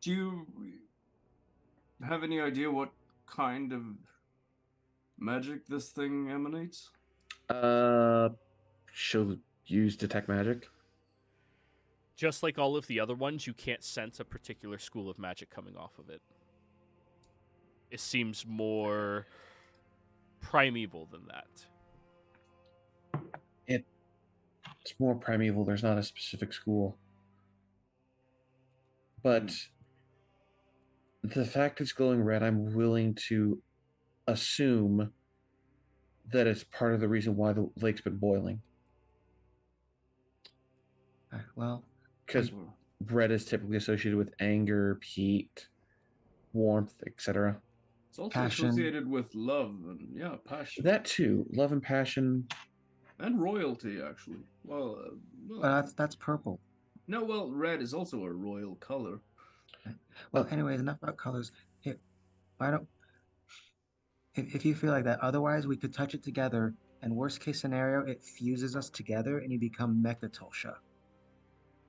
Do you have any idea what kind of magic this thing emanates? She'll use detect magic. Just like all of the other ones, you can't sense a particular school of magic coming off of it. It seems more primeval than that. It's more primeval. There's not a specific school. But the fact it's glowing red, I'm willing to assume that it's part of the reason why the lake's been boiling. Well, Because red is typically associated with anger, heat, warmth, etc. It's also Passion. associated with love and passion. That too, love and passion. And royalty, actually. Well, that's purple. no, well, red is also a royal color. Well, anyways, enough about colors. Why don't if you feel like that, otherwise we could touch it together, and worst case scenario, it fuses us together and you become Mecha Tulsha.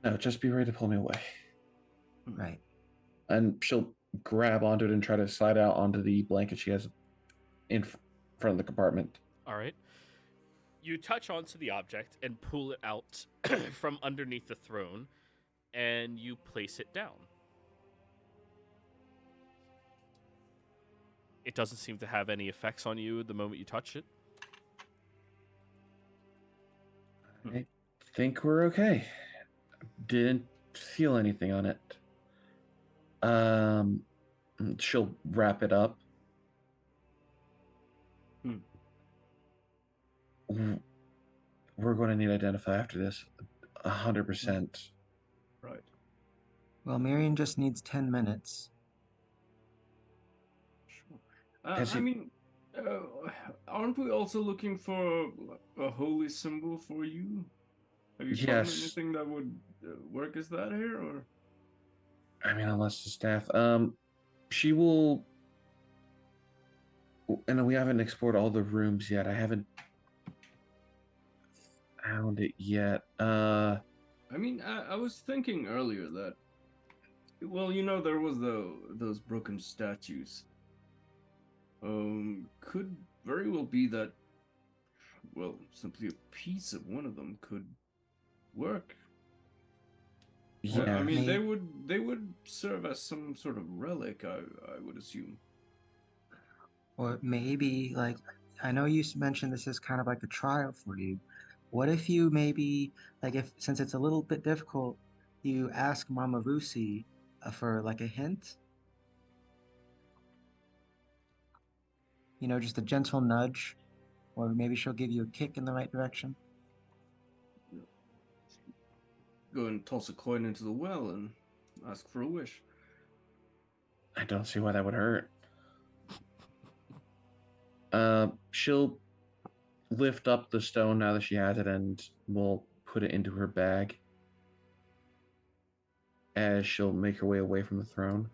No, just be ready to pull me away. Right. And she'll grab onto it and try to slide out onto the blanket she has in front of the compartment. All right. You touch onto the object and pull it out from underneath the throne, and you place it down. It doesn't seem to have any effects on you the moment you touch it. I think we're okay. Didn't feel anything on it. She'll wrap it up. We're going to need to identify after this. 100%. Right. Well, Miriam just needs 10 minutes. Sure. I mean, aren't we also looking for a holy symbol for you? Have you found anything that would work as that here, or? I mean, unless the staff. She will. And we haven't explored all the rooms yet. I haven't found it yet. I mean, I was thinking earlier that, well, there was those broken statues. Could very well be that, well, simply a piece of one of them could work Yeah. I mean, Maybe, they would serve as some sort of relic, I would assume. or maybe like I know you mentioned this is kind of like a trial for you. What if you maybe like if since it's a little bit difficult, you ask Mama Rusi for like a hint? You know, just a gentle nudge, or maybe she'll give you a kick in the right direction. Go and toss a coin into the well and ask for a wish. I don't see why that would hurt. She'll lift up the stone now that she has it and will put it into her bag as she'll make her way away from the throne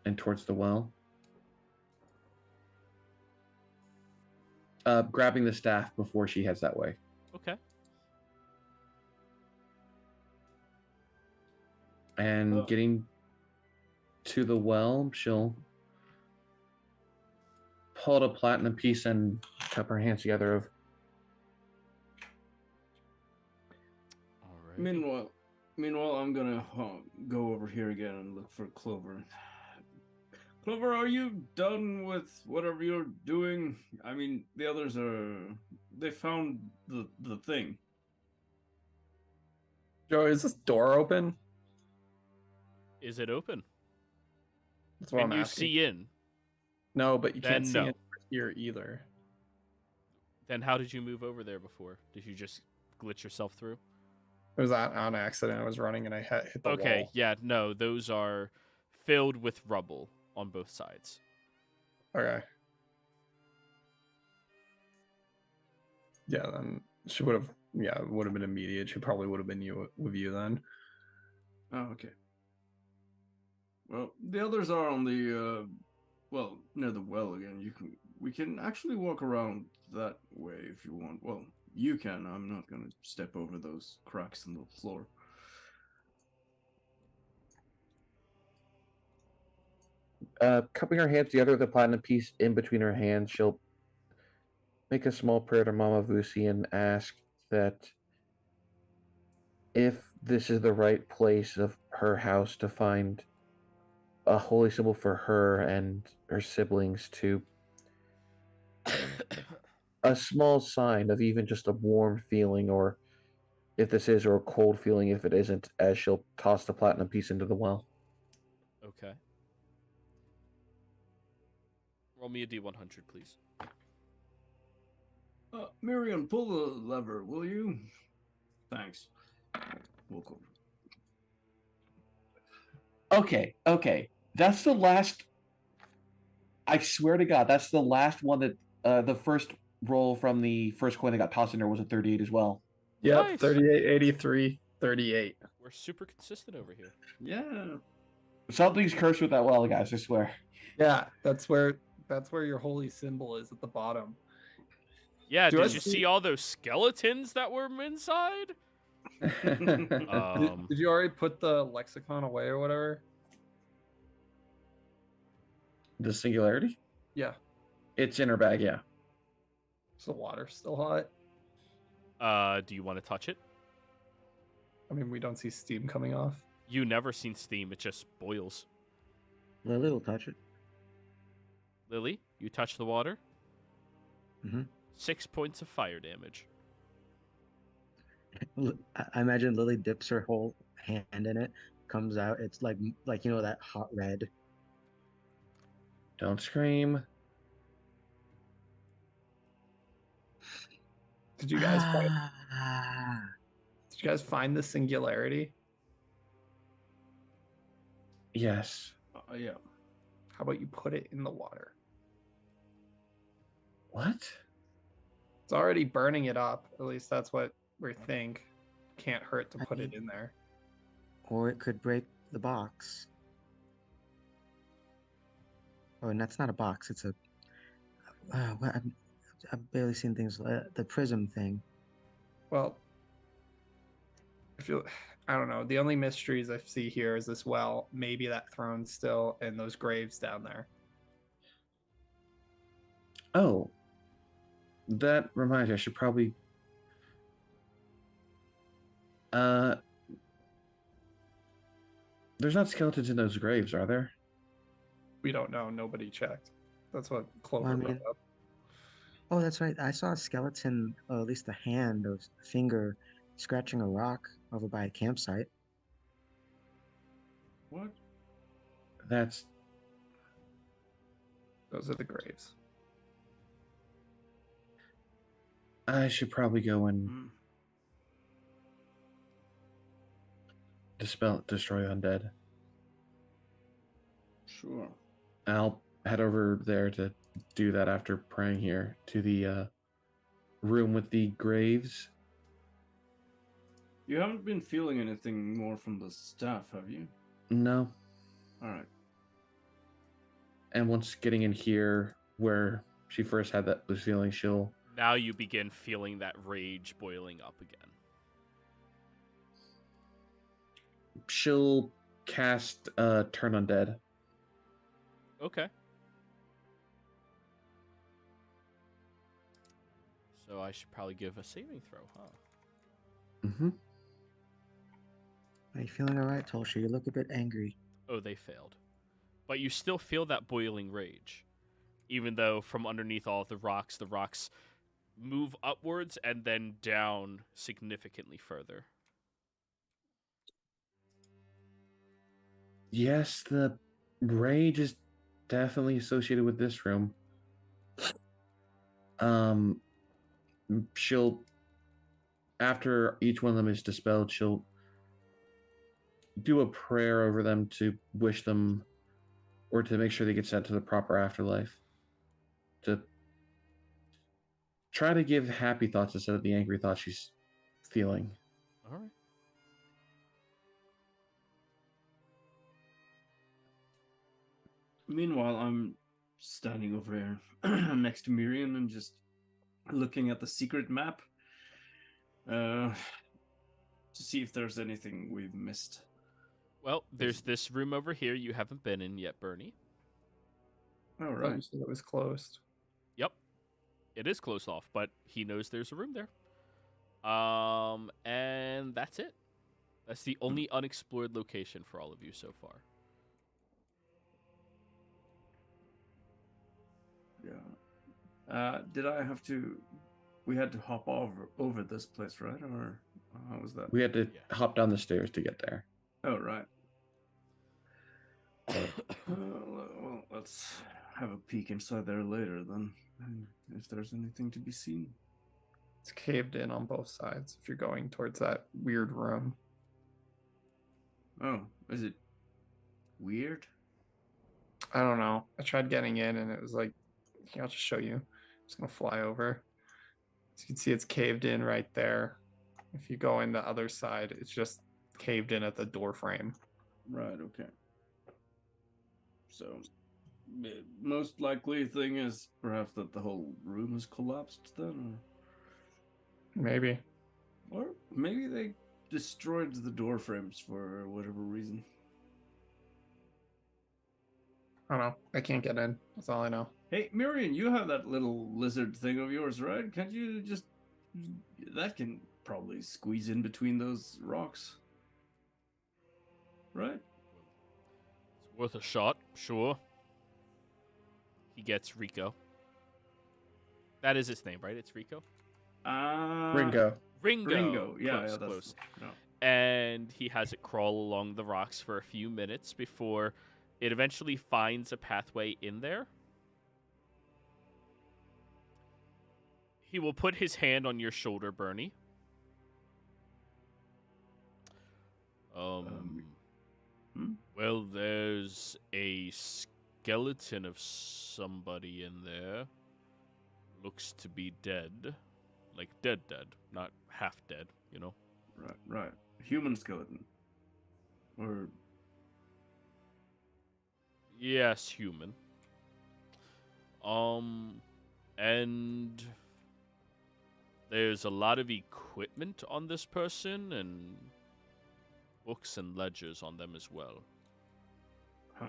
and towards the well. Grabbing the staff before she heads that way. Okay. And getting to the well, she'll pull out a platinum piece and cup her hands together of, All right. Meanwhile, I'm gonna go over here again and look for Clover. Clover, are you done with whatever you're doing? I mean, the others are. They found the thing. Joey, is this door open? Is it open? That's what Can I'm you asking. see in? No, but you Then can't see no. it here either. Then how did you move over there before? Did you just glitch yourself through? It was on accident. I was running and I hit the Okay, wall. yeah, no, those are filled with rubble on both sides. Okay. Yeah, then she would have. Yeah, it would have been immediate. She probably would have been with you then. Oh, okay. Well, the others are on the near the well again. We can actually walk around that way if you want. Well, you can. I'm not gonna step over those cracks in the floor. cupping her hands together with a platinum piece in between her hands, she'll make a small prayer to Mama Vusi and ask that if this is the right place of her house to find a holy symbol for her and her siblings, to a small sign of even just a warm feeling, or if this is, or a cold feeling if it isn't, as she'll toss the platinum piece into the well. Okay. Roll me a D100, please. Miriam, pull the lever, will you? Thanks. Walk over. Okay. That's the last. I swear to God, that's the last one that the first roll from the first coin that got tossed in there was a 38 as well. Yep, Nice. 38, 83, 38. We're super consistent over here. Yeah. Something's cursed with that well, guys, I swear. Yeah, that's where your holy symbol is at the bottom. Yeah, Do I did you see- see all those skeletons that were inside? Did you already put the lexicon away or whatever? The singularity? Yeah. It's in her bag, yeah. Is the water still hot? Do you want to touch it? I mean, we don't see steam coming off. You never seen steam, it just boils. Lily will touch it. Lily, you touch the water? Mhm. 6 points of fire damage. I imagine Lily dips her whole hand in it, comes out. It's like you know that hot red. Don't scream. Did you guys find the singularity? Yes. Yeah. How about you put it in the water? What? It's already burning it up. At least that's what we think. Can't hurt to put it in there. Or it could break the box. Oh, and that's not a box. It's a. What, I've barely seen things. The prism thing. Well, I don't know. The only mysteries I see here is this well, maybe that throne still, and those graves down there. Oh. That reminds me, I should probably There's not skeletons in those graves, are there? We don't know. Nobody checked. That's what Well, Clover I brought mean, up. oh, that's right. I saw a skeleton, or at least a hand or a finger, scratching a rock over by a campsite. What? That's Those are the graves. I should probably go and Hmm. destroy undead. Sure. I'll head over there to do that after praying here to the room with the graves. You haven't been feeling anything more from the staff, have you? No. All right. And once getting in here where she first had those feelings, Now you begin feeling that rage boiling up again. she'll cast Turn Undead. Okay. So I should probably give a saving throw, huh? Mm-hmm. Are you feeling all right, Tulshi? You look a bit angry. Oh, they failed. But you still feel that boiling rage. Even though from underneath all of the rocks move upwards and then down significantly further. Yes, the rage is definitely associated with this room. She'll, after each one of them is dispelled, she'll do a prayer over them to wish them, or to make sure they get sent to the proper afterlife. To try to give happy thoughts instead of the angry thoughts she's feeling. All right. Meanwhile, I'm standing over here next to Miriam and just looking at the secret map to see if there's anything we've missed. Well, there's this room over here you haven't been in yet, Bernie. All I thought right. you said it was closed. Yep. It is closed off, but he knows there's a room there. And that's it. That's the only unexplored location for all of you so far. Yeah. Did I have to? We had to hop over this place, right? Or how was that? We had to Yeah. hop down the stairs to get there. Oh, right. Well, let's have a peek inside there later then, if there's anything to be seen. It's caved in on both sides if you're going towards that weird room. Oh, is it weird? I don't know. I tried getting in and it was like, here, I'll just show you. I'm just going to fly over. As you can see, it's caved in right there. If you go in the other side, it's just caved in at the door frame. Right, okay. So, most likely thing is perhaps that the whole room has collapsed then, Maybe. or maybe they destroyed the door frames for whatever reason. I don't know. I can't get in. That's all I know. Hey, Miriam, you have that little lizard thing of yours, right? Can't you just... That can probably squeeze in between those rocks. Right? It's worth a shot, sure. He gets Rico. That is his name, right? It's Rico? Ringo. Ringo. Yeah, Close, yeah, that's... close. No. And he has it crawl along the rocks for a few minutes before it eventually finds a pathway in there. He will put his hand on your shoulder, Bernie. Well, there's a skeleton of somebody in there. Looks to be dead. Like dead, not half dead, you know? Right. Human skeleton. Or... Yes, human. And there's a lot of equipment on this person and books and ledgers on them as well. Huh.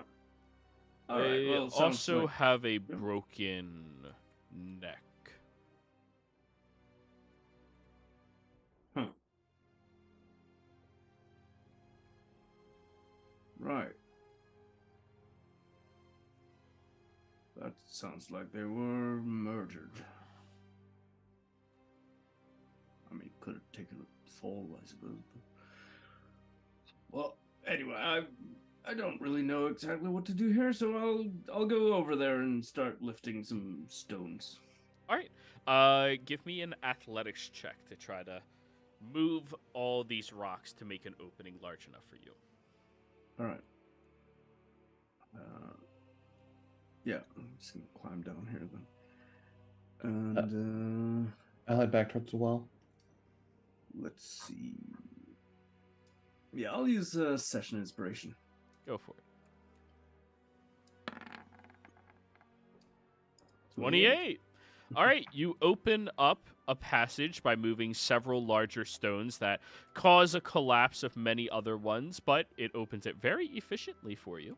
All right, They well, it sounds also like... have a broken neck. Right. That sounds like they were murdered. I mean, could have taken a fall, I suppose. But... Well, anyway, I don't really know exactly what to do here, so I'll go over there and start lifting some stones. All right. Give me an athletics check to try to move all these rocks to make an opening large enough for you. All right. Yeah, I'm just gonna climb down here then. And I'll head back towards the wall. let's see. Yeah, I'll use session inspiration. Go for it. 28. All right, you open up a passage by moving several larger stones that cause a collapse of many other ones, but it opens it very efficiently for you.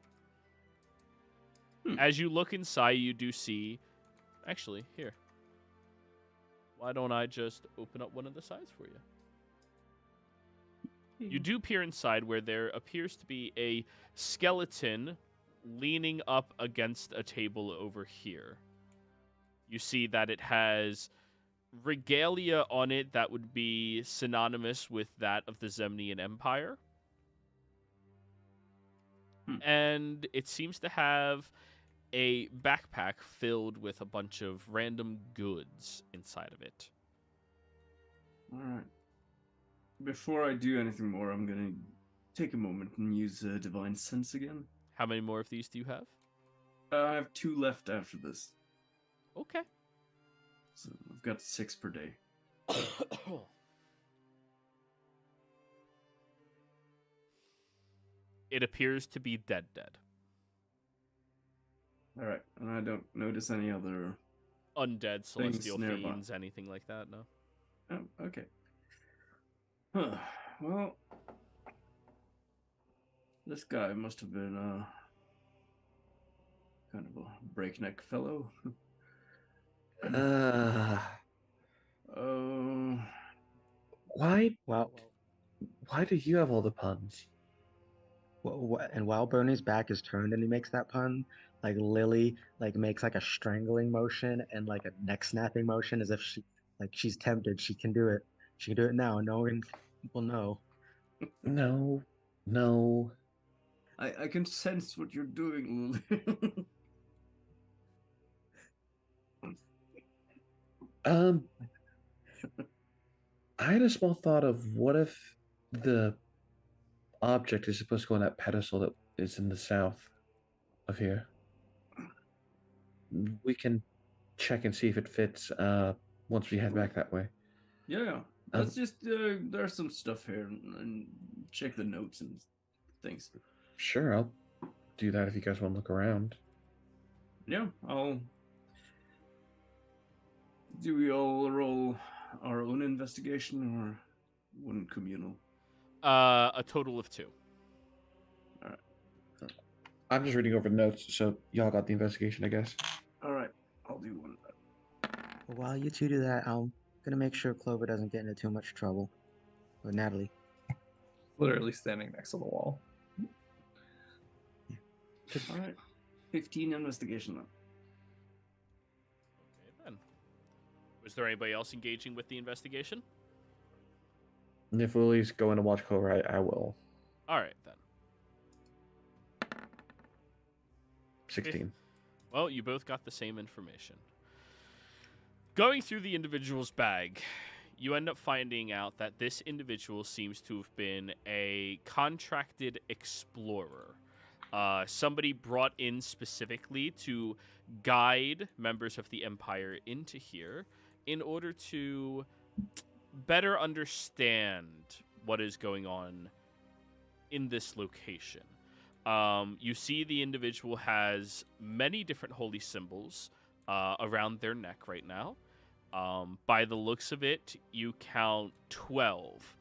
As you look inside, you do see... Actually, here. Why don't I just open up one of the sides for you? You do peer inside where there appears to be a skeleton leaning up against a table over here. You see that it has regalia on it that would be synonymous with that of the Zemnian Empire. And it seems to have a backpack filled with a bunch of random goods inside of it. All right. Before I do anything more, I'm gonna take a moment and use Divine Sense again. How many more of these do you have? I have 2 left after this. Okay. So I've got 6 per day. It appears to be dead. All right, and I don't notice any other Undead, celestial nearby. fiends, anything like that, no? Oh, okay. Huh. Well, this guy must have been kind of a breakneck fellow. Why Well, do you have all the puns? and while Bernie's back is turned and he makes that pun, like Lily like makes like a strangling motion and like a neck snapping motion as if she's tempted. She can do it. She can do it now. No one will know. No. I can sense what you're doing, Lily. I had a small thought of what if the object is supposed to go on that pedestal that is in the south of here. We can check and see if it fits once we head back that way. Yeah, let's just there's some stuff here and check the notes and things. Sure, I'll do that if you guys want to look around. Yeah, do we all roll our own investigation or one communal? A total of 2. All right. I'm just reading over the notes, so y'all got the investigation, I guess. All right, I'll do one of that. Well, while you two do that, I'm gonna make sure Clover doesn't get into too much trouble. Or Natalie. Literally standing next to the wall. All right, 15 investigation then. Okay, then. Was there anybody else engaging with the investigation? And if Lily's going to watch Clover, I will. All right, then. 16. Well, you both got the same information. Going through the individual's bag, you end up finding out that this individual seems to have been a contracted explorer. Somebody brought in specifically to guide members of the Empire into here in order to better understand what is going on in this location. You see the individual has many different holy symbols around their neck right now. By the looks of it, you count 12.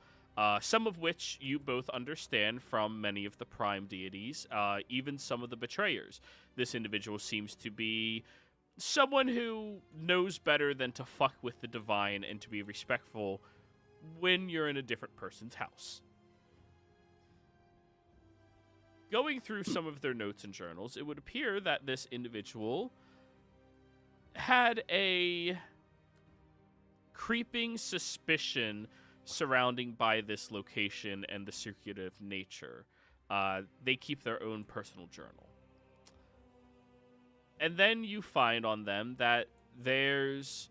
Some of which you both understand from many of the prime deities, even some of the betrayers. This individual seems to be someone who knows better than to fuck with the divine and to be respectful when you're in a different person's house. Going through some of their notes and journals, it would appear that this individual had a creeping suspicion surrounding by this location and the secretive nature. They keep their own personal journal. And then you find on them that there's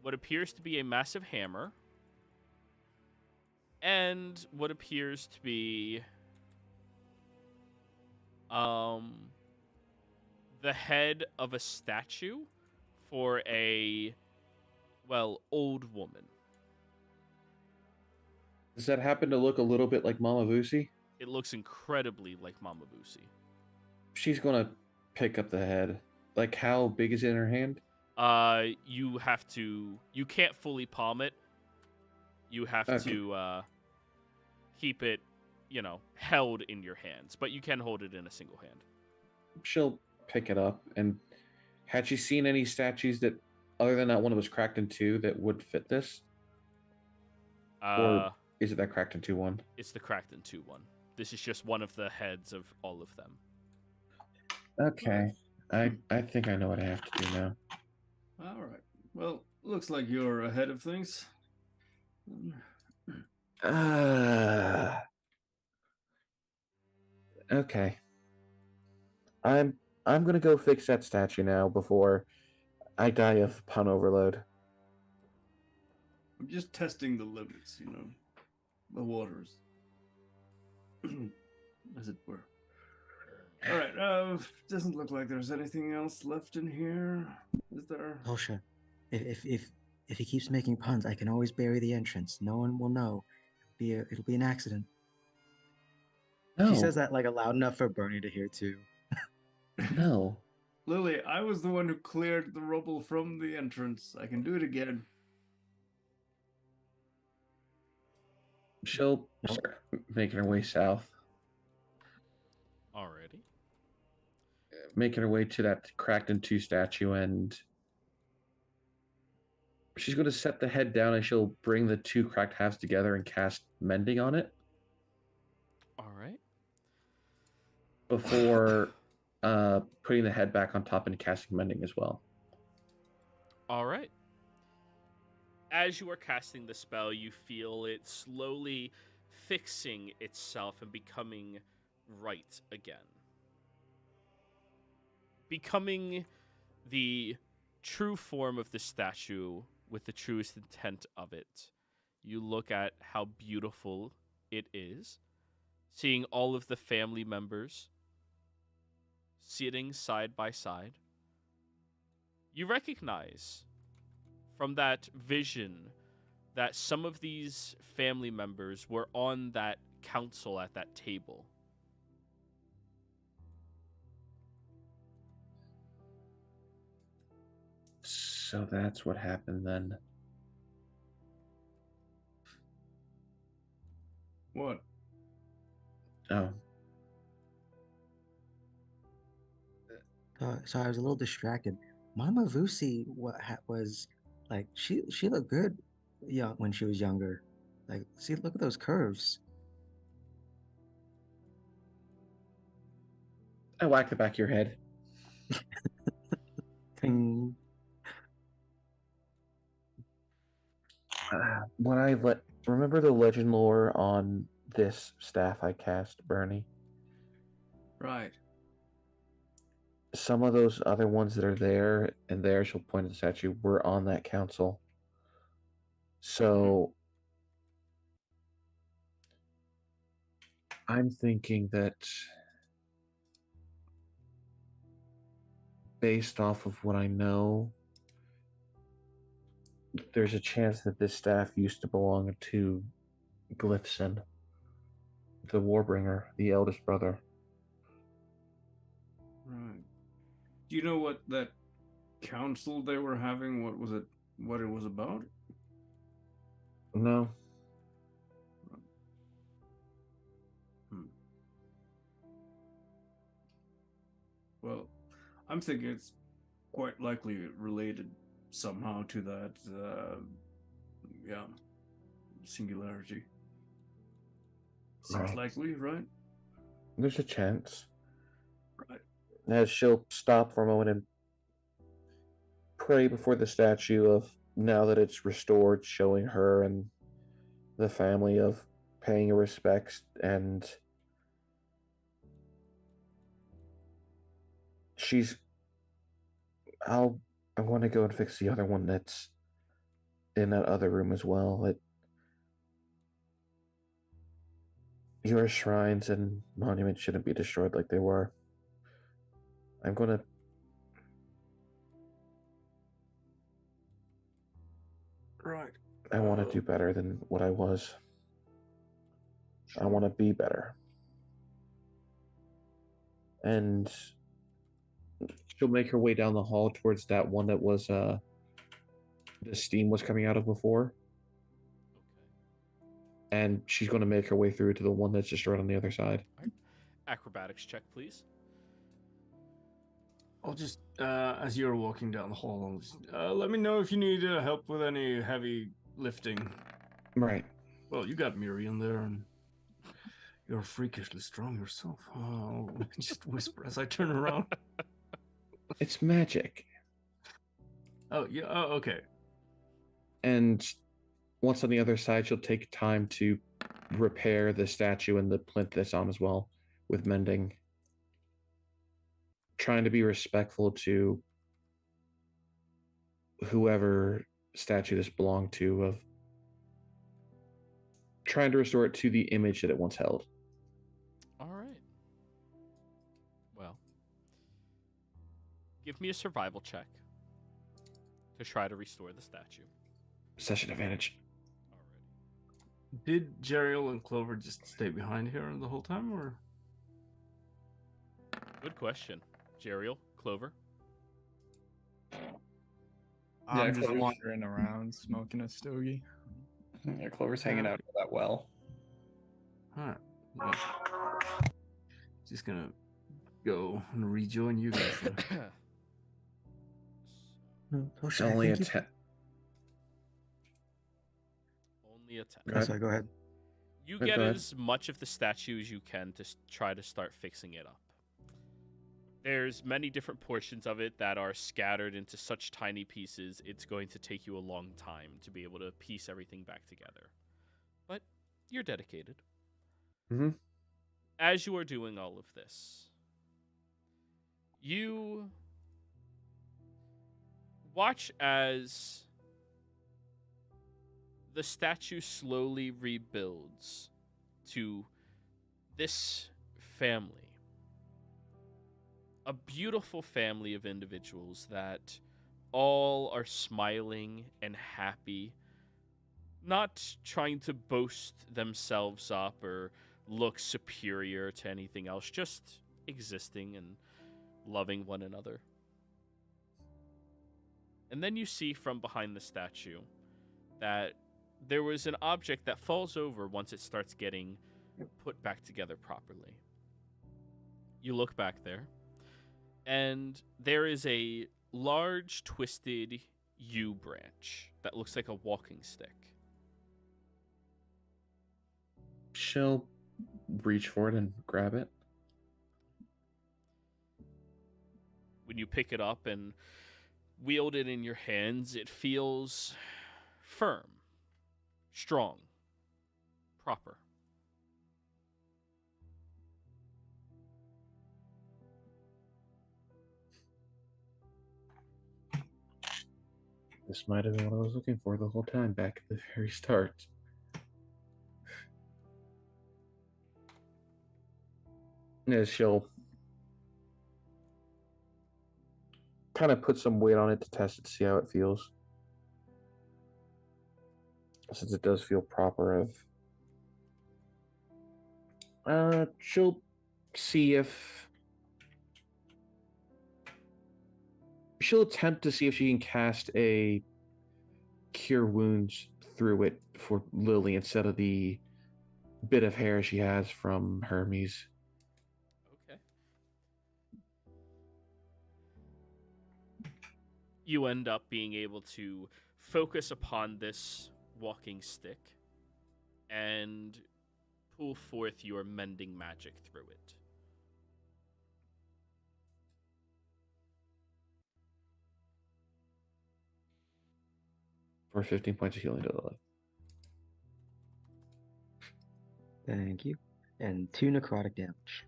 what appears to be a massive hammer and what appears to be the head of a statue for a, well, old woman. Does that happen to look a little bit like Mama Vusi? It looks incredibly like Mama Vusi. She's gonna pick up the head. Like, how big is it in her hand? You can't fully palm it. You have to keep it, held in your hands, but you can hold it in a single hand. She'll pick it up. And had she seen any statues that, other than that one that was cracked in two, that would fit this? Or is it that cracked in two one? It's the cracked in two one. This is just one of the heads of all of them. Okay. I think I know what I have to do now. All right. Well, looks like you're ahead of things. Okay. I'm gonna go fix that statue now before I die of pun overload. I'm just testing the limits, the waters, as it were. All right. Doesn't look like there's anything else left in here. Is there? Bullshit. If he keeps making puns, I can always bury the entrance. No one will know. It'll be an accident. No. She says that like loud enough for Bernie to hear too. No. Lily, I was the one who cleared the rubble from the entrance. I can do it again. She'll start making her way south. Alrighty. Making her way to that cracked in two statue, and she's going to set the head down, and she'll bring the two cracked halves together and cast Mending on it. Alright. Before putting the head back on top and casting Mending as well. Alright. As you are casting the spell, you feel it slowly fixing itself and becoming right again. Becoming the true form of the statue with the truest intent of it. You look at how beautiful it is, seeing all of the family members sitting side by side. You recognize from that vision that some of these family members were on that council at that table. So that's what happened then. What? Oh. So I was a little distracted. Mama Vusi was like she looked good young when she was younger. Like, see, look at those curves. I whack the back of your head. Ting. Remember the legend lore on this staff I cast, Bernie? Right. Some of those other ones that are there, and there, she'll point at the statue, were on that council. So I'm thinking that based off of what I know, there's a chance that this staff used to belong to Glyphson, the Warbringer, the eldest brother. Right. Do you know what that council they were having? What it was about? No. Well, I'm thinking it's quite likely related somehow to that, singularity. Seems Right. likely, right? There's a chance. Right. As she'll stop for a moment and pray before the statue of, now that it's restored, showing her and the family of paying your respects, and I want to go and fix the other one that's in that other room as well. Your shrines and monuments shouldn't be destroyed like they were. I'm gonna. Right. I want to do better than what I was. I want to be better. And she'll make her way down the hall towards that one that was the steam was coming out of before. Okay. And she's going to make her way through to the one that's just right on the other side. Right. Acrobatics check, please. I'll just, as you're walking down the hall, I'll just, let me know if you need help with any heavy lifting. Right. Well, you got Miriam there, and you're freakishly strong yourself. Oh, just whisper as I turn around. It's magic. Oh, yeah, oh, okay. And once on the other side, she'll take time to repair the statue and the plinth that's on as well with mending. Trying to be respectful to whoever statue this belonged to, of trying to restore it to the image that it once held. All right. Well, give me a survival check to try to restore the statue. Session advantage. Alrighty. Did Jeriel and Clover just stay behind here the whole time, or? Good question. Jeriel, Clover. Yeah, I'm just Clover's- wandering around smoking a stogie. Yeah, Clover's hanging out near that well. Alright. Well, just gonna go and rejoin you guys. then. It's only a 10. Only a 10. Go ahead. Sorry, go ahead. You Go get ahead. as much of the statue as you can to try to start fixing it up. There's many different portions of it that are scattered into such tiny pieces, it's going to take you a long time to be able to piece everything back together. But you're dedicated. Mm-hmm. As you are doing all of this, you watch as the statue slowly rebuilds to this family. A beautiful family of individuals that all are smiling and happy, not trying to boast themselves up or look superior to anything else, just existing and loving one another. And then you see from behind the statue that there was an object that falls over once it starts getting put back together properly. You look back there, and there is a large twisted yew branch that looks like a walking stick. She'll reach for it and grab it. When you pick it up and wield it in your hands, it feels firm, strong, proper. This might have been what I was looking for the whole time back at the very start. As she'll kind of put some weight on it to test it to see how it feels. Since it does feel proper, she'll see if she'll attempt to see if she can cast a cure wounds through it for Lily instead of the bit of hair she has from Hermes. Okay. You end up being able to focus upon this walking stick and pull forth your mending magic through it. for 15 points of healing to the Thank you. And 2 necrotic damage.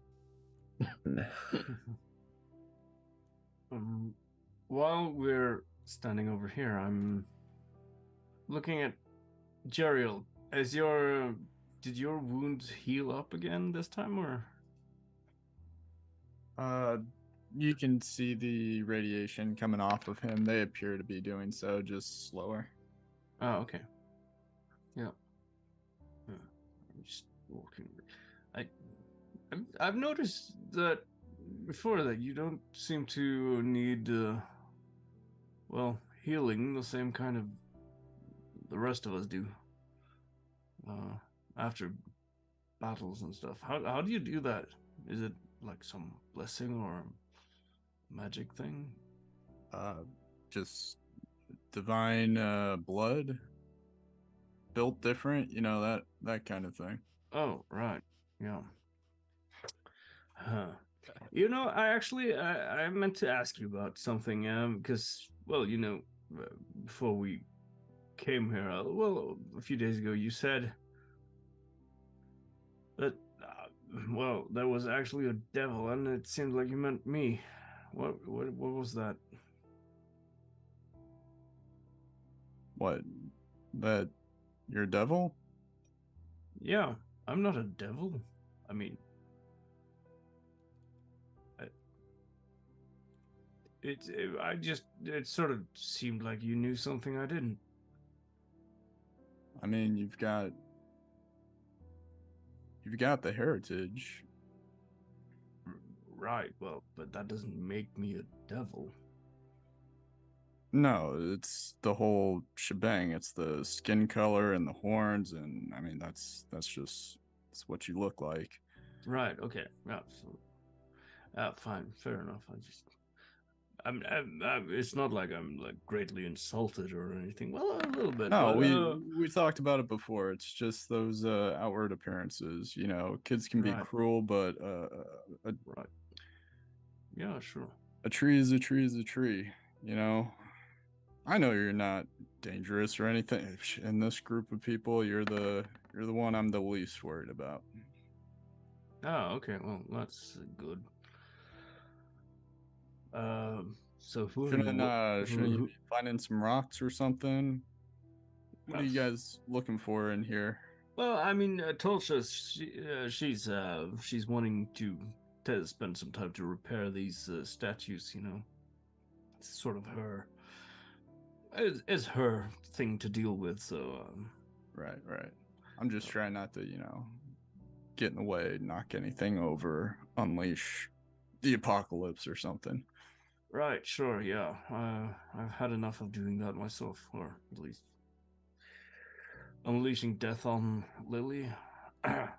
left. While we're standing over here, I'm looking at Jeriel. Did your wounds heal up again this time, or? You can see the radiation coming off of him. They appear to be doing so, just slower. Oh, okay. Yeah. I'm just walking. I've noticed that before that you don't seem to need, healing the same kind of the rest of us do. After battles and stuff. How do you do that? Is it like some blessing or magic thing? Just divine blood, built different, that kind of thing. Oh, right. Yeah. Huh. You know, I meant to ask you about something, because, before we came here, a few days ago, you said that, there was actually a devil, and it seemed like you meant me. What was that? What? That you're a devil? Yeah, I'm not a devil. I mean, it sort of seemed like you knew something I didn't. I mean, you've got the heritage. Right, well, but that doesn't make me a devil. No, it's the whole shebang. It's the skin color and the horns, and I mean that's what you look like. Right, okay, yeah, so, fine, fair enough. It's not like I'm like greatly insulted or anything. Well, a little bit. No, but, we talked about it before. It's just those outward appearances. Kids can be Right. cruel, but right. Yeah, sure. a tree is a tree is a tree. I know you're not dangerous or anything. In this group of people, you're the one I'm the least worried about. Oh, okay. Well, that's good. So who are you? Shouldn't you be finding some rocks or something? What are you guys looking for in here? Well, I mean, Tulsa, she's wanting to spend some time to repair these statues. It's sort of her. It's her thing to deal with. So. Right. I'm just trying not to, get in the way, knock anything over, unleash the apocalypse or something. Right, sure, yeah. I've had enough of doing that myself, or at least unleashing death on Lily. That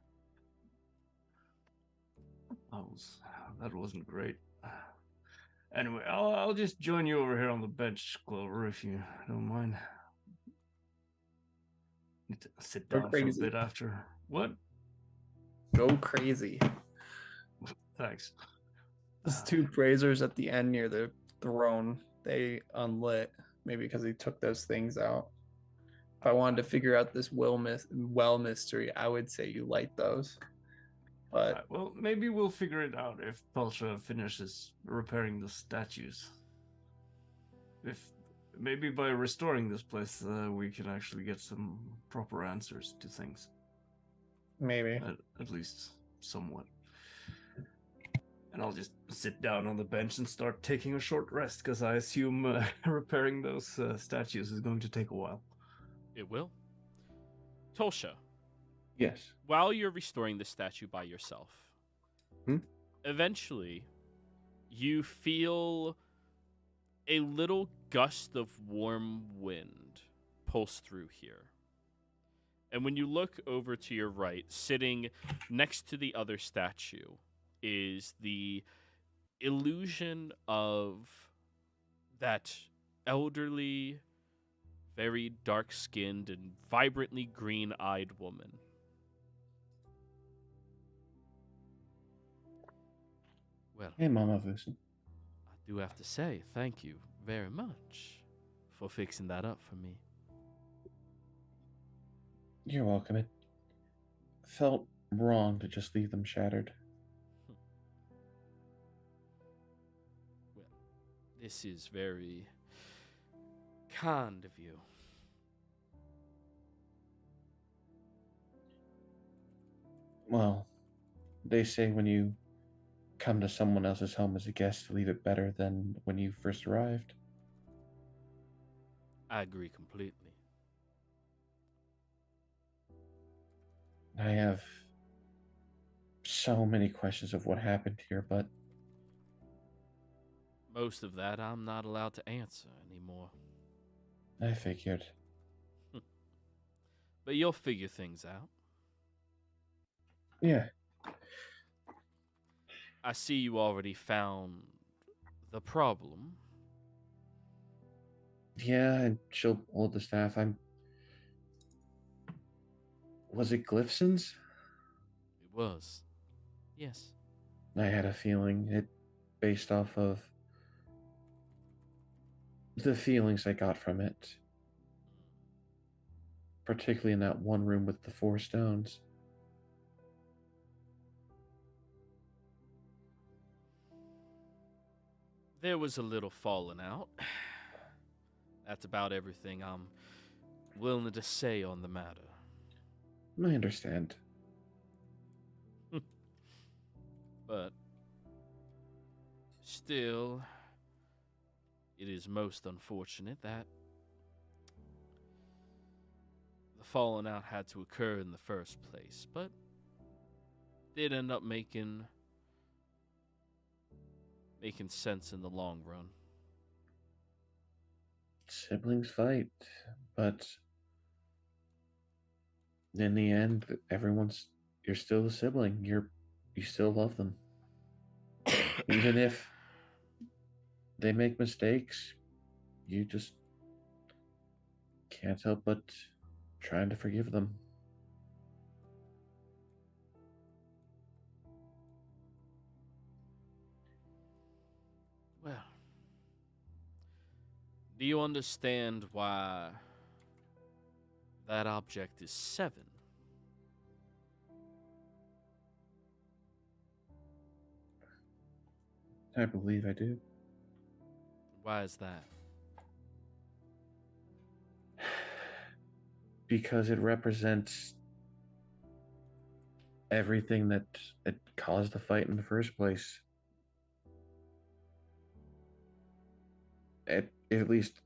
wasn't great. Anyway, I'll just join you over here on the bench, Clover, if you don't mind. Need to sit down for a bit after. What? Go crazy. Thanks. There's 2 braziers at the end near the throne. They unlit, maybe because he took those things out. If I wanted to figure out this well mystery, I would say you light those. But right, well, maybe we'll figure it out if Pulsha finishes repairing the statues. If maybe by restoring this place, we can actually get some proper answers to things. maybe. At least somewhat. And I'll just sit down on the bench and start taking a short rest, because I assume repairing those statues is going to take a while. It will. Tolsha, Yes. while you're restoring the statue by yourself, eventually you feel a little gust of warm wind pulse through here. And when you look over to your right, sitting next to the other statue, is the illusion of that elderly, very dark-skinned and vibrantly green-eyed woman. Well, Hey, Mama Vusi. I do have to say thank you very much for fixing that up for me. You're welcome. It felt wrong to just leave them shattered. Well, this is very kind of you. Well, they say when you come to someone else's home as a guest to leave it better than when you first arrived. I agree completely. I have so many questions of what happened here, but Most of that I'm not allowed to answer anymore. I figured. But you'll figure things out. Yeah. I see you already found the problem. Yeah, and she'll hold the staff. Was it Glyphson's? It was. Yes. I had a feeling it based off of the feelings I got from it, particularly in that one room with the 4 stones. There was a little falling out. That's about everything I'm willing to say on the matter. I understand. But still, it is most unfortunate that the falling out had to occur in the first place, but did end up making sense in the long run. Siblings fight, but in the end, you're still a sibling. You still love them. Even if they make mistakes, you just can't help but trying to forgive them. Well, do you understand why that object is 7? I believe I do. Why is that? Because it represents everything that it caused the fight in the first place. At least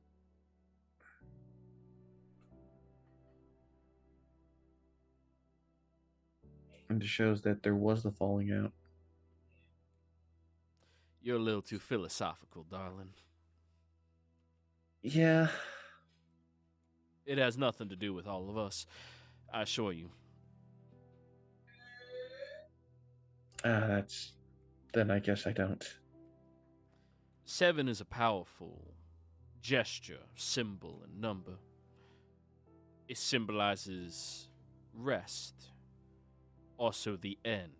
it shows that there was the falling out. You're a little too philosophical, darling. Yeah. It has nothing to do with all of us, I assure you. Then I guess I don't. 7 is a powerful gesture, symbol, and number. It symbolizes rest, also the end.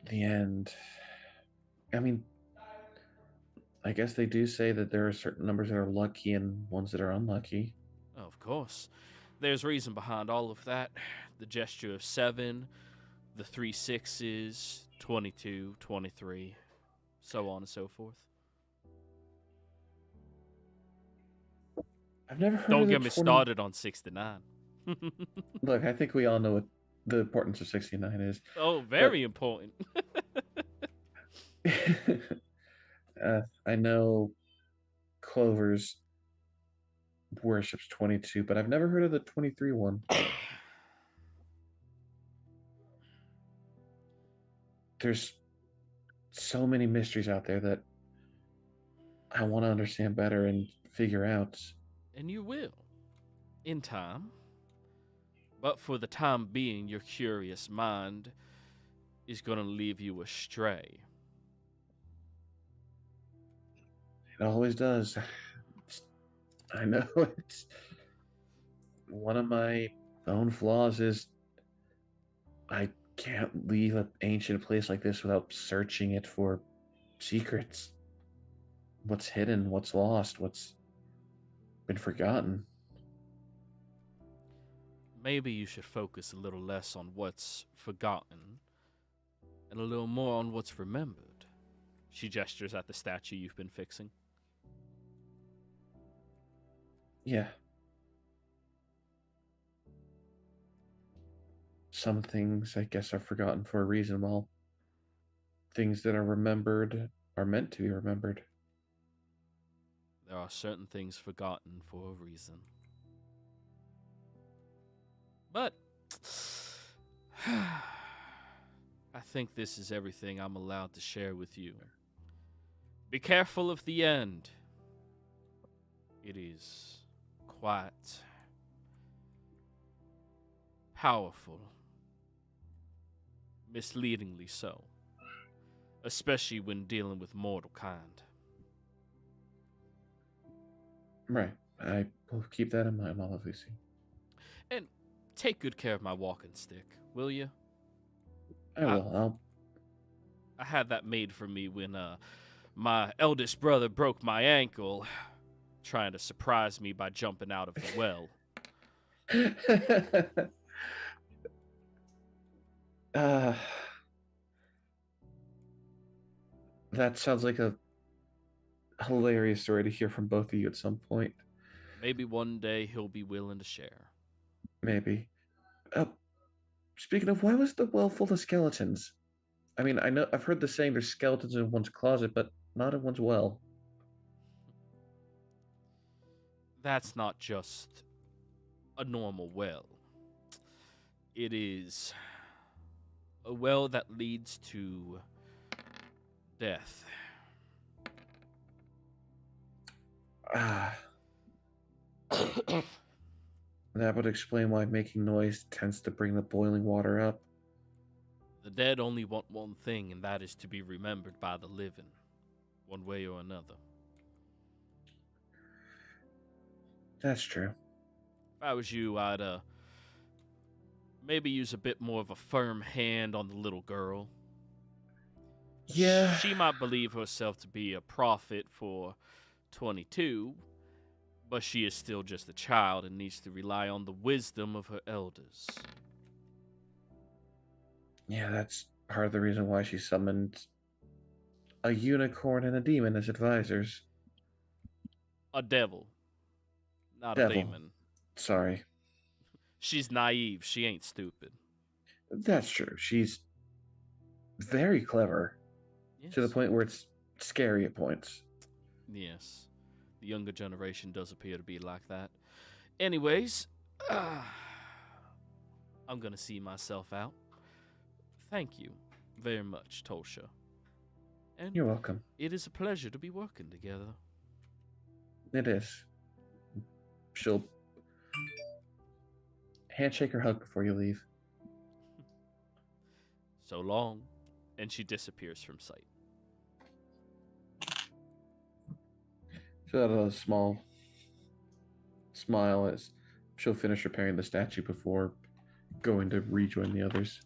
The end. I mean, I guess they do say that there are certain numbers that are lucky and ones that are unlucky. Of course. There's reason behind all of that. The gesture of 7, the 3 6s, 22, 23, so on and so forth. I've never heard Don't of get the me 20... started on 69. Look, I think we all know what the importance of 69 is. Oh, very important. I know Clover's worships 22, but I've never heard of the 23 one. There's so many mysteries out there that I want to understand better and figure out. And you will, in time. But for the time being, your curious mind is going to lead you astray. It always does. I know it's one of my own flaws is I can't leave an ancient place like this without searching it for secrets. What's hidden, what's lost, what's been forgotten. Maybe you should focus a little less on what's forgotten and a little more on what's remembered. She gestures at the statue you've been fixing. Yeah. Some things, I guess, are forgotten for a reason, while things that are remembered are meant to be remembered. There are certain things forgotten for a reason. But I think this is everything I'm allowed to share with you. Be careful of the end. It is quite powerful, misleadingly so, especially when dealing with mortal kind. Right. I will keep that in mind, my lovely Lucy. And take good care of my walking stick, will you? I will. I had that made for me when my eldest brother broke my ankle, trying to surprise me by jumping out of the well. That sounds like a hilarious story to hear from both of you at some point. Maybe one day he'll be willing to share. Maybe. Speaking of, why was the well full of skeletons? I mean, I know I've heard the saying there's skeletons in one's closet, but not in one's well. That's not just a normal well. It is a well that leads to death. That would explain why making noise tends to bring the boiling water up. The dead only want one thing, and that is to be remembered by the living, one way or another. That's true. If I was you, I'd maybe use a bit more of a firm hand on the little girl. Yeah. She might believe herself to be a prophet for 22, but she is still just a child and needs to rely on the wisdom of her elders. Yeah, that's part of the reason why she summoned a unicorn and a demon as advisors. A devil, not Devil. a demon. Sorry. She's naive. She ain't stupid. That's true. She's very clever. Yes. To the point where it's scary at points. Yes. The younger generation does appear to be like that. Anyways, I'm going to see myself out. Thank you very much, Tolsha. And You're welcome. it is a pleasure to be working together. It is. She'll handshake or hug before you leave. So long. And she disappears from sight. She'll have a small smile as she'll finish repairing the statue before going to rejoin the others.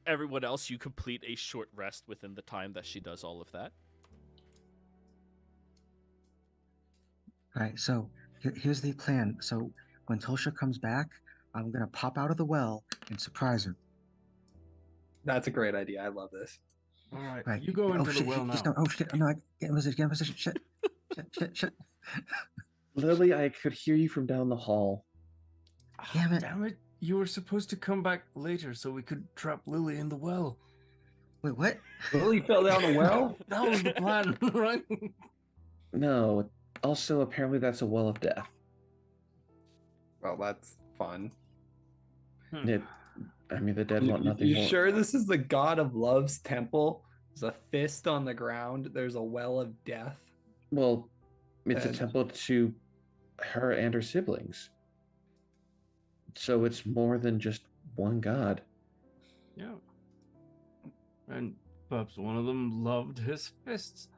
Everyone else, you complete a short rest within the time that she does all of that. All right, so here's the plan. So when Tosha comes back, I'm gonna pop out of the well and surprise her. That's a great idea. I love this. All right, Right. you go into shit, the well now. Just don't, oh shit! No, I get in position. Shit. Lily, I could hear you from down the hall. Damn it. Damn it! You were supposed to come back later so we could trap Lily in the well. Wait, what? Lily fell down the well? That was the plan, right? No. Also, apparently that's a well of death. Well, that's fun. I mean, the dead want nothing You more. sure this is the god of love's temple? There's a fist on the ground. There's a well of death. Well, it's a And- temple to her and her siblings. So it's more than just one god. Yeah. And perhaps one of them loved his fists.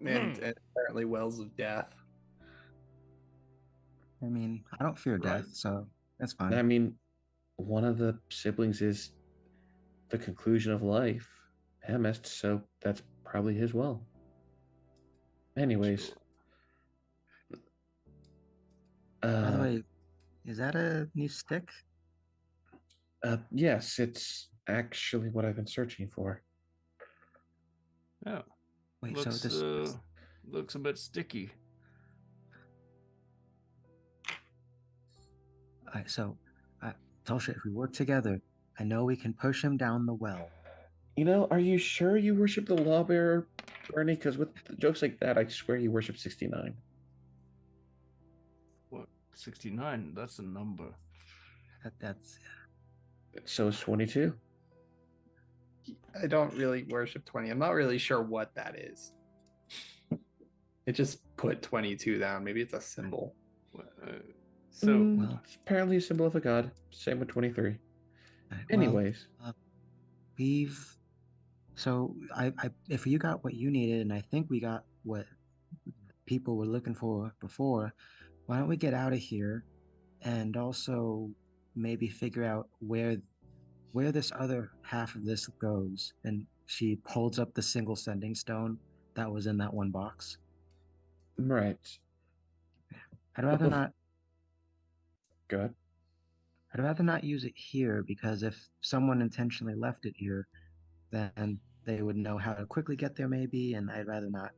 And apparently wells of death. I mean, I don't fear Right. death, so that's fine. I mean, one of the siblings is the conclusion of life, Hemist, so that's probably his well. Anyways, Sure. By the uh, way, is that a new stick? yes, it's actually what I've been searching for. Yeah. Wait, so Looks this looks a bit sticky. so Tulsha, if we work together, I know we can push him down the well. You know, are you sure you worship the lawbearer, Bernie? Because with jokes like that, I swear you worship 69. What? 69? That's a number. That's So is 22. I don't really worship 20. I'm not really sure what that is. It just put 22 down. Maybe it's a symbol. So well, It's apparently a symbol of a god. Same with 23. right, well, Anyways, we've so I if you got what you needed, and I think we got what people were looking for before, why don't we get out of here and also maybe figure out where this other half of this goes? And she holds up the single sending stone that was in that one box. right. I'd rather not Go ahead. I'd rather not use it here because if someone intentionally left it here, then they would know how to quickly get there maybe, and I'd rather not,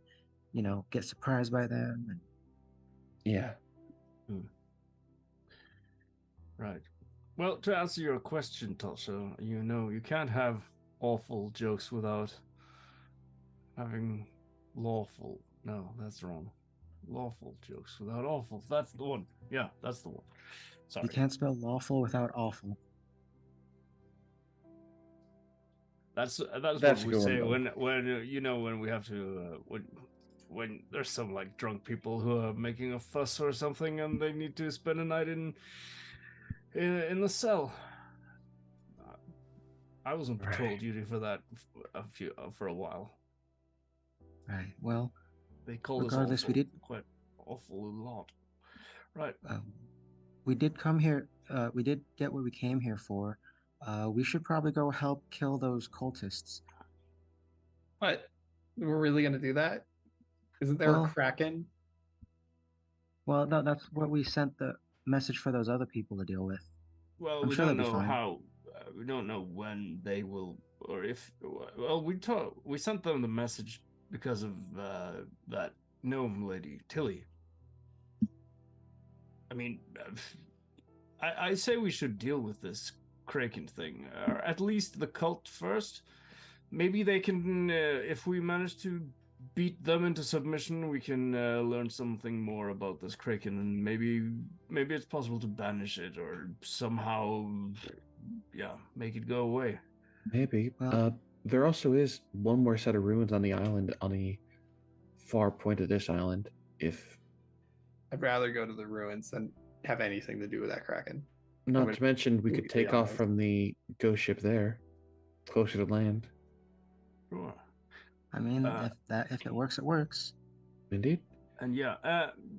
get surprised by them. And Yeah. right. Well, to answer your question, Tasha, you can't have awful jokes without having lawful. No, that's wrong. Lawful jokes without awful. That's the one. Yeah, that's the one. Sorry. you can't spell lawful without awful. That's That's what a we good say one, when we have to when there's some like drunk people who are making a fuss or something and they need to spend a night in the cell. I was on patrol Right. duty for that for a while. Right. Well, They called regardless, us quite awful a lot. Right. we did come here. We did get what we came here for. We should probably go help kill those cultists. What? We're really going to do that? Isn't there a Well- Kraken? Well, no, that's what we sent the message for those other people to deal with. Well, I'm we sure don't they'll be know fine. how. We don't know when they will, or if. Well, we sent them the message because of that gnome lady, Tilly. I mean, I say we should deal with this Kraken thing, or at least the cult first. Maybe they can, if we manage to beat them into submission, we can learn something more about this Kraken, and maybe it's possible to banish it or somehow, make it go away. Maybe. Well- There also is one more set of ruins on the island, on the far point of this island. If I'd rather go to the ruins than have anything to do with that Kraken. not would to mention, we could completely take off honest. from the ghost ship there, closer to land. Sure. I mean, Uh, if it works, it works. Indeed. And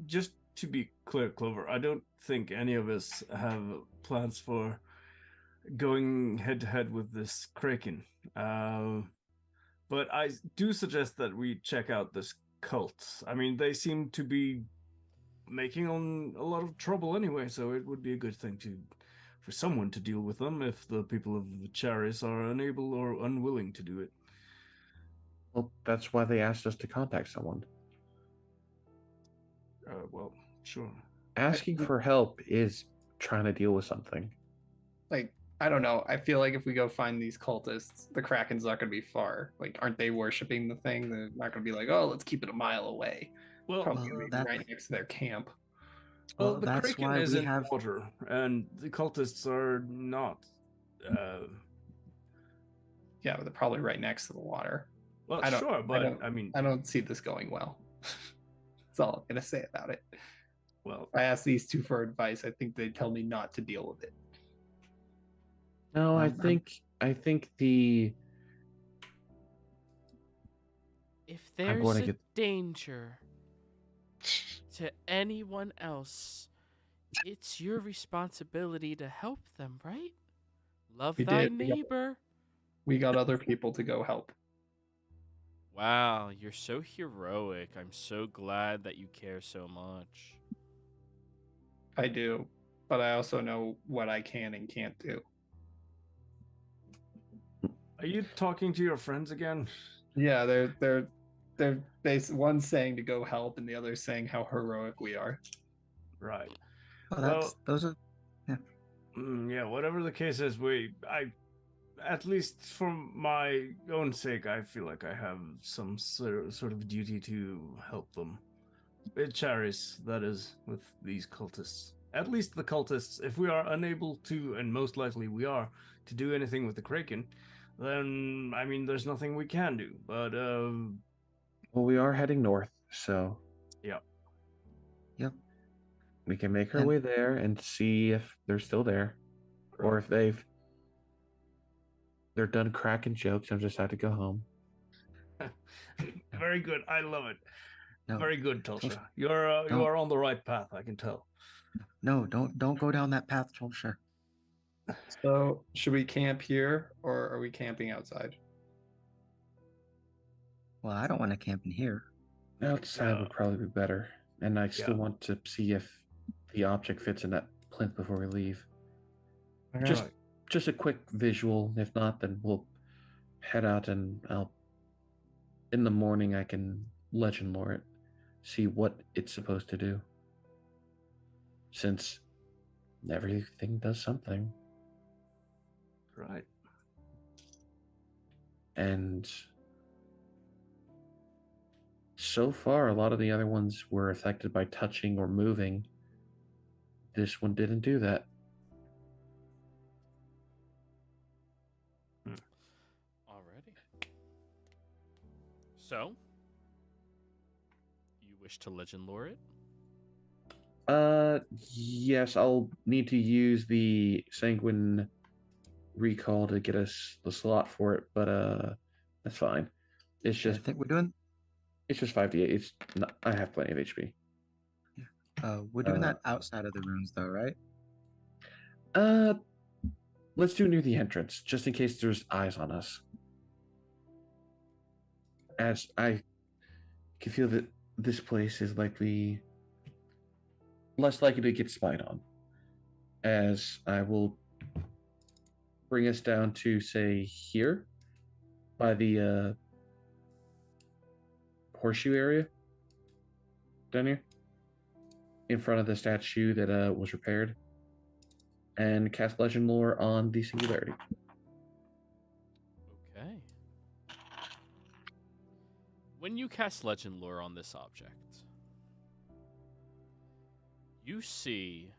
just to be clear, Clover, I don't think any of us have plans for going head to head with this Kraken. But I do suggest that we check out this cult. I mean, they seem to be making on a lot of trouble anyway, so it would be a good thing for someone to deal with them if the people of Charis are unable or unwilling to do it. Well, that's why they asked us to contact someone. Well, sure. Asking for help is trying to deal with something. Like, I don't know. I feel like if we go find these cultists, the Kraken's not going to be far. Like, aren't they worshiping the thing? They're not going to be like, oh, let's keep it a mile away. Well, Probably Well, going to be that- right next to their camp. well, the that's Kraken why is we in have. water, and the cultists are not. Yeah, but they're probably right next to the water. Well, I don't- sure, I but don't- I mean, I don't see this going well. That's all I'm going to say about it. well, If I ask these two for advice, I think they'd tell me not to deal with it. No, I I'm- think the If I'm there's going to a get- danger to anyone else, it's your responsibility to help them, right? Love We thy did. We got- neighbor. We got other people to go help. Wow, you're so heroic. I'm so glad that you care so much. I do, but I also know what I can and can't do. Are you talking to your friends again? Yeah, one's saying to go help, and the other's saying how heroic we are. Right. Well, Well, those are. Yeah. Yeah, whatever the case is, at least for my own sake, I feel like I have some sort of duty to help them. Charis, that is, with these cultists. At least the cultists, if we are unable to, and most likely we are, to do anything with the Kraken, then, I mean, there's nothing we can do. But, Well, we are heading north, so yeah. Yep. we can make our And- way there and see if they're still there, or if they're done cracking jokes and just had to go home. Very good. I love it. No, Very good, Tulsa. Tulsa, You don't. are on the right path, I can tell. No, don't go down that path, Tulsa. So, should we camp here, or are we camping outside? Well, I don't want to camp in here. Outside would probably be better, and I still Yeah. want to see if the object fits in that plinth before we leave. Just Just a quick visual. If not, then we'll head out, and in the morning I can legend lore it, see what it's supposed to do. Since everything does something, right. and so far a lot of the other ones were affected by touching or moving. This one didn't do that. Alrighty. So, you wish to legend lore it? Yes, I'll need to use the sanguine recall to get us the slot for it, but that's fine. It's I just think we're doing. it's just 5d8. It's not, I have plenty of HP. We're doing that outside of the rooms, though, right? Let's do near the entrance, just in case there's eyes on us. As I can feel that this place is less likely to get spied on. As I will bring us down to, say, here, by the horseshoe area, down here, in front of the statue that was repaired, and cast Legend Lore on the Singularity. Okay. When you cast Legend Lore on this object, you see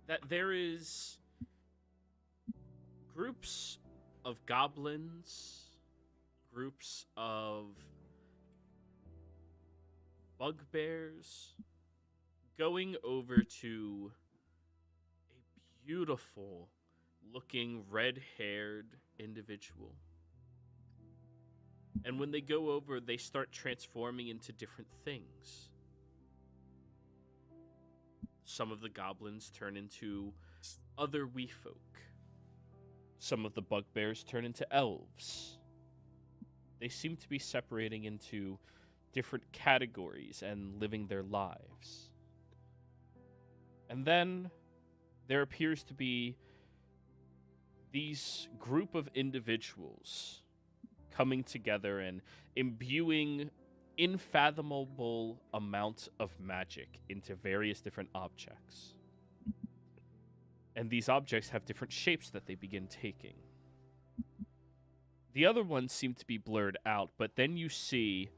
that there is groups of goblins, groups of bugbears going over to a beautiful looking red-haired individual. And when they go over, they start transforming into different things. Some of the goblins turn into other wee folk. Some of the bugbears turn into elves. They seem to be separating into different categories and living their lives. And then there appears to be these group of individuals coming together and imbuing unfathomable amount of magic into various different objects. And these objects have different shapes that they begin taking. The other ones seem to be blurred out, but then you see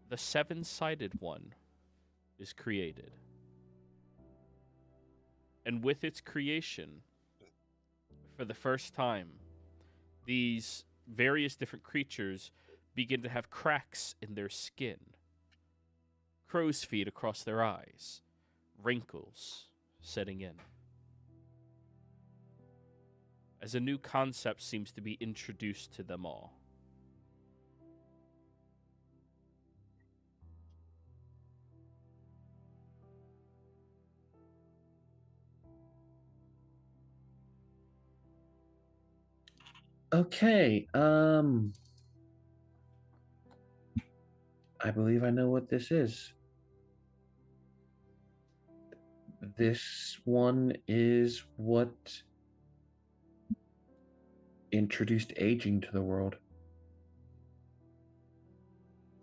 the seven-sided one is created. And with its creation, for the first time, these various different creatures begin to have cracks in their skin, crow's feet across their eyes, wrinkles setting in. As a new concept seems to be introduced to them all. Okay. I believe I know what this is. This one is what introduced aging to the world.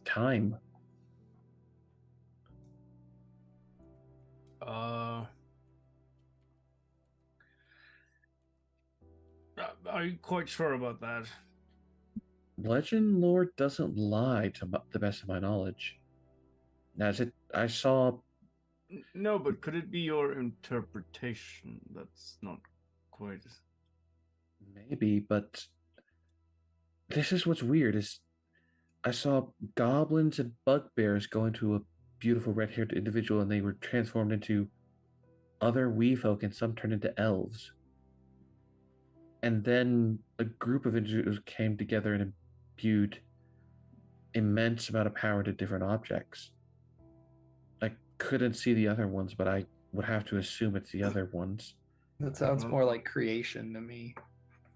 Time. Are you quite sure about that? Legend lore doesn't lie to the best of my knowledge. As it, I saw. No, but could it be your interpretation? That's not quite. Maybe, but this is what's weird is I saw goblins and bugbears go into a beautiful red-haired individual and they were transformed into other wee folk and some turned into elves. And then a group of individuals came together and imbued immense amount of power to different objects. I couldn't see the other ones, but I would have to assume it's the other ones. That sounds more like creation to me.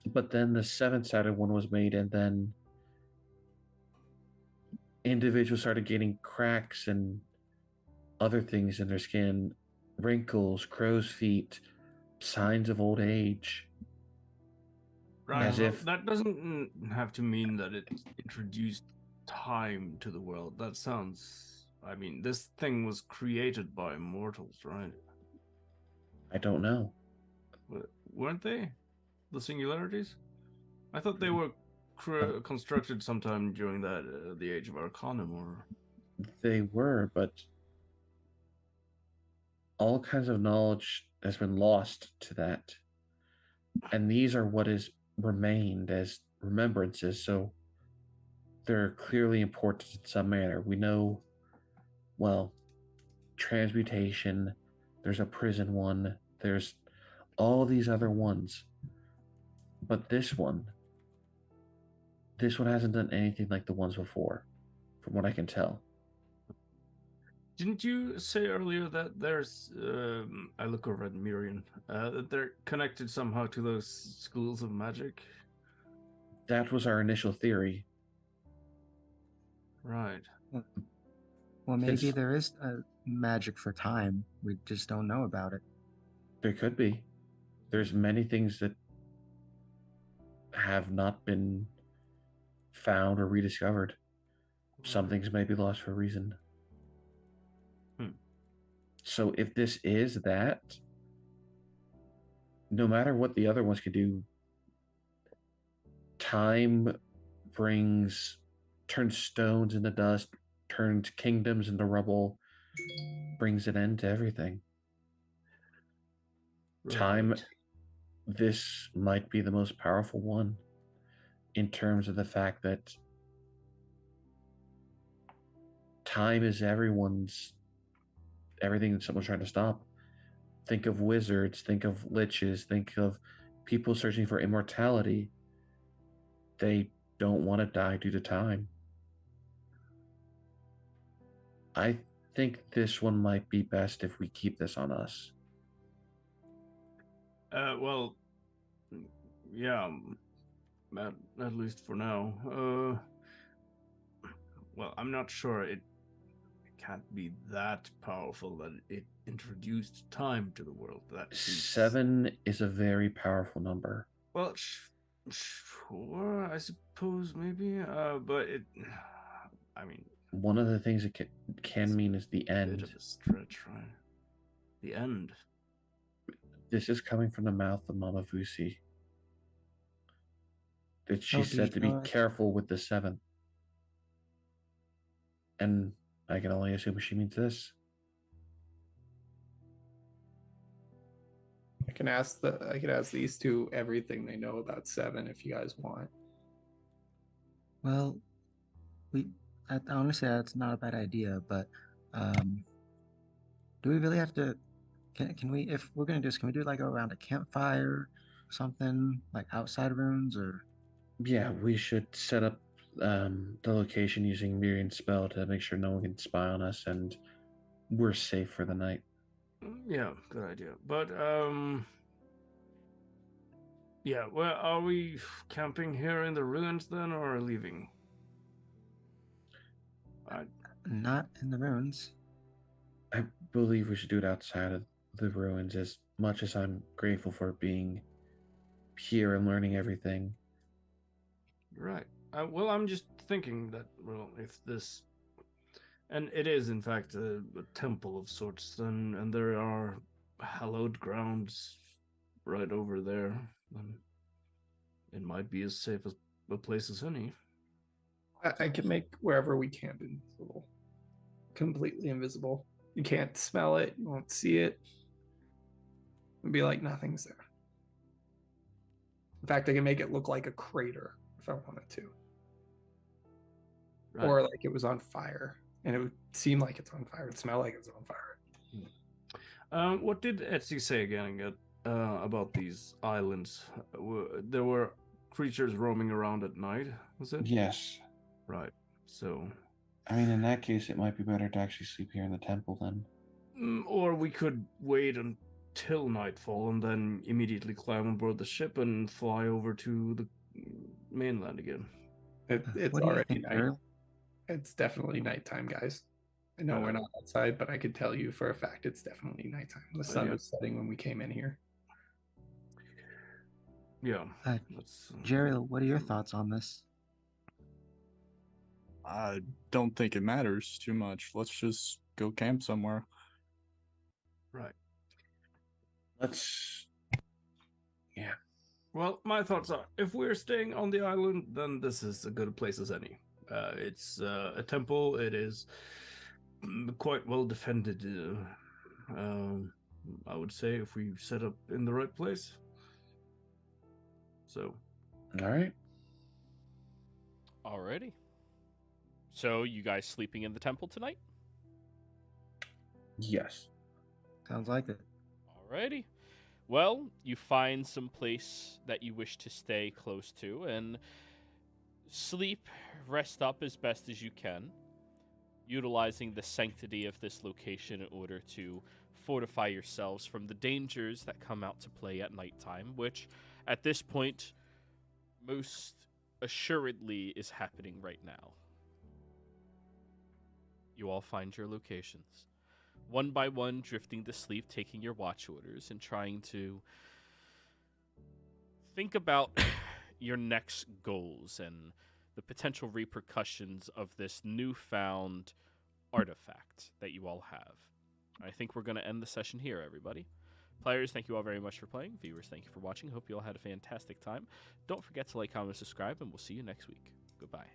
But then the seven-sided one was made, and then individuals started getting cracks and other things in their skin, wrinkles, crow's feet, signs of old age. Right. As if that doesn't have to mean that it introduced time to the world. That sounds. I mean, this thing was created by mortals, right? I don't know. Weren't they? The singularities? I thought they were constructed sometime during that the Age of Arcanum, or They were, but all kinds of knowledge has been lost to that. And these are what is remained as remembrances, so they're clearly important in some manner. We know, well, transmutation, there's a prison one, there's all these other ones. But this one hasn't done anything like the ones before, from what I can tell. didn't you say earlier that there's? I look over at Miriam. That they're connected somehow to those schools of magic. That was our initial theory. Right. Well, maybe This- there is a magic for time. We just don't know about it. There could be. There's many things that have not been found or rediscovered. Some things may be lost for a reason. So if this is that, no matter what the other ones could do, time turns stones into dust, turns kingdoms into rubble, brings an end to everything. Time, this might be the most powerful one in terms of the fact that time is everything that someone's trying to stop. Think of wizards, think of liches, think of people searching for immortality. They don't want to die due to time. I think this one might be best if we keep this on us. Well, yeah, at least for now. Well, I'm not sure it can't be that powerful that it introduced time to the world. That 7 is a very powerful number. Well, sure, I suppose maybe. But it. I mean, one of the things it can mean is the end. Bit of a stretch, right? The end. This is coming from the mouth of Mama Vusi. That she Oh, said to you be know it? careful with the 7. And I can only assume she means this. I can ask these two everything they know about 7 if you guys want. Well, honestly, that's not a bad idea, but do we really have to? Can we, if we're gonna do this, can we do like around a campfire or something, like outside rooms, or? Yeah, we should set up the location using Miriam's spell to make sure no one can spy on us and we're safe for the night. Yeah, good idea. But Yeah, well, are we camping here in the ruins then, or leaving? Not in the ruins. I believe we should do it outside of the ruins. As much as I'm grateful for being here and learning everything. Right. Well, I'm just thinking that, well, if this. And it is, in fact, a temple of sorts, then, and there are hallowed grounds right over there, then it might be as safe as a place as any. I can make wherever we camp invisible, completely invisible. You can't smell it. You won't see it. It'd be like nothing's there. In fact, I can make it look like a crater if I wanted to, Right. or like it was on fire, and it would seem like it's on fire. It'd smell like it's on fire. What did Etsy say again about these islands? There were creatures roaming around at night, was it? Yes. Right. So. I mean, in that case, it might be better to actually sleep here in the temple then. Or we could wait until nightfall and then immediately climb on board the ship and fly over to the mainland again. It's What do you already think, night. Gerald? It's definitely nighttime, guys. I know we're not outside, but I could tell you for a fact it's definitely nighttime. The sun yeah. was setting when we came in here. Yeah. Gerald, what are your thoughts on this? I don't think it matters too much. Let's just go camp somewhere. Right. Yeah. Well, my thoughts are, if we're staying on the island, then this is as good a place as any. It's a temple. It is quite well defended. I would say if we set up in the right place. So. All right. Alrighty. So, you guys sleeping in the temple tonight? Yes. Sounds like it. Alrighty. Well, you find some place that you wish to stay close to and sleep, rest up as best as you can, utilizing the sanctity of this location in order to fortify yourselves from the dangers that come out to play at nighttime, which at this point most assuredly is happening right now. You all find your locations. One by one, drifting to sleep, taking your watch orders, and trying to think about your next goals and the potential repercussions of this newfound artifact that you all have. I think we're going to end the session here, everybody. Players, thank you all very much for playing. Viewers, thank you for watching. Hope you all had a fantastic time. Don't forget to like, comment, subscribe, and we'll see you next week. Goodbye.